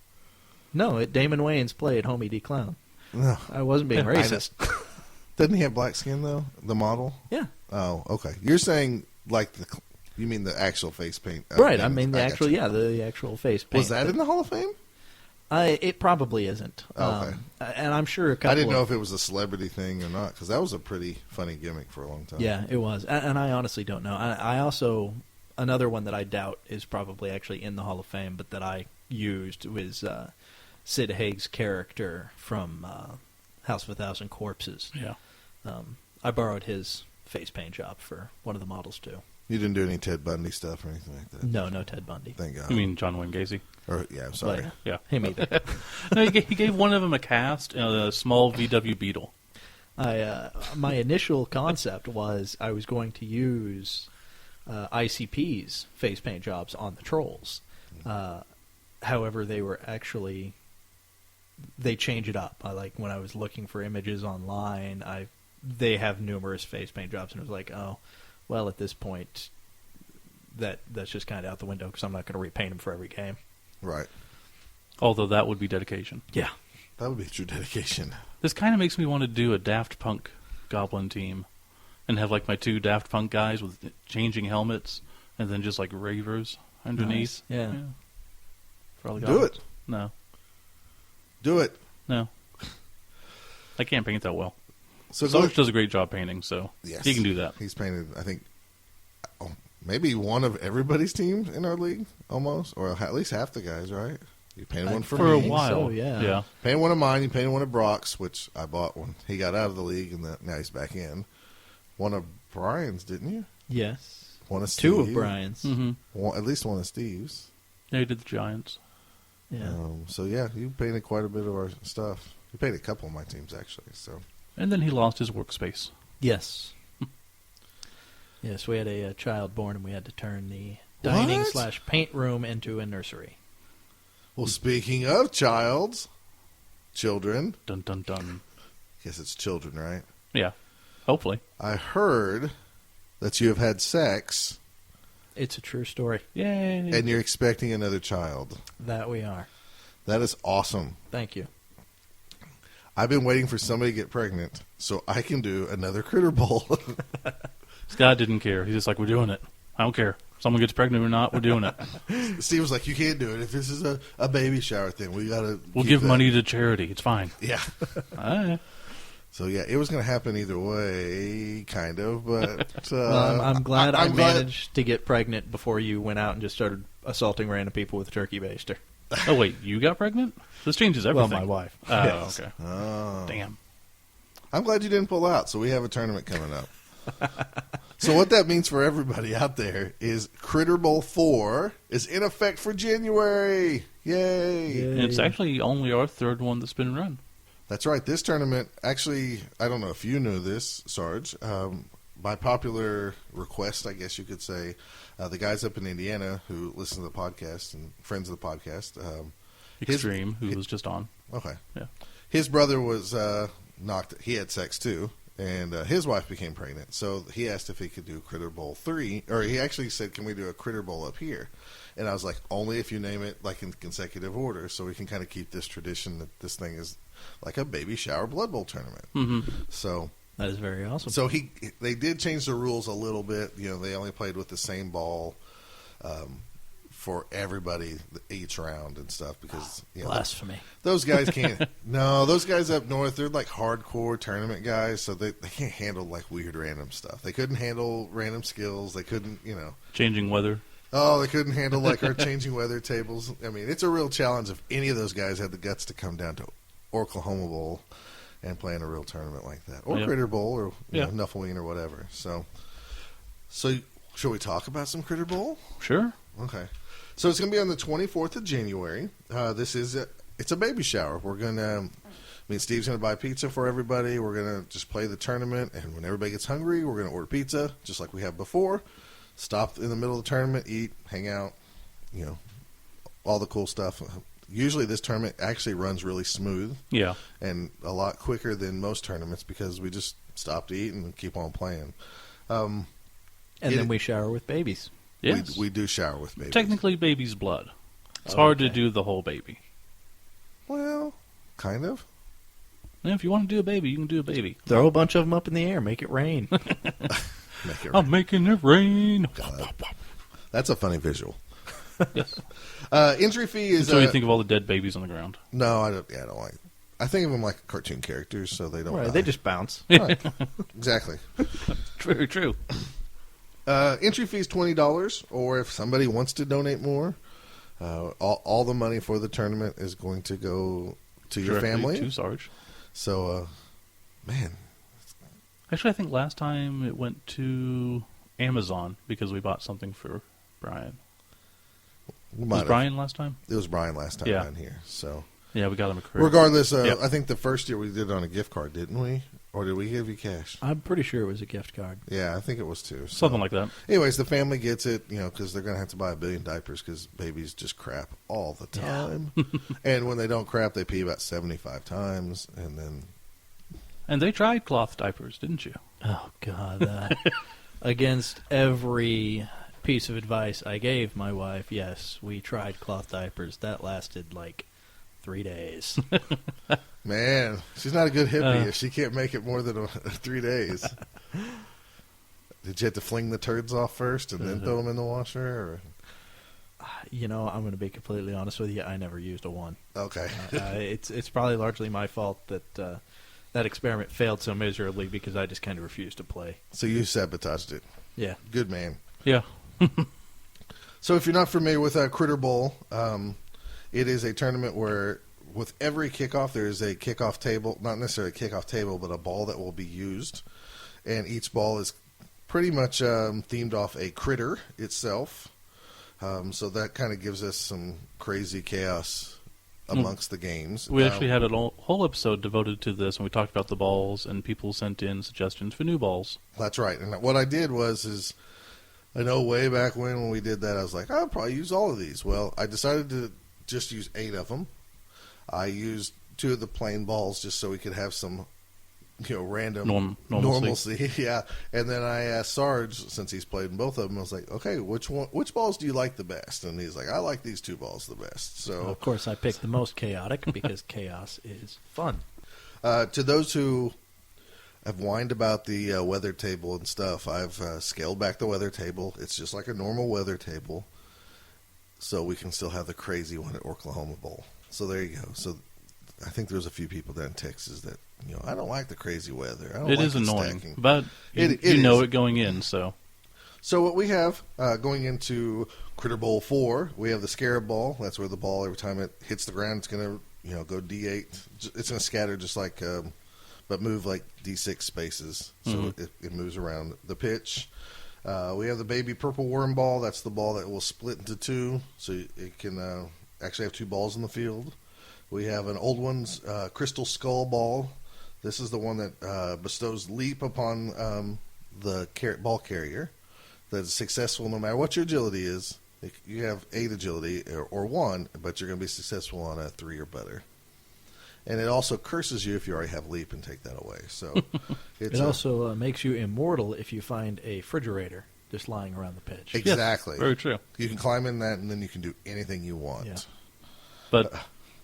T: No, Damon Wayans played Homie D. Clown.
D: No.
T: I wasn't being racist.
D: Doesn't he have black skin, though, the model?
T: Yeah.
D: Oh, okay. You're saying, like, you mean the actual face paint?
T: Right, I mean the actual face paint.
D: Was that in the Hall of Fame?
T: It probably isn't.
D: Okay.
T: And I'm sure a couple
D: I didn't know if it was a celebrity thing or not, because that was a pretty funny gimmick for a long time.
T: Yeah, it was. And I honestly don't know. I also, another one that I doubt is probably actually in the Hall of Fame, but that I used was Sid Haig's character from House of a Thousand Corpses.
C: Yeah.
T: I borrowed his face paint job for one of the models, too.
D: You didn't do any Ted Bundy stuff or anything like that?
T: No Ted Bundy.
D: Thank God.
C: You mean John Wayne Gacy?
D: Yeah, I'm sorry.
T: But,
C: Yeah.
T: Him either.
C: No, he gave one of them a cast and a small VW Beetle.
T: My initial concept was I was going to use ICP's face paint jobs on the trolls. However, they were actually... They change it up. When I was looking for images online, they have numerous face paint jobs, and it was like, oh, well, at this point, that's just kind of out the window because I'm not going to repaint them for every game.
D: Right.
C: Although that would be dedication.
T: Yeah.
D: That would be true dedication.
C: This kind of makes me want to do a Daft Punk Goblin team and have my two Daft Punk guys with changing helmets and then just ravers underneath.
T: Nice. Yeah.
C: For all the
D: Do
C: goblins.
D: it.
C: No.
D: Do it.
C: No. I can't paint that well.
D: So
C: Sarge does a great job painting, so
D: yes,
C: he can do that.
D: He's painted, I think, maybe one of everybody's teams in our league, almost, or at least half the guys, right? You painted one for
C: a
D: me.
C: while.
T: So, yeah.
D: Painted one of mine. You painted one of Brock's, which I bought when he got out of the league, and now he's back in. One of Brian's, didn't you?
T: Yes.
D: One of Steve's.
T: Two of Brian's.
C: Mm-hmm.
D: At least one of Steve's.
C: Yeah, he did the Giants.
T: Yeah.
D: So, yeah, you painted quite a bit of our stuff. You painted a couple of my teams, actually. So.
C: And then he lost his workspace.
T: Yes. Yes, we had a child born, and we had to turn the dining/paint room into a nursery.
D: Well, speaking of children.
C: Dun, dun, dun.
D: Guess it's children, right?
C: Yeah, hopefully.
D: I heard that you have had sex.
T: It's a true story.
C: Yay.
D: And you're expecting another child.
T: That we are.
D: That is awesome.
T: Thank you.
D: I've been waiting for somebody to get pregnant so I can do another Critter Bowl.
C: Scott didn't care. He's just we're doing it. I don't care. If someone gets pregnant or not, we're doing it.
D: Steve was like, you can't do it. If this is a baby shower thing,
C: we'll give money to charity. It's fine.
D: Yeah.
C: All right.
D: So, yeah, it was going to happen either way, kind of, but...
T: well, I'm glad I managed to get pregnant before you went out and just started assaulting random people with a turkey baster.
C: Oh, wait, you got pregnant? This changes everything.
T: Well, my wife.
C: Oh,
T: Yes.
C: okay.
D: Oh.
C: Damn.
D: I'm glad you didn't pull out, so we have a tournament coming up. So what that means for everybody out there is Critter Bowl 4 is in effect for January. Yay!
C: And it's actually only our third one that's been run.
D: That's right. This tournament, actually, I don't know if you knew this, Sarge. By popular request, I guess you could say, the guys up in Indiana who listen to the podcast and friends of the podcast.
C: Extreme, who was just on.
D: Okay.
C: Yeah.
D: His brother was knocked. He had sex, too. And his wife became pregnant. So he asked if he could do Critter Bowl 3. Or he actually said, can we do a Critter Bowl up here? And I was like, only if you name it in consecutive order. So we can kind of keep this tradition that this thing is like a baby shower Blood Bowl tournament.
C: Mm-hmm.
D: So
T: that is very awesome.
D: So they did change the rules a little bit. They only played with the same ball for everybody each round and stuff because
T: blasphemy.
D: Those guys can't. No, those guys up north, they're hardcore tournament guys, so they can't handle weird random stuff. They couldn't handle random skills. They couldn't,
C: changing weather.
D: Oh, they couldn't handle our changing weather tables. I mean, it's a real challenge if any of those guys had the guts to come down to Oklahoma Bowl and playing a real tournament like that, or
C: Yeah.
D: Critter Bowl, or
C: Yeah.
D: Nuffleween or whatever. So should we talk about some Critter Bowl?
C: Sure.
D: Okay. So it's going to be on the 24th of January. It's a baby shower. We're going to. Steve's going to buy pizza for everybody. We're going to just play the tournament, and when everybody gets hungry, we're going to order pizza, just like we have before. Stop in the middle of the tournament, eat, hang out, all the cool stuff. Usually this tournament actually runs really smooth.
C: Yeah.
D: And a lot quicker than most tournaments because we just stop to eat and keep on playing.
T: And then we shower with babies.
C: Yes.
D: We do shower with babies.
C: Technically baby's blood. It's hard to do the whole baby.
D: Well, kind of.
C: Yeah, if you want to do a baby, you can do a baby.
T: Throw a bunch of them up in the air. Make it rain.
C: I'm making it rain.
D: That's a funny visual.
C: Yes.
D: Entry fee is.
C: So you think of all the dead babies on the ground?
D: No, I don't. Yeah, I don't like. I think of them like cartoon characters, so they don't.
T: Right,
D: die.
T: they just bounce.
D: Right. Exactly.
C: Very true.
D: Entry fee is $20, or if somebody wants to donate more, all the money for the tournament is going to go to your
C: Directly
D: family.
C: to Sarge.
D: So, man.
C: Actually, I think last time it went to Amazon because we bought something for Brian. Was Brian last time?
D: It was Brian last time down here. So
C: yeah, we got him a crib.
D: Regardless,
C: Yep.
D: I think the first year we did it on a gift card, didn't we? Or did we give you cash?
T: I'm pretty sure it was a gift card.
D: Yeah, I think it was too. So.
C: Something like that.
D: Anyways, the family gets it, because they're going to have to buy 1 billion diapers because babies just crap all the time. And when they don't crap, they pee about 75 times, and then...
C: And they tried cloth diapers, didn't you?
T: Oh, God. Against every piece of advice I gave my wife, yes, we tried cloth diapers. That lasted like 3 days.
D: Man, she's not a good hippie if she can't make it more than 3 days. Did you have to fling the turds off first and then throw them in the washer? Or?
T: I'm going to be completely honest with you. I never used a one.
D: Okay.
T: It's probably largely my fault that that experiment failed so miserably because I just kind of refused to play.
D: So you sabotaged it.
T: Yeah.
D: Good man.
C: Yeah.
D: So if you're not familiar with Critter Bowl, it is a tournament where with every kickoff there is a kickoff table, not necessarily a kickoff table, but a ball that will be used. And each ball is pretty much themed off a critter itself. So that kind of gives us some crazy chaos amongst the games.
C: We actually had a whole episode devoted to this, and we talked about the balls, and people sent in suggestions for new balls.
D: That's right. And what I did was I know way back when we did that, I was like, I'll probably use all of these. Well, I decided to just use 8 of them. I used 2 of the plain balls just so we could have some, random normalcy. Yeah. And then I asked Sarge, since he's played in both of them, I was like, okay, which balls do you like the best? And he's like, I like these 2 balls the best. So
T: of course, I picked the most chaotic because chaos is fun.
D: To those who have whined about the weather table and stuff, I've scaled back the weather table. It's just like a normal weather table, so we can still have the crazy one at Oklahoma Bowl. So there you go. So I think there's a few people down in Texas that, I don't like the crazy weather. I don't
C: It
D: like
C: is
D: the
C: annoying,
D: stacking.
C: but you know it going in, so.
D: So what we have going into Critter Bowl 4, we have the Scarab Ball. That's where the ball, every time it hits the ground, it's going to go D8. It's going to scatter just like, but move like D6 spaces. So it moves around the pitch. We have the Baby Purple Worm Ball. That's the ball that will split into 2, so it can actually have 2 balls in the field. We have an old one's Crystal Skull Ball. This is the one that bestows leap upon the ball carrier. That is successful no matter what your agility is. You have 8 agility or 1, but you're going to be successful on a 3 or better. And it also curses you if you already have leap and take that away. So
T: it also makes you immortal if you find a refrigerator just lying around the pitch.
D: Exactly.
C: Yes, very true.
D: You can climb in that, and then you can do anything you want.
T: Yeah.
C: But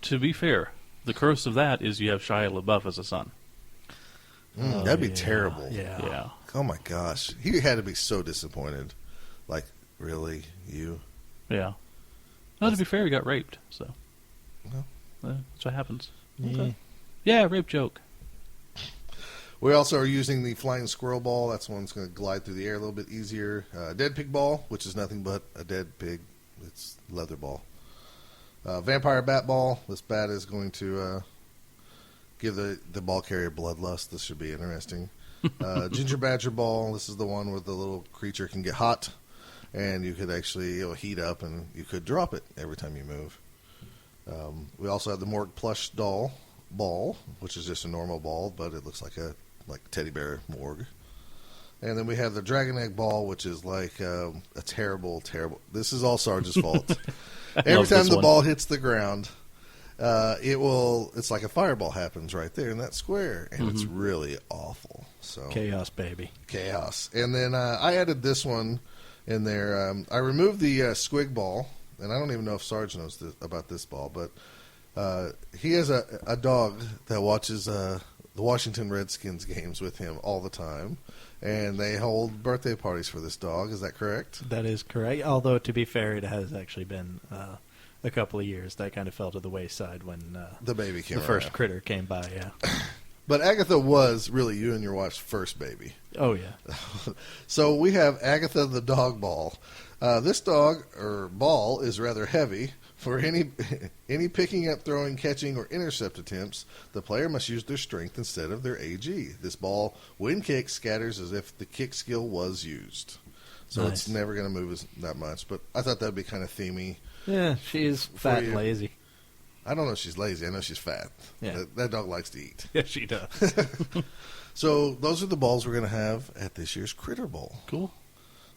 C: to be fair, the curse of that is you have Shia LaBeouf as a son.
D: That'd be terrible.
C: Yeah.
D: Oh my gosh, he had to be so disappointed. Like, really, you?
C: Yeah. No, to be fair, he got raped, so that's what happens.
D: Okay.
C: Yeah, rape joke.
D: We also are using the Flying Squirrel Ball. That's one that's going to glide through the air a little bit easier. Dead Pig Ball, which is nothing but a dead pig. It's leather ball. Vampire Bat Ball. This bat is going to give the ball carrier bloodlust. This should be interesting. Ginger Badger ball. This is the one where the little creature can get hot, and you could actually heat up, and you could drop it every time you move. We also have the Morg plush doll ball, which is just a normal ball, but it looks like a teddy bear Morg. And then we have the Dragon Egg ball, which is like a terrible. This is all Sarge's fault. Every time the ball hits the ground, it's like a fireball happens right there in that square, and it's really awful. So
T: chaos, baby,
D: chaos. And then I added this one in there. I removed the squig ball, and I don't even know if Sarge knows about this ball, but he has a dog that watches the Washington Redskins games with him all the time. And they hold birthday parties for this dog. Is that correct?
T: That is correct. Although, to be fair, it has actually been a couple of years. That kind of fell to the wayside when
D: the baby came
T: the first
D: around.
T: critter came by, yeah.
D: But Agatha was really you and your wife's first baby.
T: Oh, yeah.
D: So we have Agatha the dog ball. This dog, or ball, is rather heavy. For any picking up, throwing, catching, or intercept attempts, the player must use their strength instead of their AG. This ball, when kicked, scatters as if the kick skill was used. So
T: Nice.
D: It's never going to move that much. But I thought that would be kind of themey.
T: Yeah, she's fat and lazy.
D: I don't know if she's lazy. I know she's fat.
T: Yeah.
D: That dog likes to eat.
T: Yeah, she does.
D: So those are the balls we're going to have at this year's Critter Bowl.
C: Cool.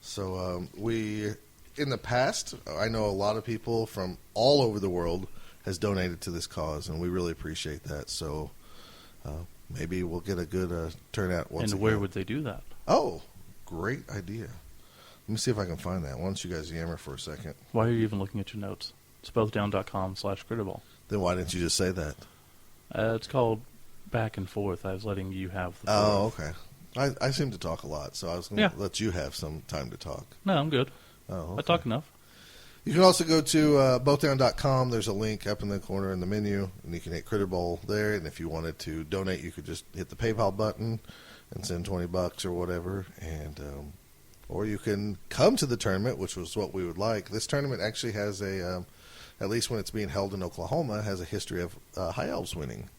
D: So in the past, I know a lot of people from all over the world has donated to this cause, and we really appreciate that. So maybe we'll get a good turnout once again.
C: And where would they do that?
D: Oh, great idea. Let me see if I can find that. Why don't you guys yammer for a second?
C: Why are you even looking at your notes? It's bothdown.com/critterball.
D: Then why didn't you just say that?
C: It's called back and forth. I was letting you have the floor.
D: Oh, okay. I seem to talk a lot, so I was going to let you have some time to talk.
C: No, I'm good.
D: Oh, okay.
C: I talk enough.
D: You can also go to bothdown.com. There's a link up in the corner in the menu, and you can hit Critter Bowl there. And if you wanted to donate, you could just hit the PayPal button and send $20 or whatever. And or you can come to the tournament, which was what we would like. This tournament actually has at least when it's being held in Oklahoma, has a history of High Elves winning.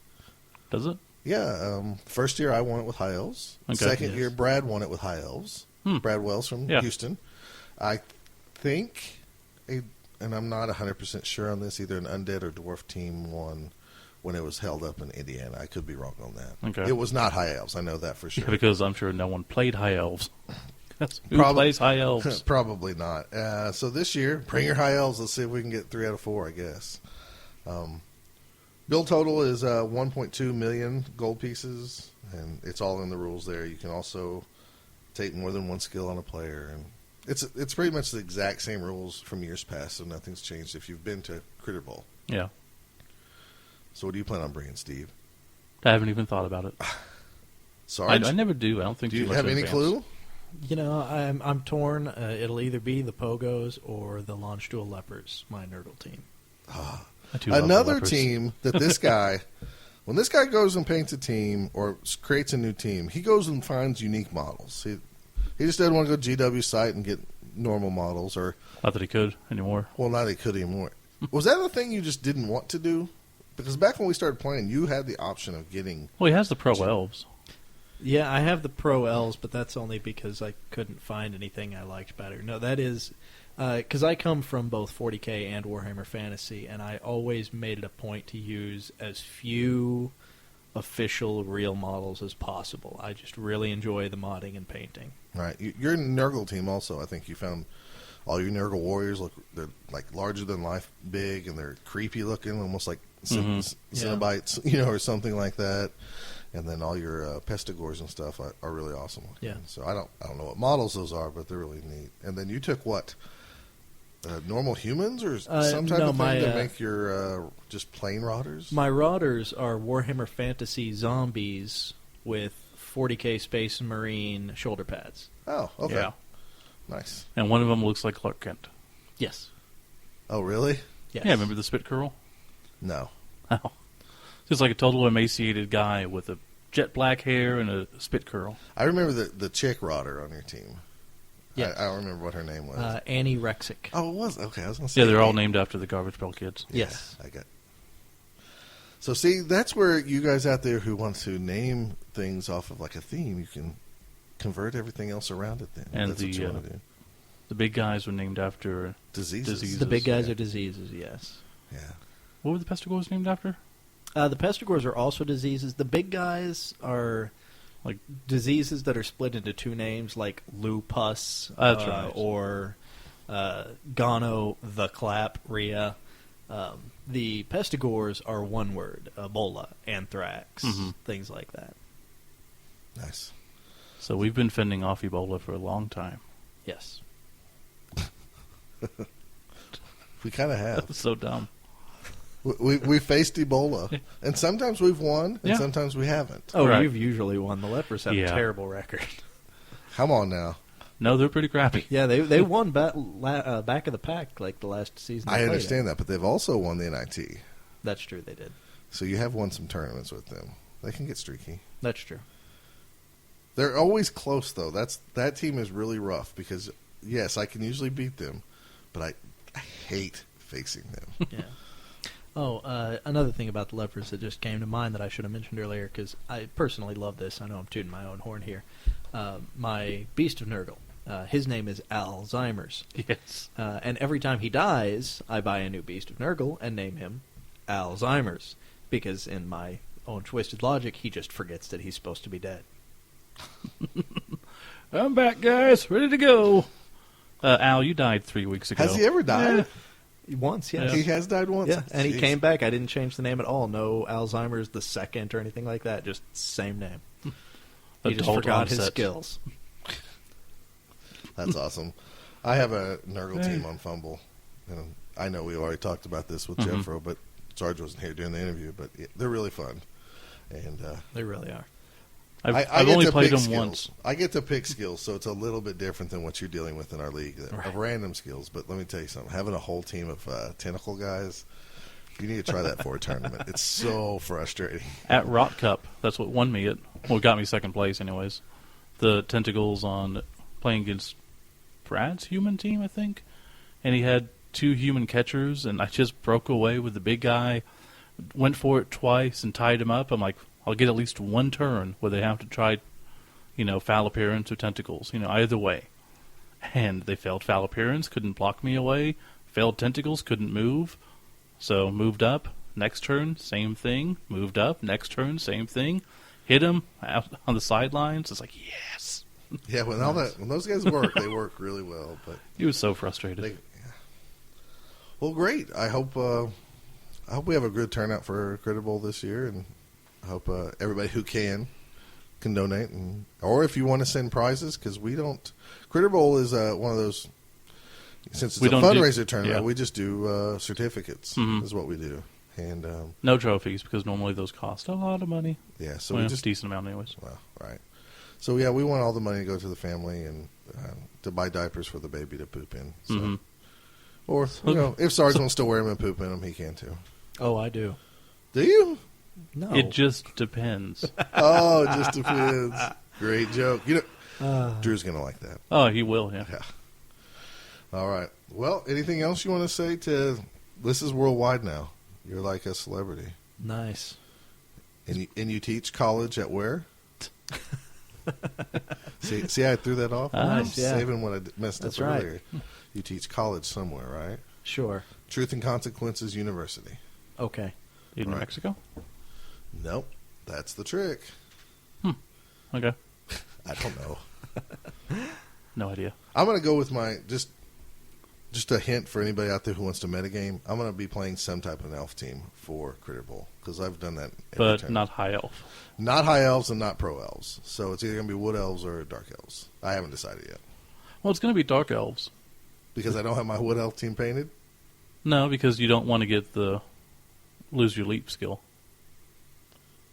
C: Does it?
D: Yeah. First year I won it with High Elves.
C: Okay.
D: Second year Brad won it with High Elves. Brad Wells from Houston. I think, and I'm not 100% sure on this, either an Undead or Dwarf team won when it was held up in Indiana. I could be wrong on that.
C: Okay.
D: It was not High Elves. I know that for sure.
C: Yeah, because I'm sure no one played High Elves. Who plays High Elves?
D: Probably not. So this year, bring your High Elves. Let's see if we can get 3 out of 4, I guess. Build total is 1.2 million gold pieces, and it's all in the rules there. You can also take more than one skill on a player, and it's pretty much the exact same rules from years past, so nothing's changed if you've been to Critter Bowl.
C: Yeah.
D: So what do you plan on bringing, Steve?
C: I haven't even thought about it.
D: Sarge?
C: I never do. I don't think.
D: Do you
C: too much
D: have
C: in
D: any
C: advance.
D: clue?
T: You know, I'm torn. It'll either be the Pogos or the Launch Duel Leopards, my Nurgle team.
D: Another team that this guy, when this guy goes and paints a team or creates a new team, he goes and finds unique models. He just doesn't want to go to GW site and get normal models. Or
C: not that he could anymore.
D: Well, not that he could anymore. Was that a thing you just didn't want to do? Because back when we started playing, you had the option of getting...
C: Well, he has the Pro Elves.
T: Yeah, I have the Pro Elves, but that's only because I couldn't find anything I liked better. No, that is... Because I come from both 40K and Warhammer Fantasy, and I always made it a point to use as few official real models as possible. I just really enjoy the modding and painting.
D: Right. Your Nurgle team also, I think you found all your Nurgle warriors, they're like larger than life big, and they're creepy looking, almost like Cenobites, or something like that. And then all your Pestigores and stuff are really awesome looking.
T: Yeah.
D: So I don't know what models those are, but they're really neat. And then you took what? Normal humans or some type of thing to make your just plain Rotters?
T: My Rotters are Warhammer Fantasy zombies with 40K Space and Marine shoulder pads.
D: Oh, okay.
C: Yeah.
D: Nice.
C: And one of them looks like Clark Kent.
T: Yes.
D: Oh, really?
T: Yes.
C: Yeah, remember the Spit Curl?
D: No.
C: Oh. Just like a total emaciated guy with a jet black hair and a spit curl.
D: I remember the chick Rotter on your team.
T: Yes.
D: I don't remember what her name was.
T: Annie Rexic.
D: Oh, it was? Okay, I was going to say.
C: Yeah, they're all named after the Garbage Pail Kids.
D: Yeah,
T: Yes.
D: I got. So see, that's where you guys out there who want to name things off of like a theme, you can convert everything else around it then.
C: And
D: that's what you want to do.
C: The big guys were named after diseases.
T: The big guys are diseases, yes.
D: Yeah.
C: What were the pestigores named after?
T: The pestigores are also diseases. The big guys are like diseases that are split into two names, like lupus,
C: That's right.
T: or gono, the clap, rhea. The pestigores are one word: Ebola, anthrax, things like that.
D: Nice.
C: So we've been fending off Ebola for a long time.
T: Yes.
D: We kind of have.
C: That's so dumb.
D: We faced Ebola, and sometimes we've won, and sometimes we haven't.
T: Oh, right. You've usually won. The lepers have a terrible record.
D: Come on now.
C: No, they're pretty crappy.
T: Yeah, they won back of the pack like the last season.
D: I understand that, but they've also won the NIT.
T: That's true, they did.
D: So you have won some tournaments with them. They can get streaky.
T: That's true.
D: They're always close, though. That team is really rough because, yes, I can usually beat them, but I hate facing them.
T: Yeah. Oh, another thing about the lepers that just came to mind that I should have mentioned earlier, because I personally love this. I know I'm tooting my own horn here. My Beast of Nurgle, his name is Alzheimer's.
C: Yes.
T: And every time he dies, I buy a new Beast of Nurgle and name him Alzheimer's, because in my own twisted logic, he just forgets that he's supposed to be dead.
C: I'm back, guys. Ready to go. Al, you died 3 weeks ago.
D: Has he ever died?
T: Once, yes.
D: He has died once?
T: Yeah, and
D: Jeez.
T: he came back. I didn't change the name at all. No Alzheimer's the second or anything like that. Just same name. He just forgot his skills.
D: That's awesome. I have a Nurgle team on Fumble. And I know we already talked about this with Jeffro, but Sarge wasn't here during the interview. But they're really fun. And
T: they really are.
C: I've only played them once.
D: I get to pick skills, so it's a little bit different than what you're dealing with in our league.
T: Right.
D: Of random skills, but let me tell you something. Having a whole team of tentacle guys, you need to try that for a tournament. It's so frustrating.
C: At Rock Cup, that's what won me. Got me second place anyways. The tentacles on playing against Brad's human team, I think. And he had 2 human catchers, and I just broke away with the big guy, went for it twice and tied him up. I'm like, I'll get at least one turn where they have to try, foul appearance or tentacles, either way. And they failed foul appearance, couldn't block me away. Failed tentacles, couldn't move. So moved up, next turn, same thing. Moved up, next turn, same thing. Hit him out on the sidelines. It's like, yes.
D: Yeah, when those guys work, they work really well. But
C: he was so frustrated.
D: Well, great. I hope we have a good turnout for Critter Bowl this year, and I hope everybody who can donate, or if you want to send prizes, because we don't. Critter Bowl is one of those. Since it's a fundraiser tournament, we just do certificates. Is what we do, and
C: no trophies because normally those cost a lot of money.
D: Yeah, so
C: we just decent amount anyways.
D: Well, right. So yeah, we want all the money to go to the family and to buy diapers for the baby to poop in. So. Or if Sarge wants to wear them and poop in them, he can too.
T: Oh, I do.
D: Do you?
T: No.
C: It just depends.
D: Oh, it just depends. Great joke. Drew's going to like that.
C: Oh, he will, yeah.
D: All right. Well, anything else you want to say this is worldwide now. You're like a celebrity.
T: Nice.
D: And you teach college at where? See, I threw that off?
T: Nice, yeah.
D: Saving what I messed
T: That's
D: up
T: right.
D: earlier. You teach college somewhere, right?
T: Sure.
D: Truth and Consequences University.
T: Okay.
C: In New Mexico?
D: Nope. That's the trick.
C: Okay.
D: I don't know.
C: No idea.
D: I'm going to go with my just a hint for anybody out there who wants to metagame. I'm going to be playing some type of elf team for Critter Bowl because I've done that.
C: But not high elf.
D: Not high elves and not pro elves. So it's either going to be wood elves or dark elves. I haven't decided yet.
C: Well, it's going to be dark elves.
D: Because I don't have my wood elf team painted?
C: No, because you don't want to get the lose your leap skill.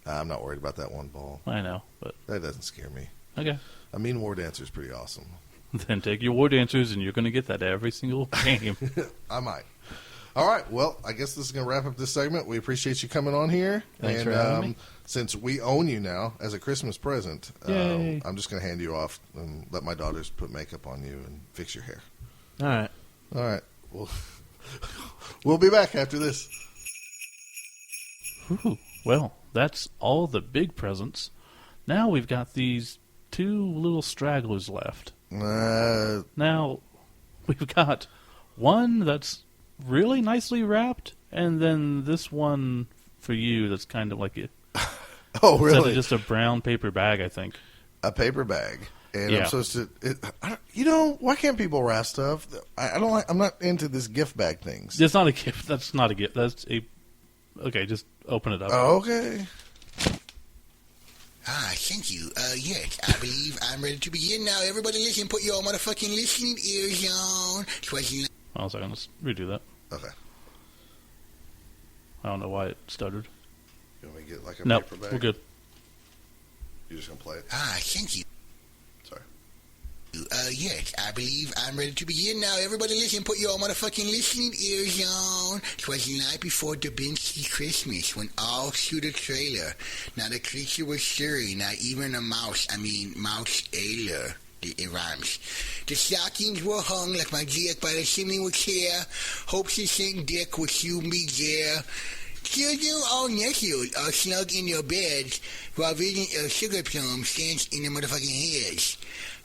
D: I'm not worried about that one ball.
C: I know, but
D: that doesn't scare me.
C: Okay.
D: I mean, War Dancer is pretty awesome.
C: Then take your War Dancers, and you're going to get that every single game.
D: I might. All right. Well, I guess this is going to wrap up this segment. We appreciate you coming on here.
T: Thanks for having me.
D: Since we own you now as a Christmas present,
T: Yay.
D: I'm just going to hand you off and let my daughters put makeup on you and fix your hair.
T: All right.
D: All right. We'll be back after this.
C: Ooh, well, that's all the big presents. Now we've got these 2 little stragglers left. Now, we've got one that's really nicely wrapped, and then this one for you that's kind of like it.
D: Oh, really?
C: It's just a brown paper bag, I think.
D: A paper bag. And
C: Yeah.
D: I'm supposed to... why can't people wrap stuff? I don't like... I'm not into this gift bag things.
C: It's not a gift. That's not a gift. That's a... Okay, just open it up.
D: Oh, okay.
B: Thank you. Yes, I believe I'm ready to begin now. Everybody listen, put your motherfucking listening ears on.
C: Hold on a second, let's redo that.
D: Okay.
C: I don't know why it stuttered.
D: You want me to get like a
C: Nope,
D: paper bag?
C: we're good.
D: You're just going to play it?
B: Thank you.
D: Sorry.
B: Yes, I believe I'm ready to begin now. Everybody listen, put your motherfucking listening ears on. 'Twas the night before Dubinsky Christmas when all through the trailer, not a creature was stirring, not even a mouse. Mouse ailer. It rhymes. The stockings were hung like my dick by the chimney with care. Hopes to sink dick would soon be there. Children all nestled are snug in your beds while vision of sugar plums stands in their motherfucking heads.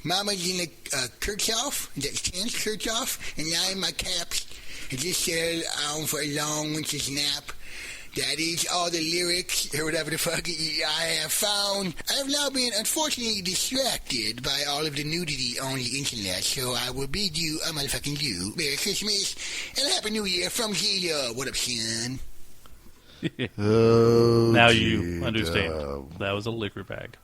B: Mama's in a kerchief, that stands kerchief, and I in my caps. I just settled on for a long winter's nap. That is all the lyrics, or whatever the fuck I have found. I have now been unfortunately distracted by all of the nudity on the internet, so I will bid you a motherfucking do. Merry Christmas and a Happy New Year from Zeta. What up, son?
D: Oh,
C: now you understand. That was a liquor bag.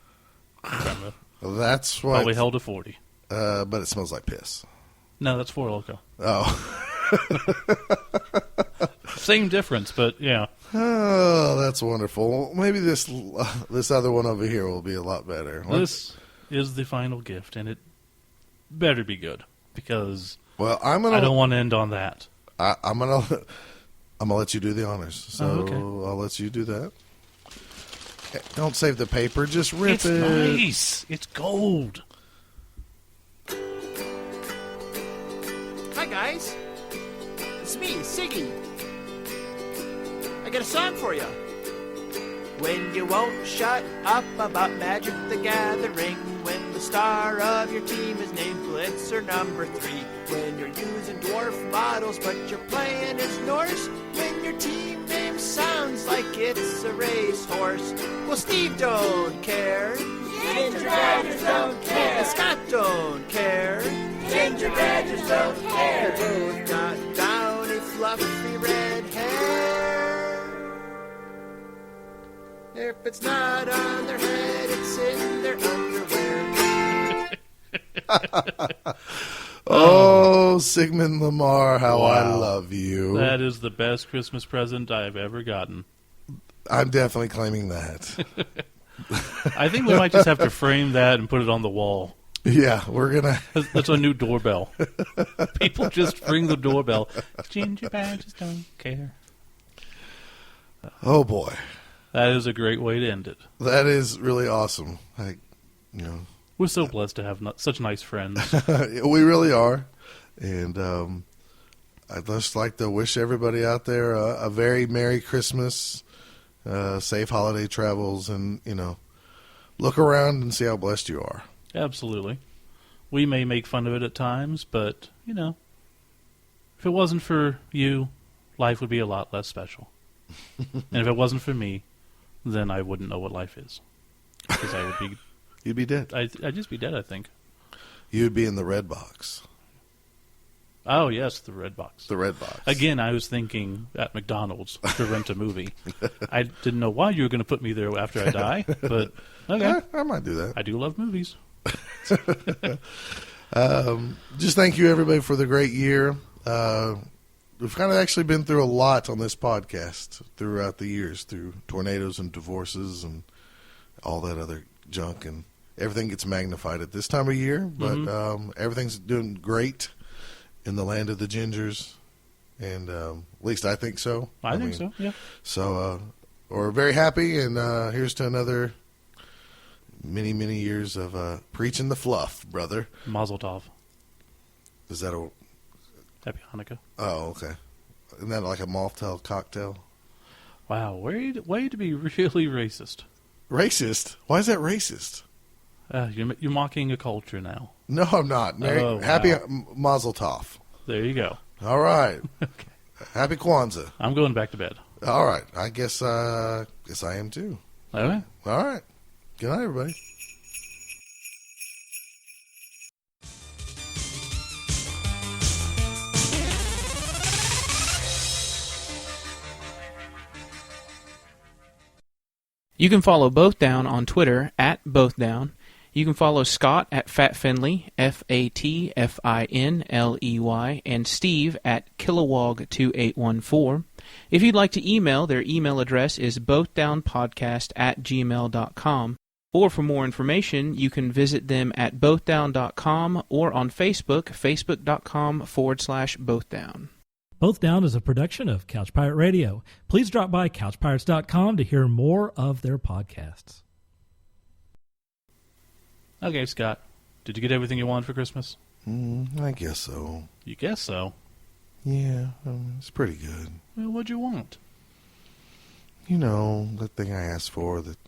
D: That's what...
C: Probably held a 40.
D: But it smells like piss.
C: No, that's 4 Loko.
D: Oh.
C: Same difference, but yeah.
D: Oh, that's wonderful. Maybe this other one over here will be a lot better.
C: This is the final gift, and it better be good, because I
D: don't
C: want to end on that.
D: I'm gonna let you do the honors. So
C: okay.
D: I'll let you do that. Don't save the paper, just rip
C: it's
D: it.
C: It's nice. It's gold.
U: Hi, guys. It's me, Siggy. I got a song for you. When you won't shut up about Magic the Gathering, when the star of your team is named Blitzer number 3, when you're using dwarf models but you're playing as Norse, when your team name sounds like it's a racehorse. Well, Steve don't care.
V: Ginger Badgers don't care.
U: Scott don't care.
V: Ginger Badgers don't care.
U: They both got downy, fluffy red hair. If it's not on their head, it's in their underwear.
D: Oh, Sigmund Lamar, how
C: Wow.
D: I love you.
C: That is the best Christmas present I've ever gotten.
D: I'm definitely claiming that.
C: I think we might just have to frame that and put it on the wall.
D: Yeah, we're going to...
C: That's a new doorbell. People just ring the doorbell. Ginger badgers don't care.
D: Oh, boy.
C: That is a great way to end it.
D: That is really awesome.
C: We're so blessed to have such nice friends.
D: We really are. And I'd just like to wish everybody out there a very Merry Christmas, safe holiday travels, and, look around and see how blessed you are.
C: Absolutely. We may make fun of it at times, but, if it wasn't for you, life would be a lot less special. And if it wasn't for me, then I wouldn't know what life is. Because I would be...
D: You'd be dead.
C: I'd just be dead, I think.
D: You'd be in the red box.
C: Oh, yes, the red box.
D: The red box.
C: Again, I was thinking at McDonald's to rent a movie. I didn't know why you were going to put me there after I die, but okay.
D: Yeah, I might do that.
C: I do love movies.
D: Just thank you, everybody, for the great year. We've kind of actually been through a lot on this podcast throughout the years, through tornadoes and divorces and all that other junk, and everything gets magnified at this time of year, but everything's doing great in the land of the Gingers, and at least I think so.
C: I think so, yeah.
D: So we're very happy, and here's to another many, many years of preaching the fluff, brother.
C: Mazel tov.
D: Is that a...
C: Happy Hanukkah.
D: Oh, okay. Isn't that like a Maltel cocktail?
C: Wow, way to be really racist.
D: Racist? Why is that racist?
C: You're mocking a culture now.
D: No, I'm not.
C: Wow.
D: Happy Mazel Tov.
C: There you go.
D: All right.
C: Okay.
D: Happy Kwanzaa.
C: I'm going back to bed.
D: All right. I guess I am too.
C: Okay.
D: All right. Good night, everybody.
A: You can follow Both Down on Twitter at Both Down. You can follow Scott at Fat Finley, FATFINLEY, and Steve at Kilowog2814. If you'd like to email, their email address is bothdownpodcast@gmail.com. Or for more information, you can visit them at bothdown.com or on Facebook, facebook.com/bothdown.
E: Both Down is a production of Couch Pirate Radio. Please drop by couchpirates.com to hear more of their podcasts.
C: Okay, Scott. Did you get everything you wanted for Christmas?
D: I guess so.
C: You guess so?
D: Yeah, it's pretty good.
C: Well, what'd you want?
D: You know, the thing I asked for, that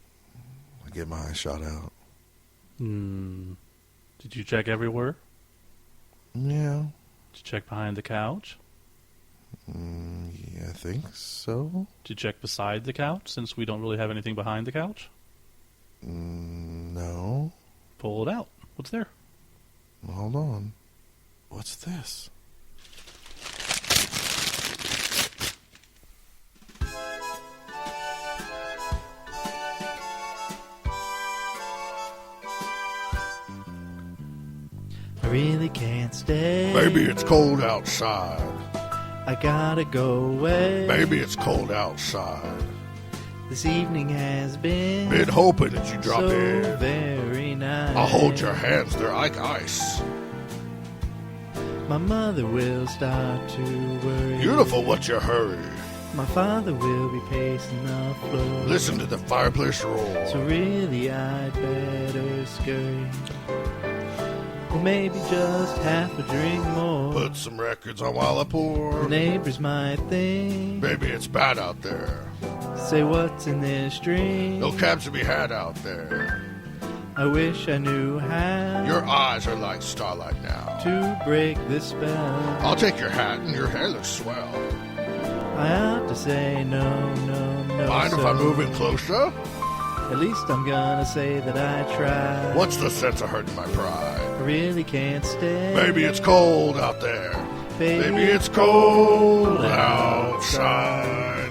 D: I get my eyes shot out.
C: Did you check everywhere?
D: Yeah.
C: Did you check behind the couch?
D: Yeah, I think so.
C: Did you check beside the couch, since we don't really have anything behind the couch?
D: No.
C: Pull it out. What's there?
D: Hold on. What's this?
T: I really can't stay.
D: Baby, it's cold outside.
T: I gotta go away.
D: Baby, it's cold outside.
T: This evening has been
D: hoping that you drop
T: so
D: in.
T: Very nice.
D: I'll hold your hands, they're like ice.
T: My mother will start to worry.
D: Beautiful, what's your hurry?
T: My father will be pacing the floor.
D: Listen to the fireplace roar.
T: So really I'd better scurry. Or maybe just half a drink more.
D: Put some records on while I pour.
T: The neighbors might think,
D: baby, it's bad out there.
T: Say what's in this drink?
D: No cabs to be had out there.
T: I wish I knew how.
D: Your eyes are like starlight now.
T: To break this spell.
D: I'll take your hat and your hair looks swell.
T: I ought to say no.
D: Mind if I move in closer?
T: At least I'm gonna say that I tried.
D: What's the sense of hurting my pride?
T: I really can't stay.
D: Baby, it's cold out there. Baby, it's cold outside.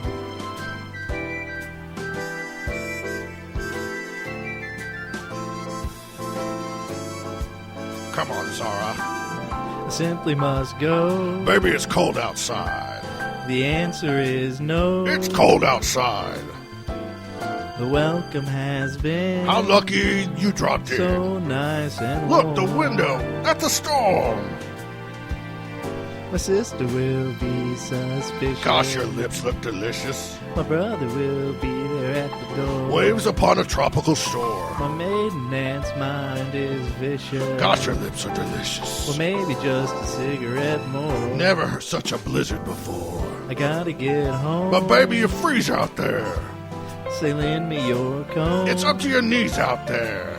D: Come on, Zara.
T: I simply must go.
D: Baby, it's cold outside.
T: The answer is no.
D: It's cold outside.
T: The welcome has been
D: how lucky you dropped in.
T: So nice and
D: look,
T: warm.
D: The window at the storm.
T: My sister will be suspicious.
D: Gosh, your lips look delicious.
T: My brother will be there at the door.
D: Waves upon a tropical shore.
T: My maiden aunt's mind is vicious.
D: Gosh, your lips are delicious.
T: Well, maybe just a cigarette more.
D: Never heard such a blizzard before.
T: I gotta get home.
D: But baby, you freeze out there.
T: Say, lend me your comb.
D: It's up to your knees out there.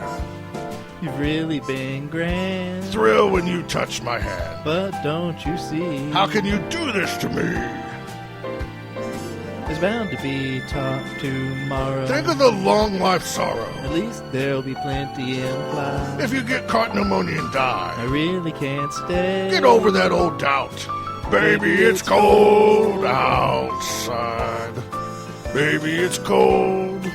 T: You've really been grand.
D: Thrill when you touch my hand.
T: But don't you see?
D: How can you do this to me?
T: There's bound to be talk tomorrow.
D: Think of the long life sorrow.
T: At least there'll be plenty implied.
D: If you get caught pneumonia and die,
T: I really can't stay.
D: Get over that old doubt. Baby, it's cold outside. Baby, it's cold.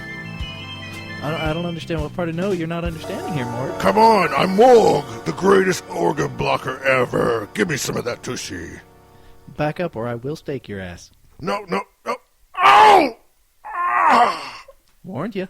T: I don't understand what part of no you're not understanding here, Mort.
D: Come on, I'm Morg, the greatest organ blocker ever. Give me some of that tushy.
T: Back up or I will stake your ass.
D: No. Ow! Ah!
T: Warned you.